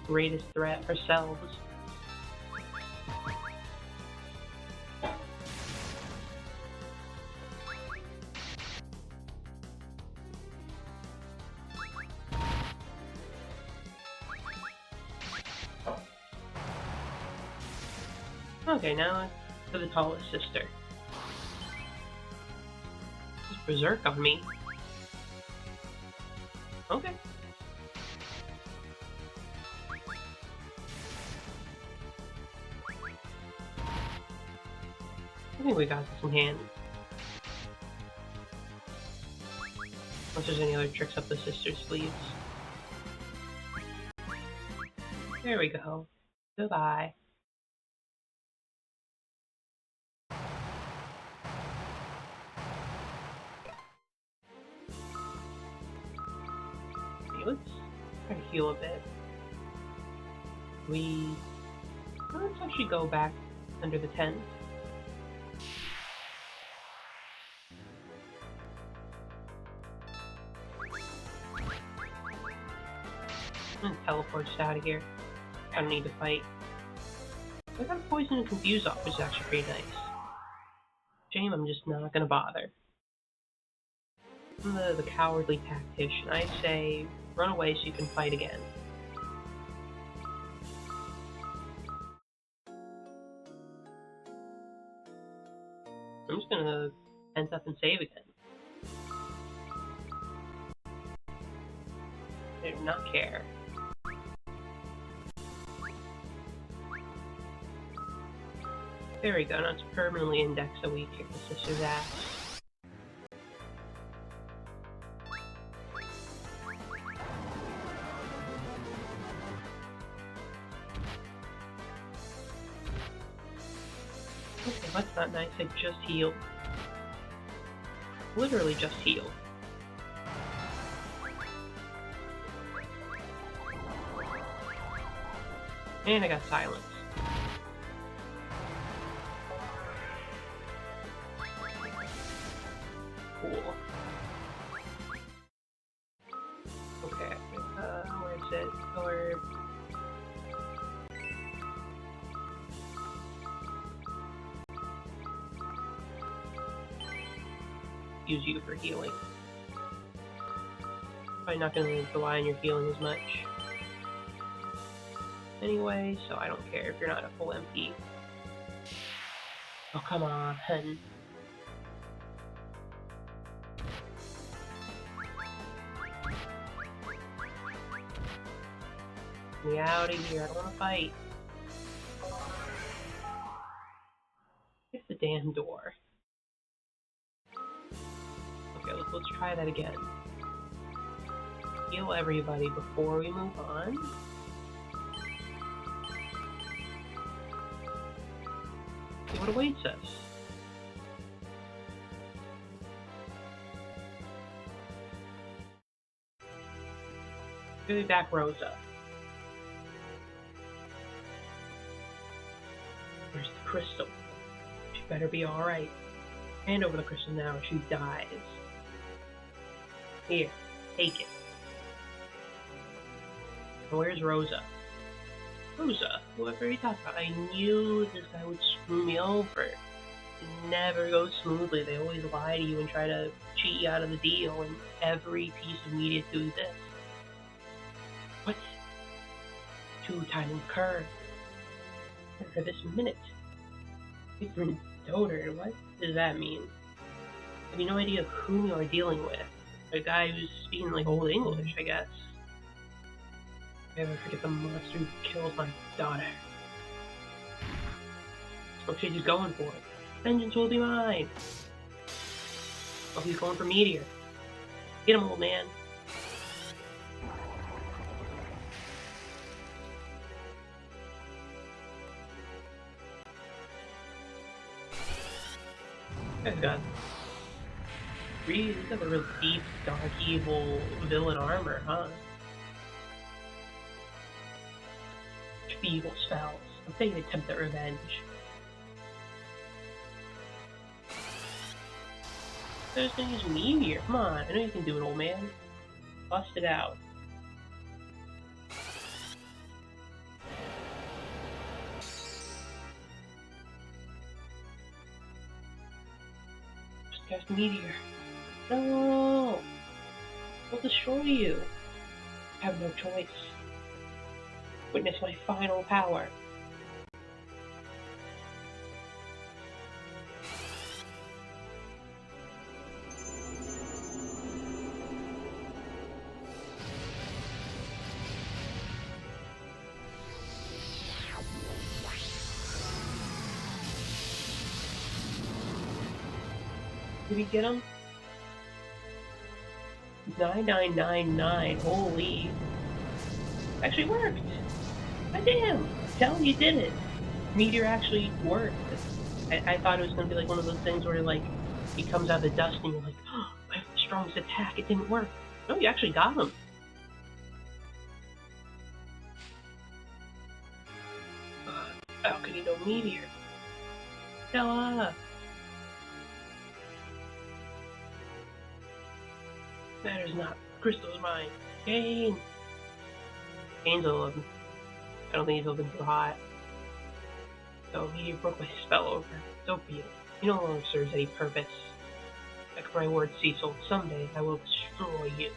Greatest threat ourselves. Okay, now to the tallest sister. Just berserk on me. Okay. I think we got this in hand. Unless there's any other tricks up the sister's sleeves. There we go. Goodbye. Okay, let's try to heal a bit. Let's actually go back under the tent. I'm gonna teleport just out of here. I don't need to fight. I got a poison and confuse off, which is actually pretty nice. Shame I'm just not gonna bother. I'm the cowardly tactician. I say run away so you can fight again. I'm just gonna pent up and save again. I do not care. There we go, now it's permanently indexed so we kick the sister's ass. Okay, that's not nice, I just healed. Literally just healed. And I got silence. Cool. Okay, where is it? Color. Use you for healing. Probably not gonna rely on your healing as much. Anyway, so I don't care if you're not a full MP. Oh, come on. Get me out of here, I don't want to fight. Hit the damn door. Okay, let's try that again. Heal everybody before we move on. See what awaits us. Give me back Rosa. Where's the crystal? She better be alright. Hand over the crystal now or she dies. Here, take it. Where's Rosa? Rosa? Whoever you talk about. I knew this guy would screw me over. It never goes smoothly. They always lie to you and try to cheat you out of the deal, and every piece of media to this. What? 2 times curve. For this minute. Different daughter. What does that mean? I have no idea whom you are dealing with. A guy who's speaking like old English, I guess. Never forget the monster who killed my daughter. What she's going for? Vengeance will be mine! Oh, he's going for Meteor. Get him, old man. This guy's got he's got a real deep, dark, evil villain armor, huh? Evil spells. I'm thinking attempt at revenge. I'm just gonna use Meteor. Come on, I know you can do it, old man. Bust it out. Just cast Meteor. No! I'll destroy you. I have no choice. Witness my final power. Did we get him? 9999. Holy. Actually worked. God damn. Tell you did it. Meteor actually worked. I thought it was going to be like one of those things where like he comes out of the dust and you're like, oh, my strongest attack, it didn't work. No, you actually got him. How could he know Meteor? Stella! Matters not. Crystal's mine. Kane! Kane's a little... I don't think he's looking too hot. So Meteor broke my spell over. So be it. He no longer serves any purpose. Back for my word, Cecil. Someday I will destroy you.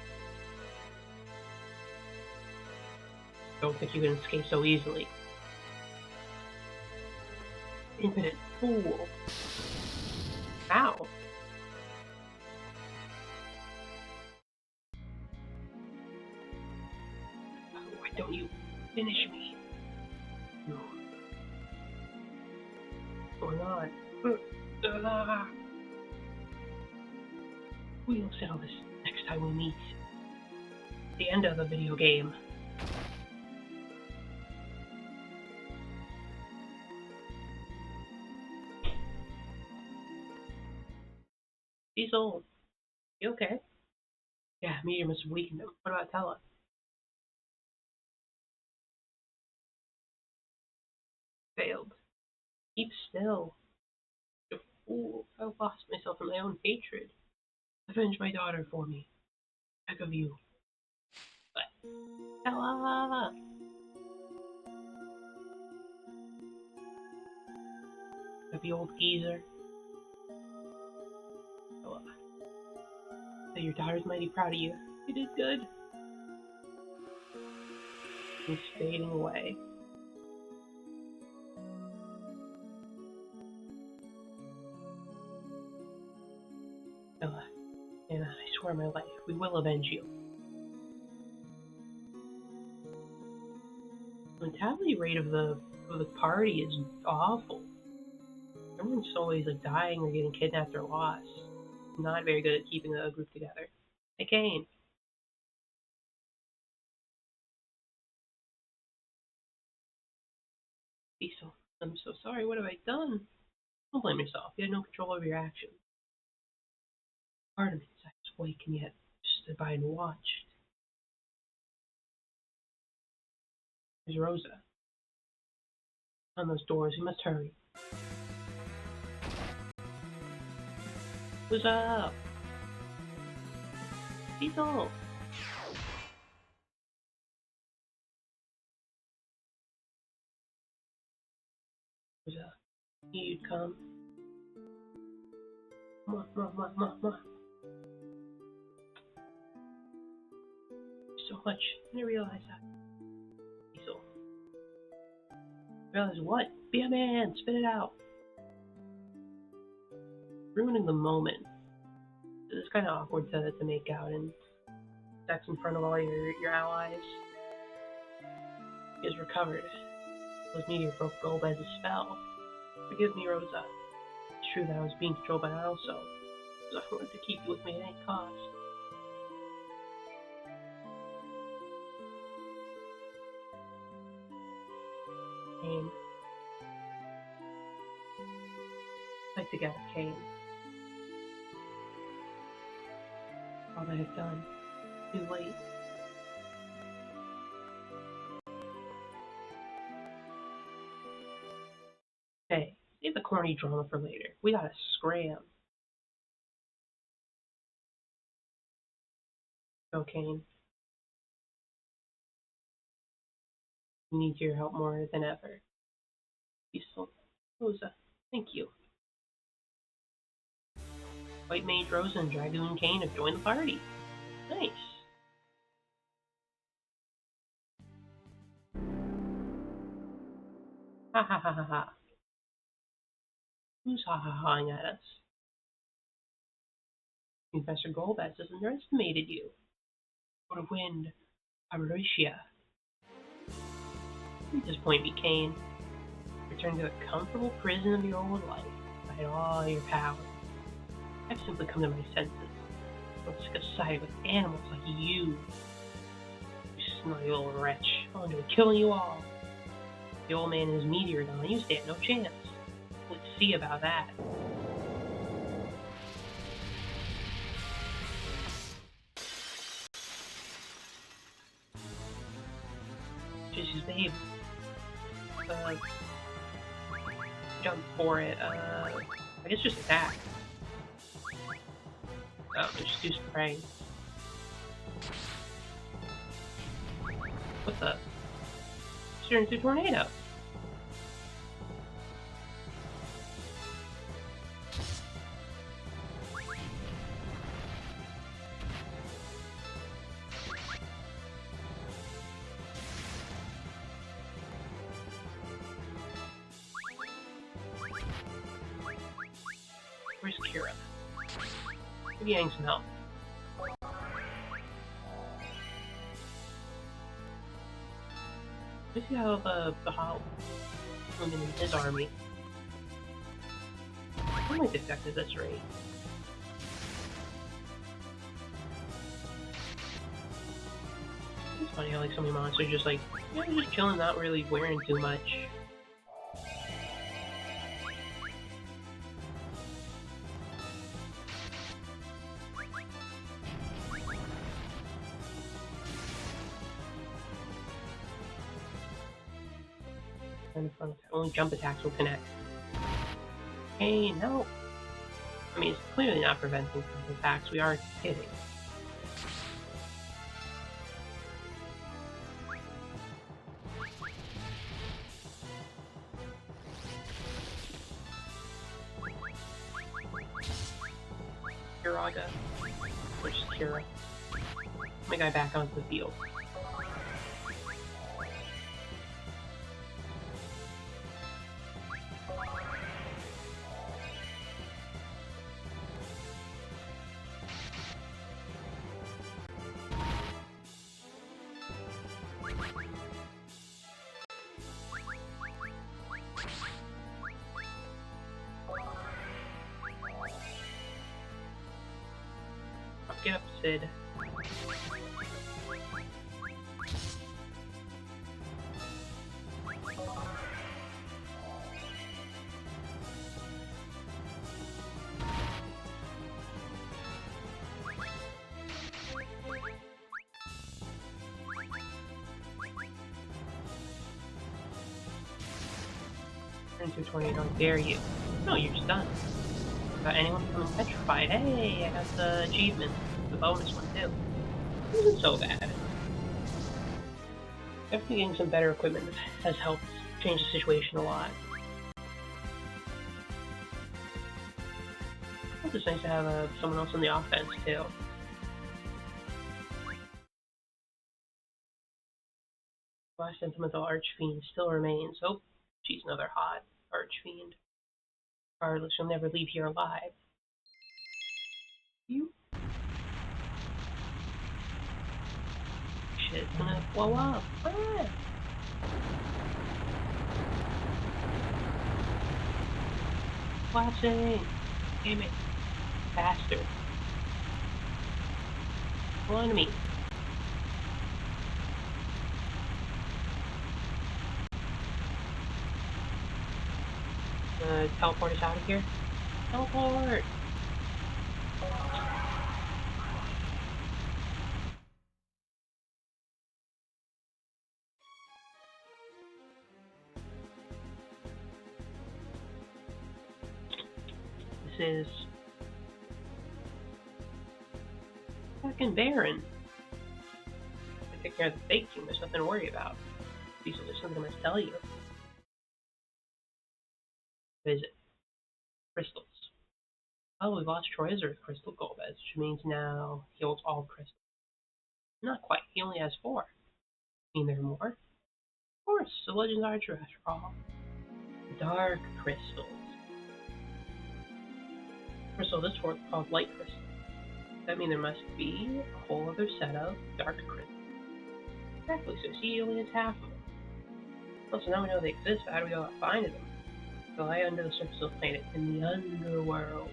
Don't think you can escape so easily. Infinite fool. Ow. Why don't you finish me? You. Or on. We'll settle this next time we meet. The end of the video game. Diesel, you okay? Yeah, meteor must have weakened him. What about Tella? Failed. Keep still. You fool. I lost myself in my own hatred. Avenge my daughter for me. I beg of you. But Tella! The old geezer. Tella. So your daughter's mighty proud of you. You did good. He's fading away. Tella, and I swear my life, we will avenge you. The mentality rate of the party is awful. Everyone's always like dying or getting kidnapped or lost. Not very good at keeping a group together. Hey, Kane. Cecil, I'm so sorry. What have I done? Don't blame yourself. You had no control over your actions. Part of me inside was awake and yet stood by and watched. There's Rosa. On those doors, we must hurry. What's up? Cecil! Rosa, you'd come. Ma. So much. I didn't realize that. Cecil. Realize what? Be a man! Spit it out! Ruining the moment. It's kind of awkward to make out and sex in front of all your allies. He has recovered. Those meteor broke Golbez's spell. Forgive me, Rosa. It's true that I was being controlled by Also, so I wanted to keep you with me at any cost. Kane. Fight together, Kane. All that I've done. Too late. Hey, save the corny drama for later. We gotta scram. Go, Kane. We need your help more than ever. Peaceful. Rosa, thank you. White Mage Rosa and Dragoon Kane have joined the party. Nice. Ha ha ha ha ha. Who's ha-ha-haing at us? Professor Golbez has underestimated you. What a wind. Amauricia. You disappoint me, Kane. Return to the comfortable prison of your old life. Fight all your power. I've simply come to my senses. I'm sick of siding with animals like you. You snotty little wretch. I'll enjoy killing you all. The old man and his meteor gone. You stand no chance. Let's see about that. Jesse's babe. Jump for it. I guess just attack. Oh, just do spraying. What the? It's turned into a tornado. Where's Kira? Maybe I need some help. Let's see how the Hollow women in his army. I might detect at this rate. It's funny how like so many monsters just like, you know, just chilling, not really wearing too much. And only jump attacks will connect. Hey, no. I mean, it's clearly not preventing jump attacks. We are kidding. Kiraga. Or just Kira. My guy back onto the field. Get up, Sid. Into 20, how dare you? No, you're just done. Got anyone becoming petrified? Hey, I got the achievement. The bonus one, too. It wasn't so bad. Definitely getting some better equipment has helped change the situation a lot. It's just nice to have someone else in the offense, too. Last sentimental archfiend still remains. Oh, she's another hot archfiend. Regardless, you'll never leave here alive. You? Shit's gonna blow up. Ah! Collapsing! Damn it. Faster. Come on to me. Teleport us out of here? Teleport! This is fucking barren. I take care of the fake team, there's nothing to worry about. These are just something I must tell you. What is it? Crystals. Oh, we've lost Troy's Earth Crystal Golbez, which means now he holds all crystals. Not quite, he only has 4. Mean there are more? Of course, the legends are true after all. Dark crystals. Crystal this fourth called light crystal. That means there must be a whole other set of dark crystals. Exactly, so he only has half of them. Well, so now we know they exist, but how do we go about finding them? They lie under the surface of the planet, in the underworld.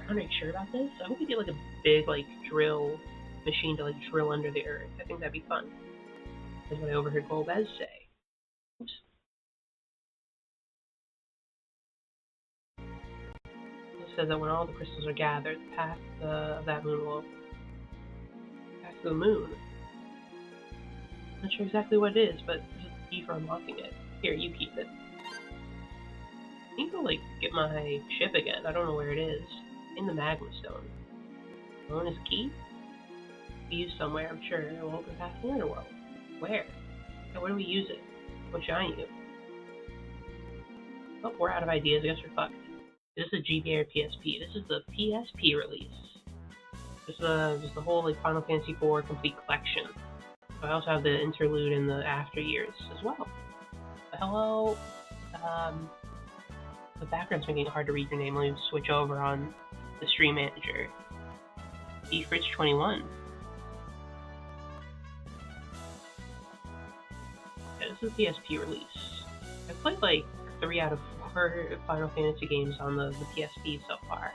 Are you sure about this? I hope we get like a big drill machine to drill under the earth. I think that'd be fun. That's what I overheard Golbez say. Oops. It says that when all the crystals are gathered, the path of that moon will open. Path to the moon. Not sure exactly what it is, but there's a key for unlocking it. Here, you keep it. I need to get my ship again. I don't know where it is. In the magma stone. Alone is key? Be used somewhere, I'm sure. It will open past the underworld. Where? And where do we use it? What shine you? Oh, we're out of ideas. I guess we're fucked. Is this a GBA or PSP? This is the PSP release. This is the whole Final Fantasy IV complete collection. So I also have the interlude and the after years as well. Hello. The background's making it hard to read your name. Let me switch over on the stream manager. Fritz21. Yeah, this is the PSP release. I played 3 out of for Final Fantasy games on the PSP so far.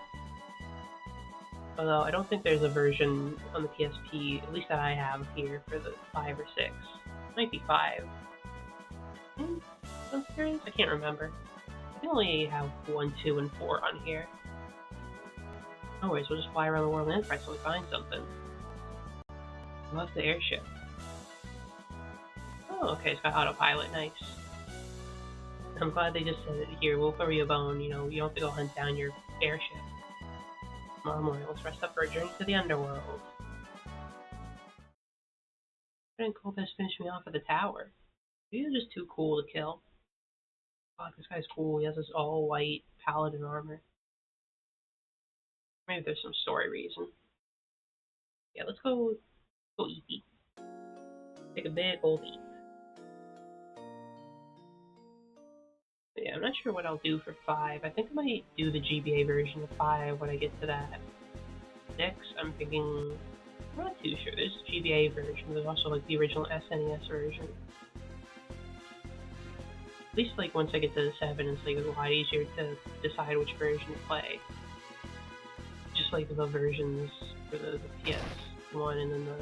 Although I don't think there's a version on the PSP, at least that I have here, for the 5 or 6. Might be 5. I'm curious, I can't remember. I can only have 1, 2, and 4 on here. No worries, we'll just fly around the world and try until we find something. I love the airship. Oh, okay, it's got autopilot, nice. I'm glad they just said it. Here, we'll throw you a bone, you don't have to go hunt down your airship. Tomorrow morning, let's rest up for a journey to the underworld. Didn't Cultist finish me off at the tower? He's just too cool to kill. God, this guy's cool. He has this all-white paladin armor. Maybe there's some story reason. Yeah, let's go eat. Take a big old eat. But yeah, I'm not sure what I'll do for 5. I think I might do the GBA version of 5 when I get to that. 6, I'm thinking... I'm not too sure. There's a GBA version. There's also like the original SNES version. At least like once I get to the 7, it's like a lot easier to decide which version to play. Just like the versions for the PS1 and then the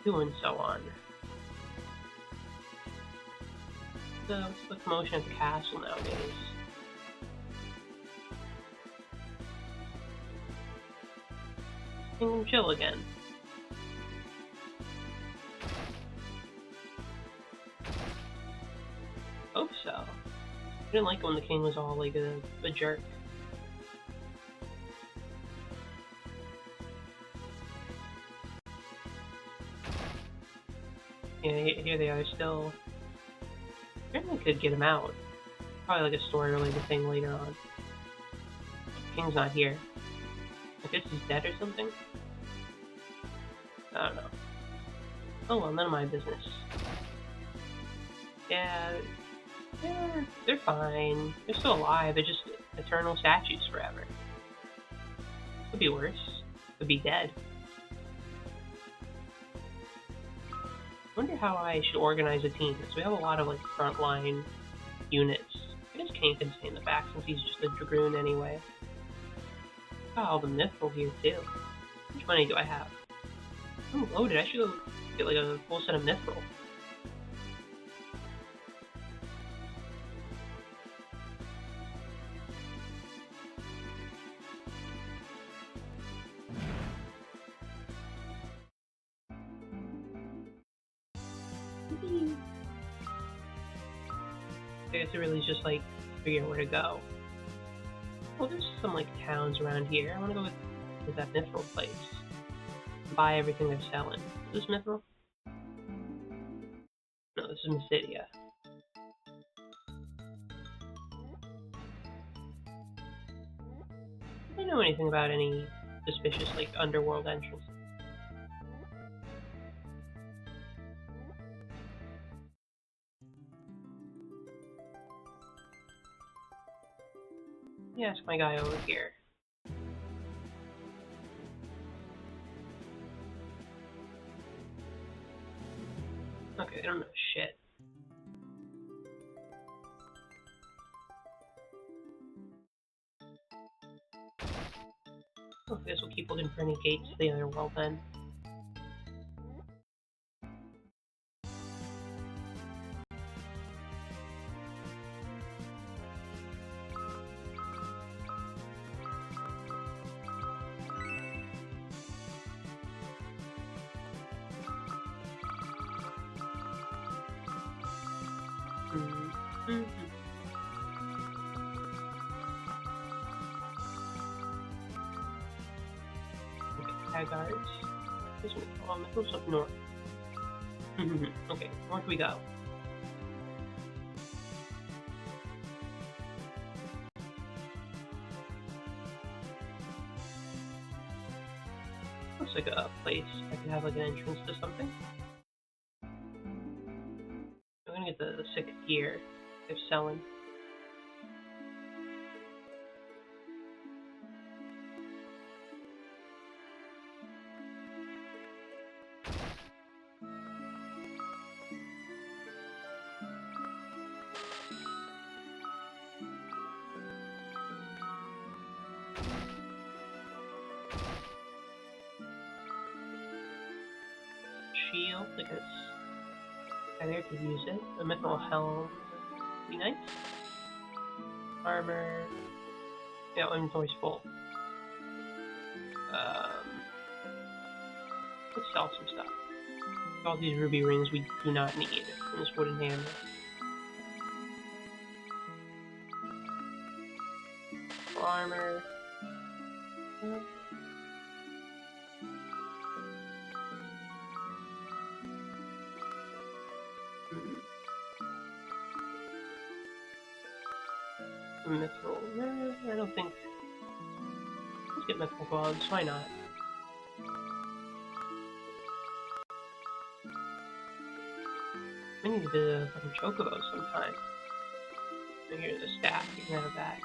2 and so on. So what's the commotion at the castle nowadays? Kingdom chill again. Hope so. I didn't like it when the king was all like a jerk. Yeah, here they are still. I really could get him out. Probably like a story related thing later on. The king's not here. I guess he's dead or something? I don't know. Oh well, none of my business. Yeah, they're fine. They're still alive. They're just eternal statues forever. Could be worse. Could be dead. I wonder how I should organize a team, because we have a lot of like frontline units. I guess Kane can stay in the back since he's just a dragoon anyway. Got all the mithril here too. How much money do I have? I'm loaded. I should go get like a full set of mithril. I guess it really is just like figuring where to go. Well, there's some like towns around here. I want to go with that mithril place. Buy everything they're selling. Is this mithril? No, this is Mysidia. I don't know anything about any suspicious like underworld entrance. Yeah, ask my guy over here. Okay, I don't know shit. Well, I guess we'll keep looking for any gates to the other world then. Guards. This one, it goes up north. Okay, north we go. Looks like a place I could have like an entrance to something. I'm gonna get the 6th gear they're selling. shield, because I there could use it. A mithril helm would be nice. Armor. Yeah, inventory's full. Let's sell some stuff. All these ruby rings we do not need in this wooden hammer. Armor. Mithril. I don't think. Let's get mithril gloves. Why not? I need to do a fucking chocobo sometime. And here's a staff. You can have that.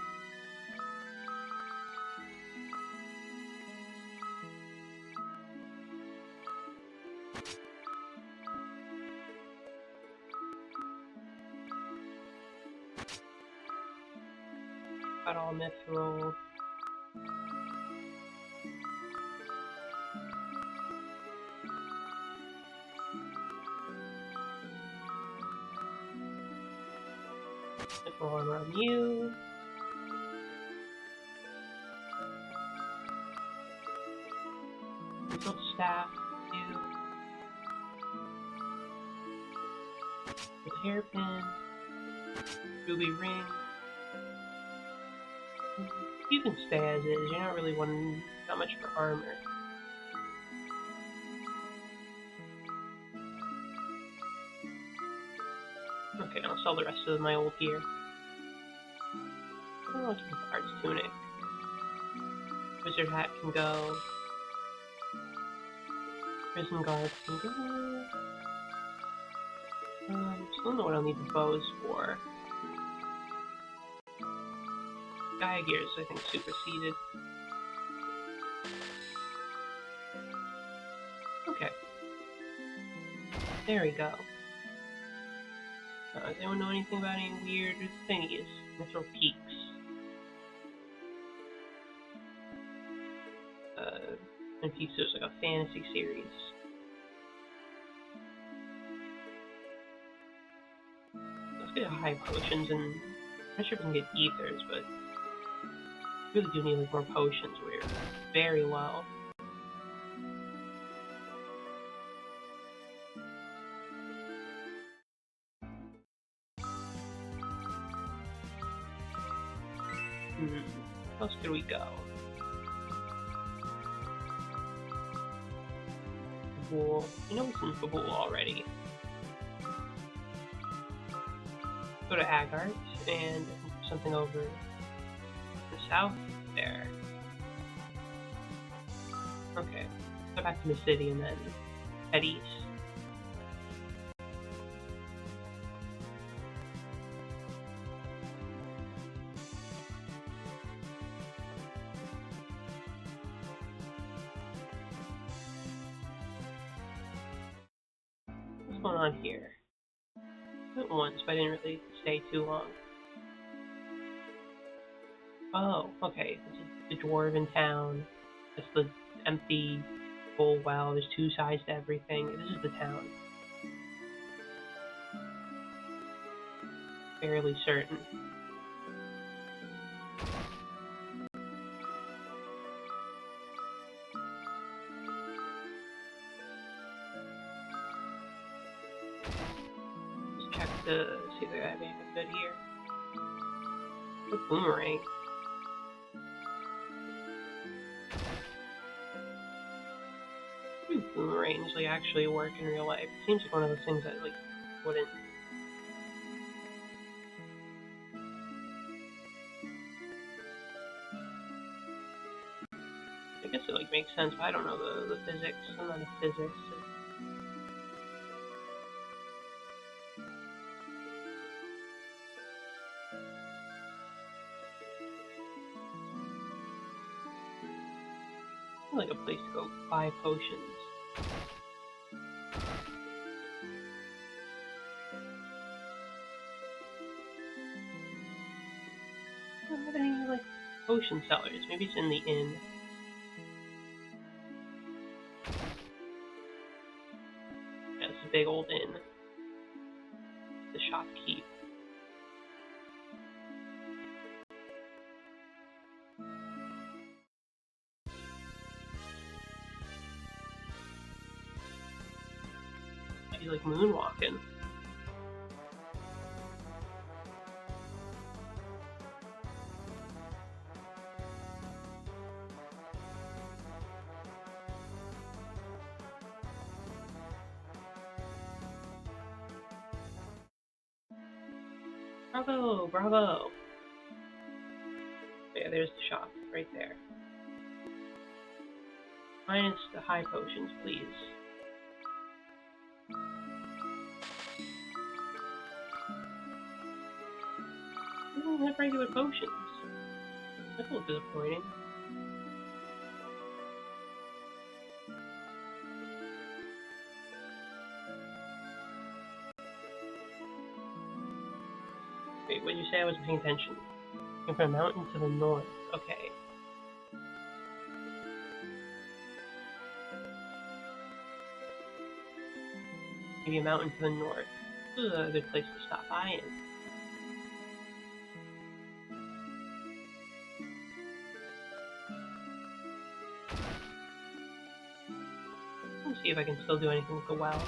Got all mithril. Mithril armor on you. Mithril staff, you. With hairpin. Ruby ring. You can stay as is. You're not really wanting that much for armor. Okay, I'll sell the rest of my old gear. Oh, let's keep Bard's tunic. Wizard hat can go. Prison guard can go. Still don't know what I'll need the bows for. Gaia gear is, I think, superseded. Okay. There we go. Does anyone know anything about any weird thingies? Mithril peaks. And Peaks is like a fantasy series. Let's get high potions, and I'm not sure if we can get ethers, but really do need like more potions. We're very low. How else could we go? Kabul. You know what's in Kabul already. Go to Agart and something over the south there. Okay. Go back to the city and then head east. What's going on here? Went once, but I didn't really stay too long. Oh, okay. This is the dwarven town. That's the empty full well. There's two sides to everything. This is the town. Fairly certain. Let's check to see if I have anything good here. Good boomerang. Boomerangs like actually work in real life. It seems like one of those things that like wouldn't. I guess it like makes sense, but I don't know the physics. I'm not a physicist. Like a place to go buy potions. I don't have any like potion sellers. Maybe it's in the inn. big old inn. The shopkeep. She's like moonwalking. Bravo, bravo. Yeah, there's the shop right there. Minus the high potions, please. We don't have regular potions. That's a little disappointing. Wait, what did you say? I wasn't paying attention. Came from a mountain to the north. Okay. Maybe a mountain to the north. This is a good place to stop by in. Let's see if I can still do anything with the well.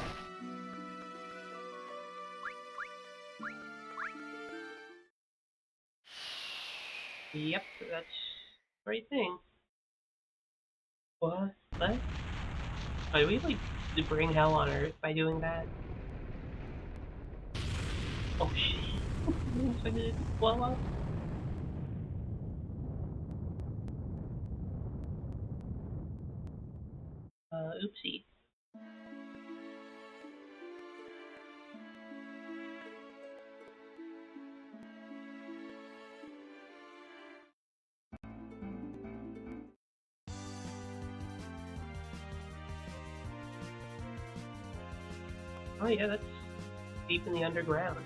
Yep, that's the right thing. What? What? Oh, do we, like, bring hell on earth by doing that? Oh, shit. I expected it to blow up. Oopsie. Oh yeah, that's deep in the underground.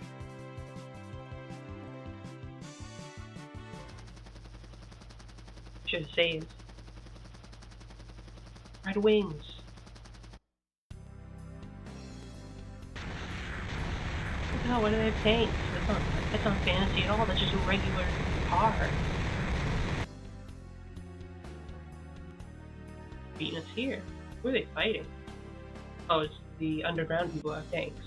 Should have saved. Red wings. What the hell, why do they have tanks? That's not fancy at all, that's just a regular car. Beating us here. Who are they fighting? Oh, it's the underground people who have tanks.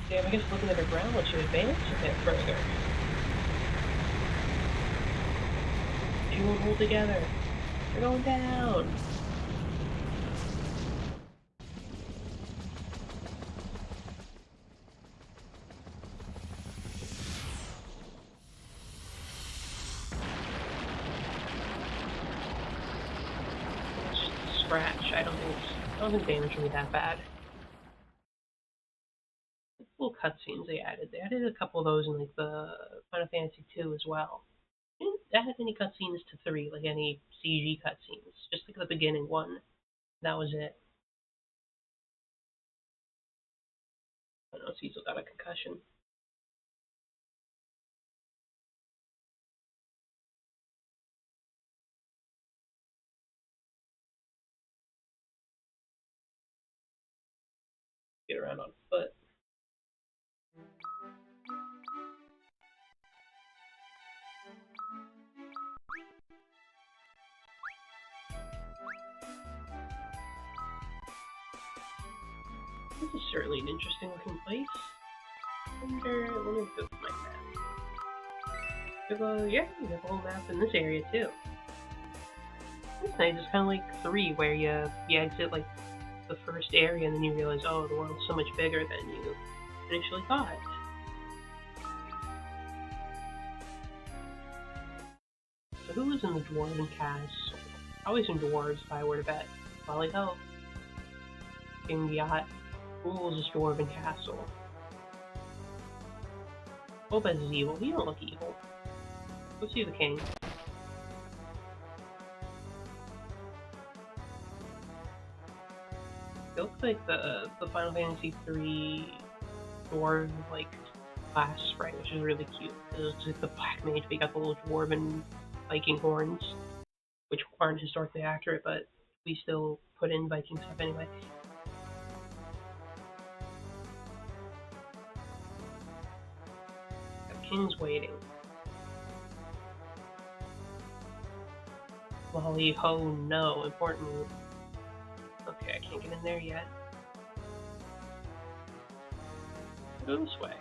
Damn, I guess looking underground lets you advance a bit further. They won't hold together. They're going down. It's just a scratch. I don't think damage will be that bad. Little cutscenes they added. They added a couple of those in like the Final Fantasy 2 as well. They didn't add any cutscenes to 3, like any CG cutscenes. Just like the beginning one. That was it. I don't know, Cecil got a concussion. Get around on foot. This is certainly an interesting looking place. Let me go to my map. Yeah, you have a whole map in this area too. It's nice, it's kind of like 3, where you exit like the first area and then you realize, oh, the world's so much bigger than you initially thought. So who lives in the Dwarven Castle? Probably some dwarves if I were to bet. Probably Hope. King Yacht rules this Dwarven Castle. Hope is evil. He don't look evil. Go see the king. It looks like the Final Fantasy 3 dwarven like class sprite, which is really cute. It's like the black mage, but you got the little dwarven Viking horns, which aren't historically accurate, but we still put in Viking stuff anyway. king's waiting. Lolly ho no, important. Okay, I can't get in there yet. Go this way.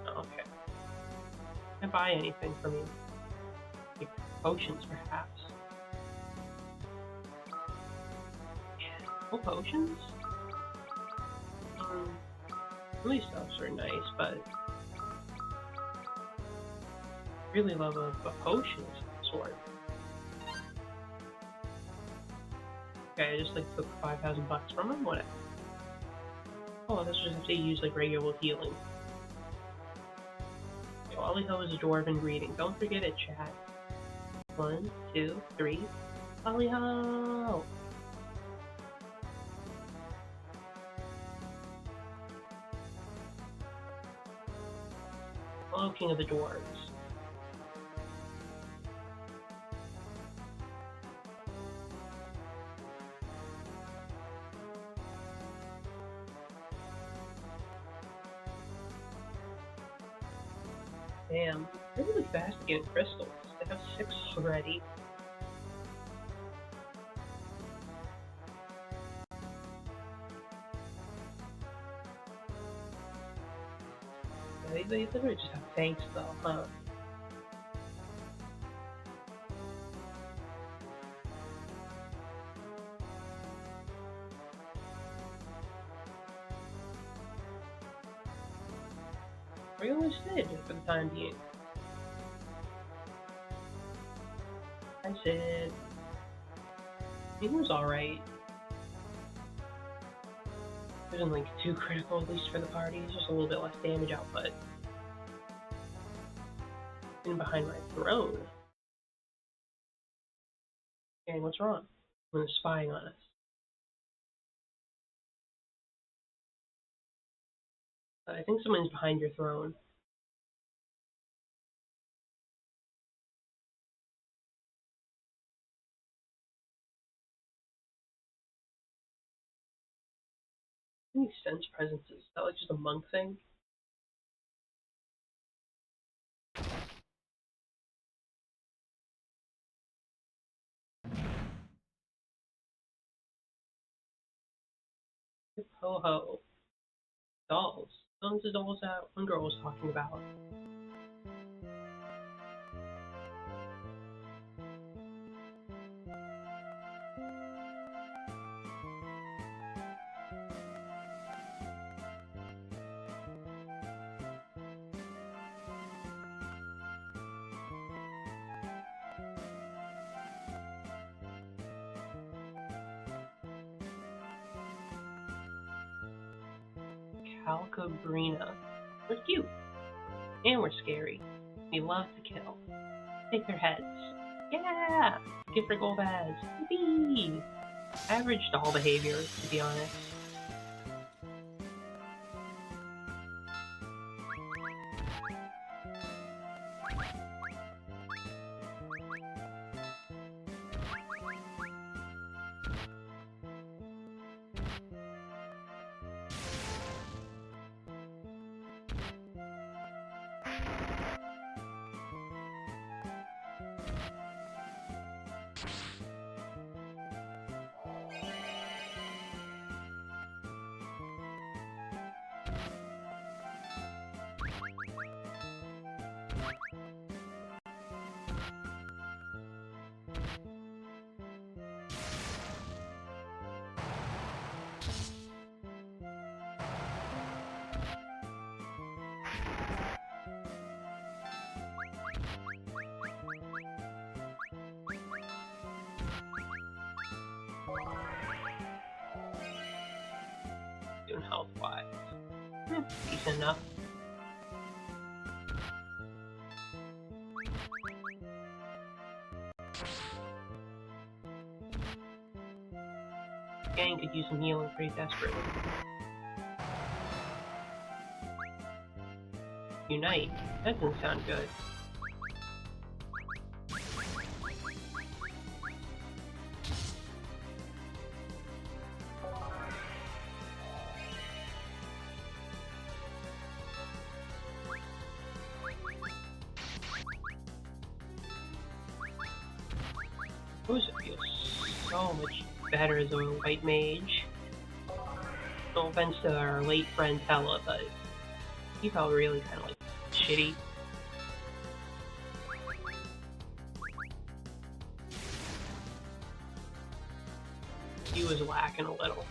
Okay. Can I buy anything from you? Like potions, perhaps? Oh, potions? Some of these stuffs are nice, but I really love a potion of some sort. Okay, I just like took 5,000 bucks from him. Whatever. Oh, this just have to use like regular healing. Okay, Wally ho is a dwarven greeting. Don't forget it, chat. 1, 2, 3. Wally ho! Hello, King of the Dwarves. Damn, they're really fast to get crystals. They have 6 already. Yeah, they literally just have tanks though, huh? We always did for the time being. I said he was alright. It wasn't like too critical, at least for the party. It's just a little bit less damage output. And behind my throne. Dang, what's wrong? Someone is spying on us. I think someone's behind your throne. Any sense presences? Is that like just a monk thing? Ho ho. Dolls. Those are the dolls that one girl was talking about. Calcabrina. We're cute. And we're scary. We love to kill. Take their heads. Yeah! Get for gold ads. Yippee! Average doll behavior, to be honest. Doing health-wise. Decent enough. Gang could use some healing pretty desperately. Unite. That doesn't sound good. Rosa feels so much better as a white mage. No offense to our late friend Tella, but he felt really kind of like shitty. He was lacking a little.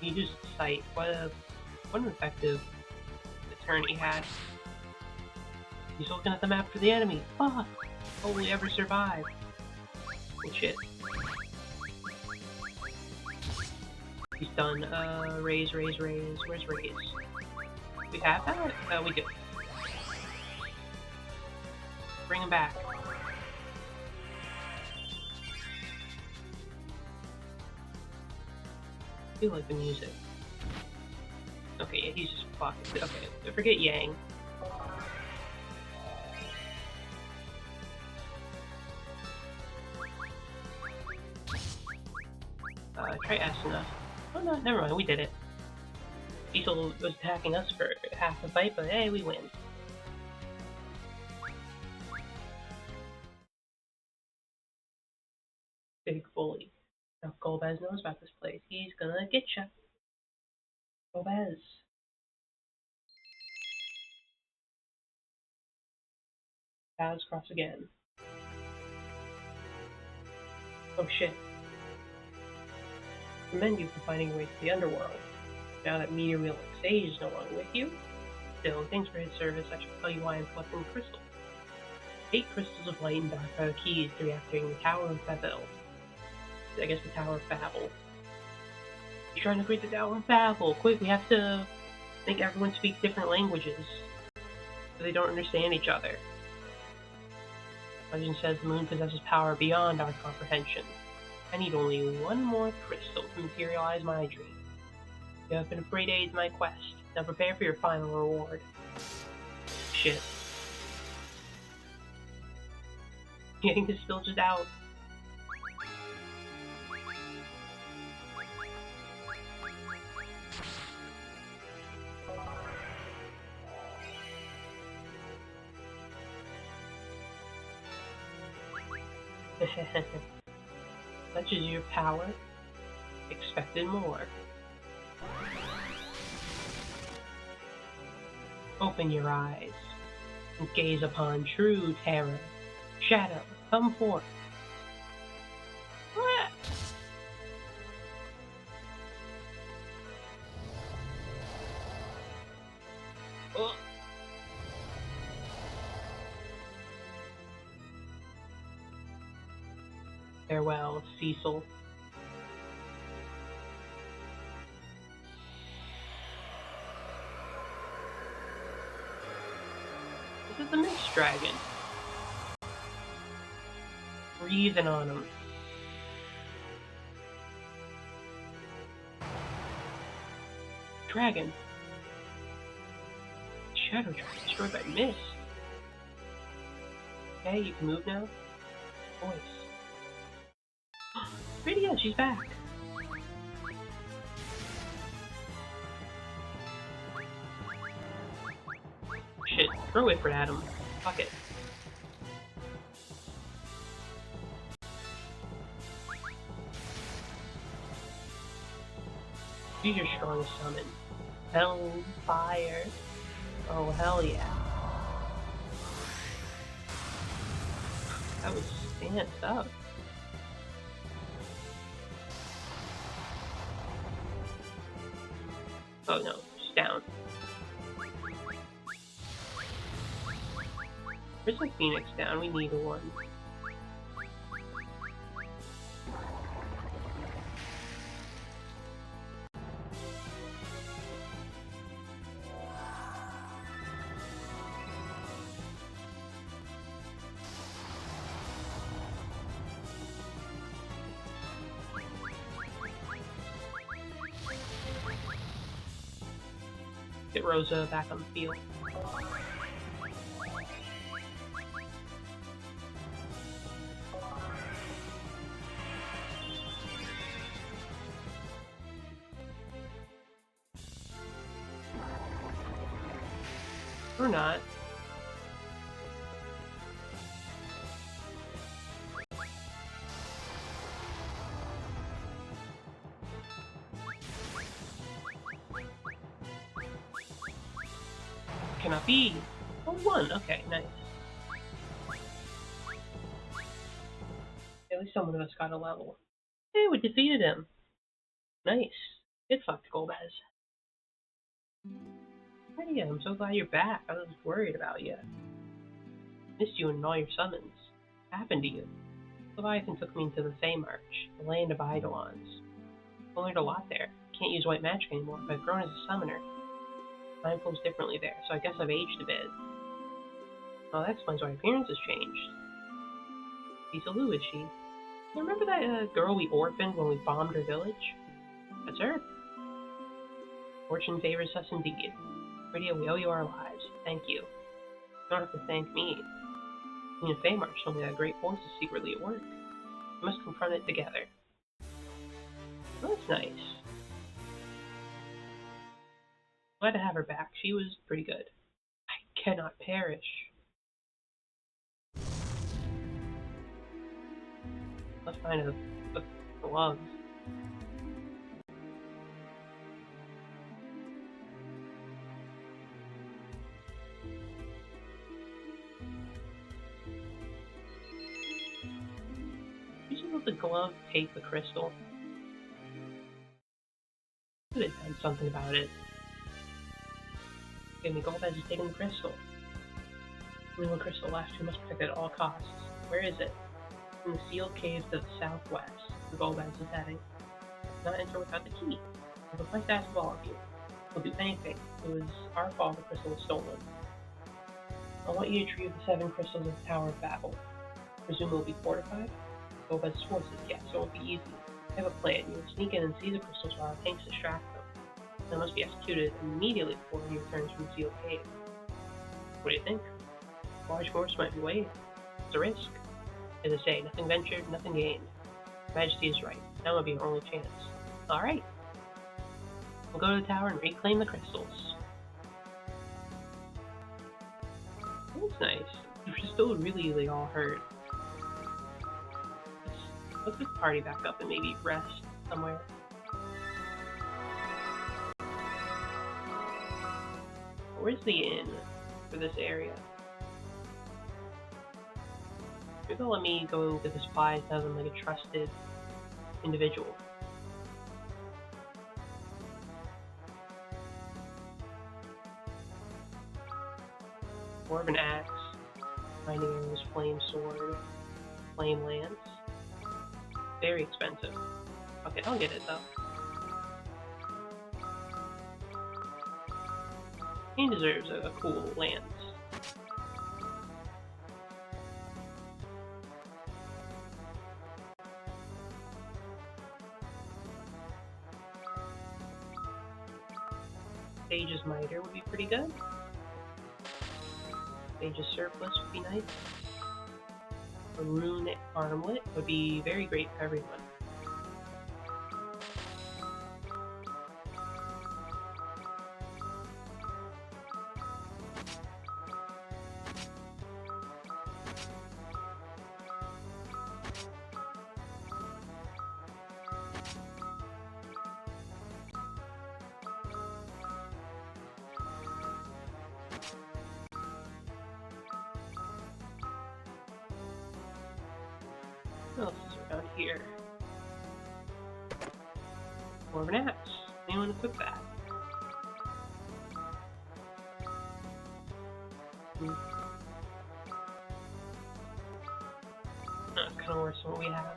He just sight. What an effective turn he had. He's looking at the map for the enemy. Fuck! Will we ever survive? Oh shit. He's done. Raise. Where's raise? We have that? We do. Bring him back. I feel like the music. Okay, yeah, he's just fucking. Okay, forget Yang. Try Asuna. Oh no, never mind, we did it. Diesel was attacking us for half the fight, but hey, we win. Big bully. Now Golbez knows about this place. He's gonna get ya. Golbez. Paths cross again. Oh shit. Commend you for finding your way to the underworld. Now that Meteor Wheel Sage is no longer with you, still, thanks for his service. I should tell you why I'm collecting crystals. 8 crystals of light and dark are the keys to reactivating the Tower of Babel. I guess the Tower of Babel. You're trying to create the Tower of Babel! Quick, we have to make everyone speak different languages, so they don't understand each other. Legend says the moon possesses power beyond our comprehension. I need only one more crystal to materialize my dream. You have been of great aid to my quest. Now prepare for your final reward. Shit. Getting this still just out. Such is your power. Expected more. Open your eyes and gaze upon true terror. Shadow, come forth. Ah! Oh. Farewell, Cecil. This is the Mist Dragon. Breathing on him. Dragon. Shadow Dragon destroyed by Mist. Okay, you can move now. Voice. Lydia, she's back. Shit, throw it for Adam. Fuck it. Use your strongest summon. Hellfire. Oh, hell yeah. That was stance up. Oh no, she's down. Where's my Phoenix down? We need one. Get Rosa back on the field. Or not. Cannot be. Oh, one. Okay, nice. At least someone of us got a level. Hey, we defeated him. Nice. Good fuck, Golbez. Hey, I'm so glad you're back. I was worried about you. Missed you and all your summons. What happened to you? Leviathan took me into the Feymarch, the land of Eidolons. I learned a lot there. Can't use white magic anymore, but I've grown as a summoner. Time flows differently there, so I guess I've aged a bit. Well, that explains why appearance has changed. Isaloo, is she? You remember that girl we orphaned when we bombed her village? That's her. Fortune favors us indeed. Rydia, we owe you our lives. Thank you. You don't have to thank me. Queen of Feymarch told me that a great force is secretly at work. We must confront it together. Well, that's nice. Glad to have her back. She was pretty good. I cannot perish. Let's find a glove. Usually let the glove take the crystal. Could have done something about it. Give me Golbez is taking the crystal. Only one crystal left. We must protect it at all costs. Where is it? In the sealed caves to the southwest. The Golbez is heading. Not enter without the key. I have a place to ask of all of you. We'll do anything. It was our fault the crystal was stolen. I want you to retrieve the 7 crystals of the Tower of Babel. Presume it will be fortified? Golbez's forces, yes, so it won't be easy. I have a plan. You will sneak in and seize the crystals while our tanks distract them. They must be executed immediately before he returns from the sealed cave. What do you think? A large force might be waiting. It's a risk. As I say, nothing ventured, nothing gained. Your Majesty is right. Now will be our only chance. Alright. We'll go to the tower and reclaim the crystals. That's nice. We're still really all hurt. Let's just party back up and maybe rest somewhere. Where's the inn for this area? Maybe they'll let me go get the supplies and have them like a trusted individual. Dwarven axe, mining arrows, flame sword, flame lance. Very expensive. Okay, I'll get it though. He deserves a cool lance. Sage's Miter would be pretty good. Sage's Surplus would be nice. A rune armlet would be very great for everyone. What else is around here? Dwarven axe. Anyone equip that? That's kind of worse than what we have.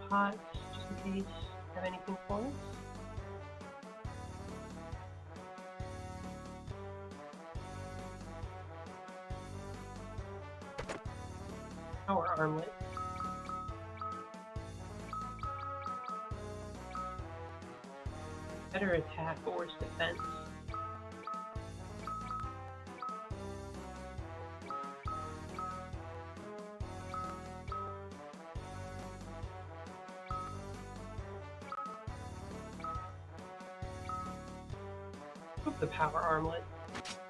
Pots, just in case have anything for us. Power armlet. Better attack or defense. With the power armlet.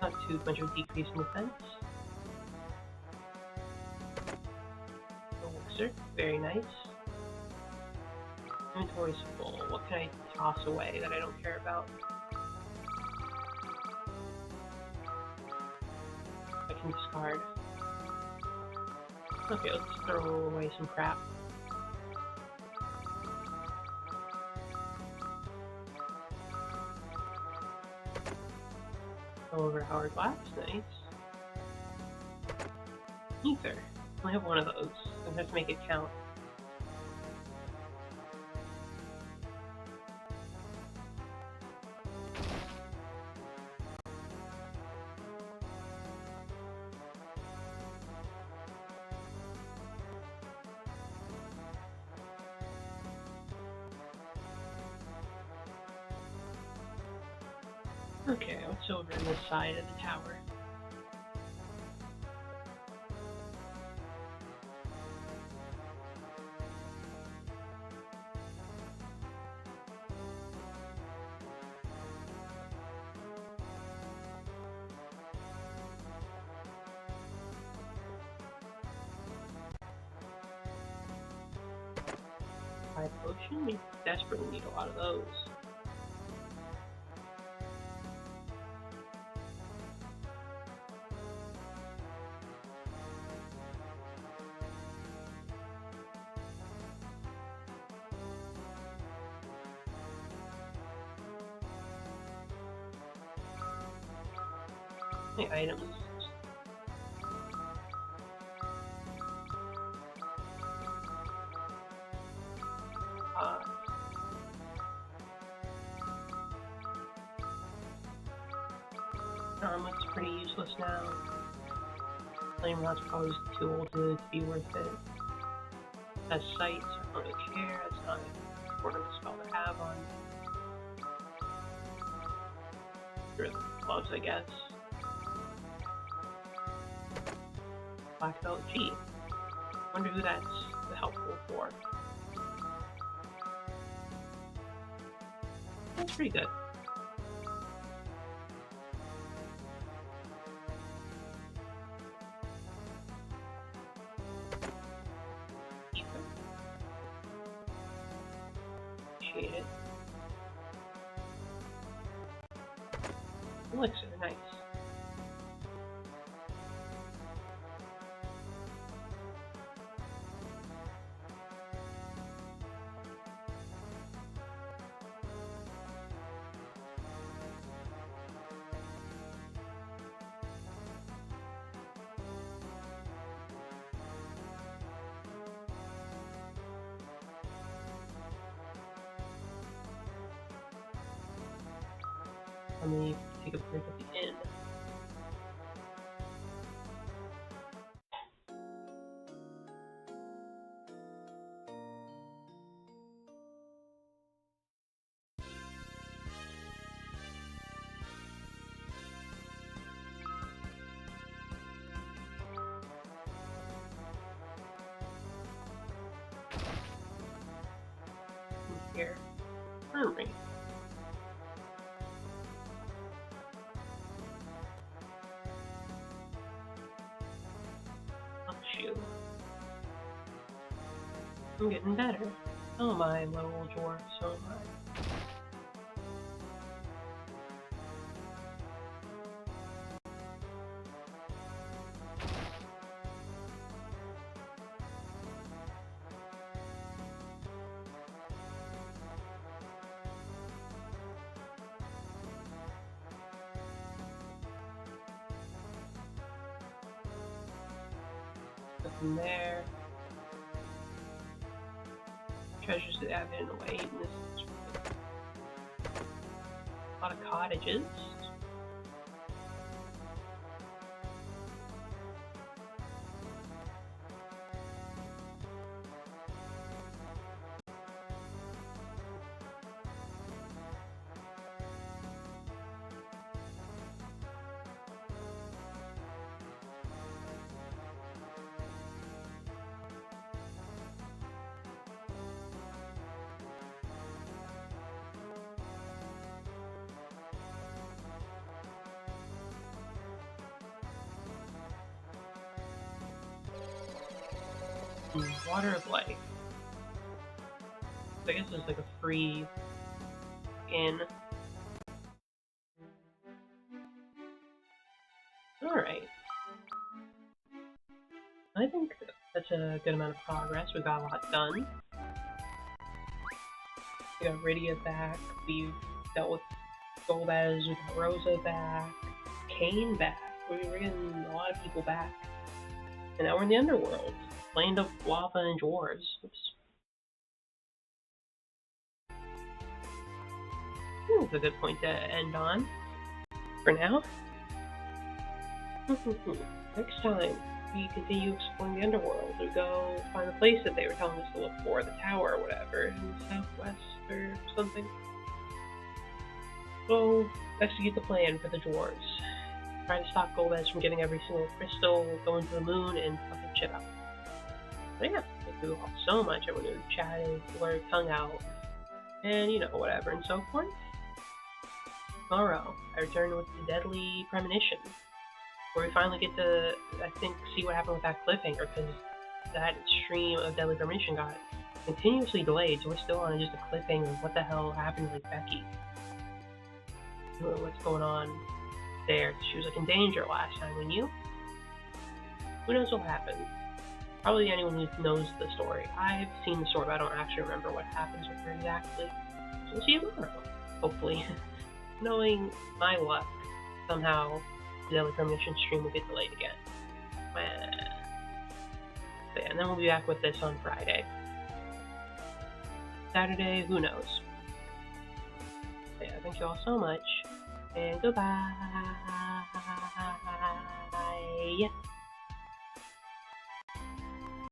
Not too much of a decrease in defense. Elixir, very nice. Inventory's full. What can I toss away that I don't care about? I can discard. Okay, let's throw away some crap. Over hourglass, nice. Ether. I have one of those. I have to make it count. Okay, what's over on this side of the tower? Five potion? We desperately need a lot of those. The items. Armlet's pretty useless now. Flame Rod's probably too old to be worth it. As sights, I don't really care. It's not an important spell to have on. Sure, the gloves, I guess. Black belt G. Wonder who that's helpful for. That's pretty good. Appreciate it. Elixir, nice. Let me take a break at the end. Here. Armory. Shoe. I'm getting better. So am I, little dwarf, so am I. Nothing there. Treasures that I've hidden away in this. A lot of cottages. Water of Life. So I guess it's like a free skin. Alright. I think that's a good amount of progress. We got a lot done. We got Rydia back. We've dealt with Golbez. We got Rosa back. Kane back. We're getting a lot of people back. And now we're in the underworld. Land of lava and dwarves. Oops. That's a good point to end on. For now. Next time, we continue exploring the underworld. We go find the place that they were telling us to look for, the tower or whatever, in the southwest or something. So, execute the plan for the dwarves. Try to stop Golbez from getting every single crystal, going to the moon, and fucking shit up. But yeah, thank you all so much. Everyone who chatted, blurred tongue out, and whatever and so forth. Tomorrow, I return with the Deadly Premonition, where we finally get to, I think, see what happened with that cliffhanger, because that stream of Deadly Premonition got continuously delayed, so we're still on just a cliffhanger of what the hell happened with Becky. What's going on there? She was like in danger last time, when you? Who knows what happened? Probably anyone who knows the story. I've seen the story, but I don't actually remember what happens with her exactly. So we'll see you tomorrow, hopefully. Knowing my luck, somehow the Deadly Premonition stream will get delayed again. But yeah, and then we'll be back with this on Friday. Saturday, who knows? But yeah, thank you all so much, and goodbye.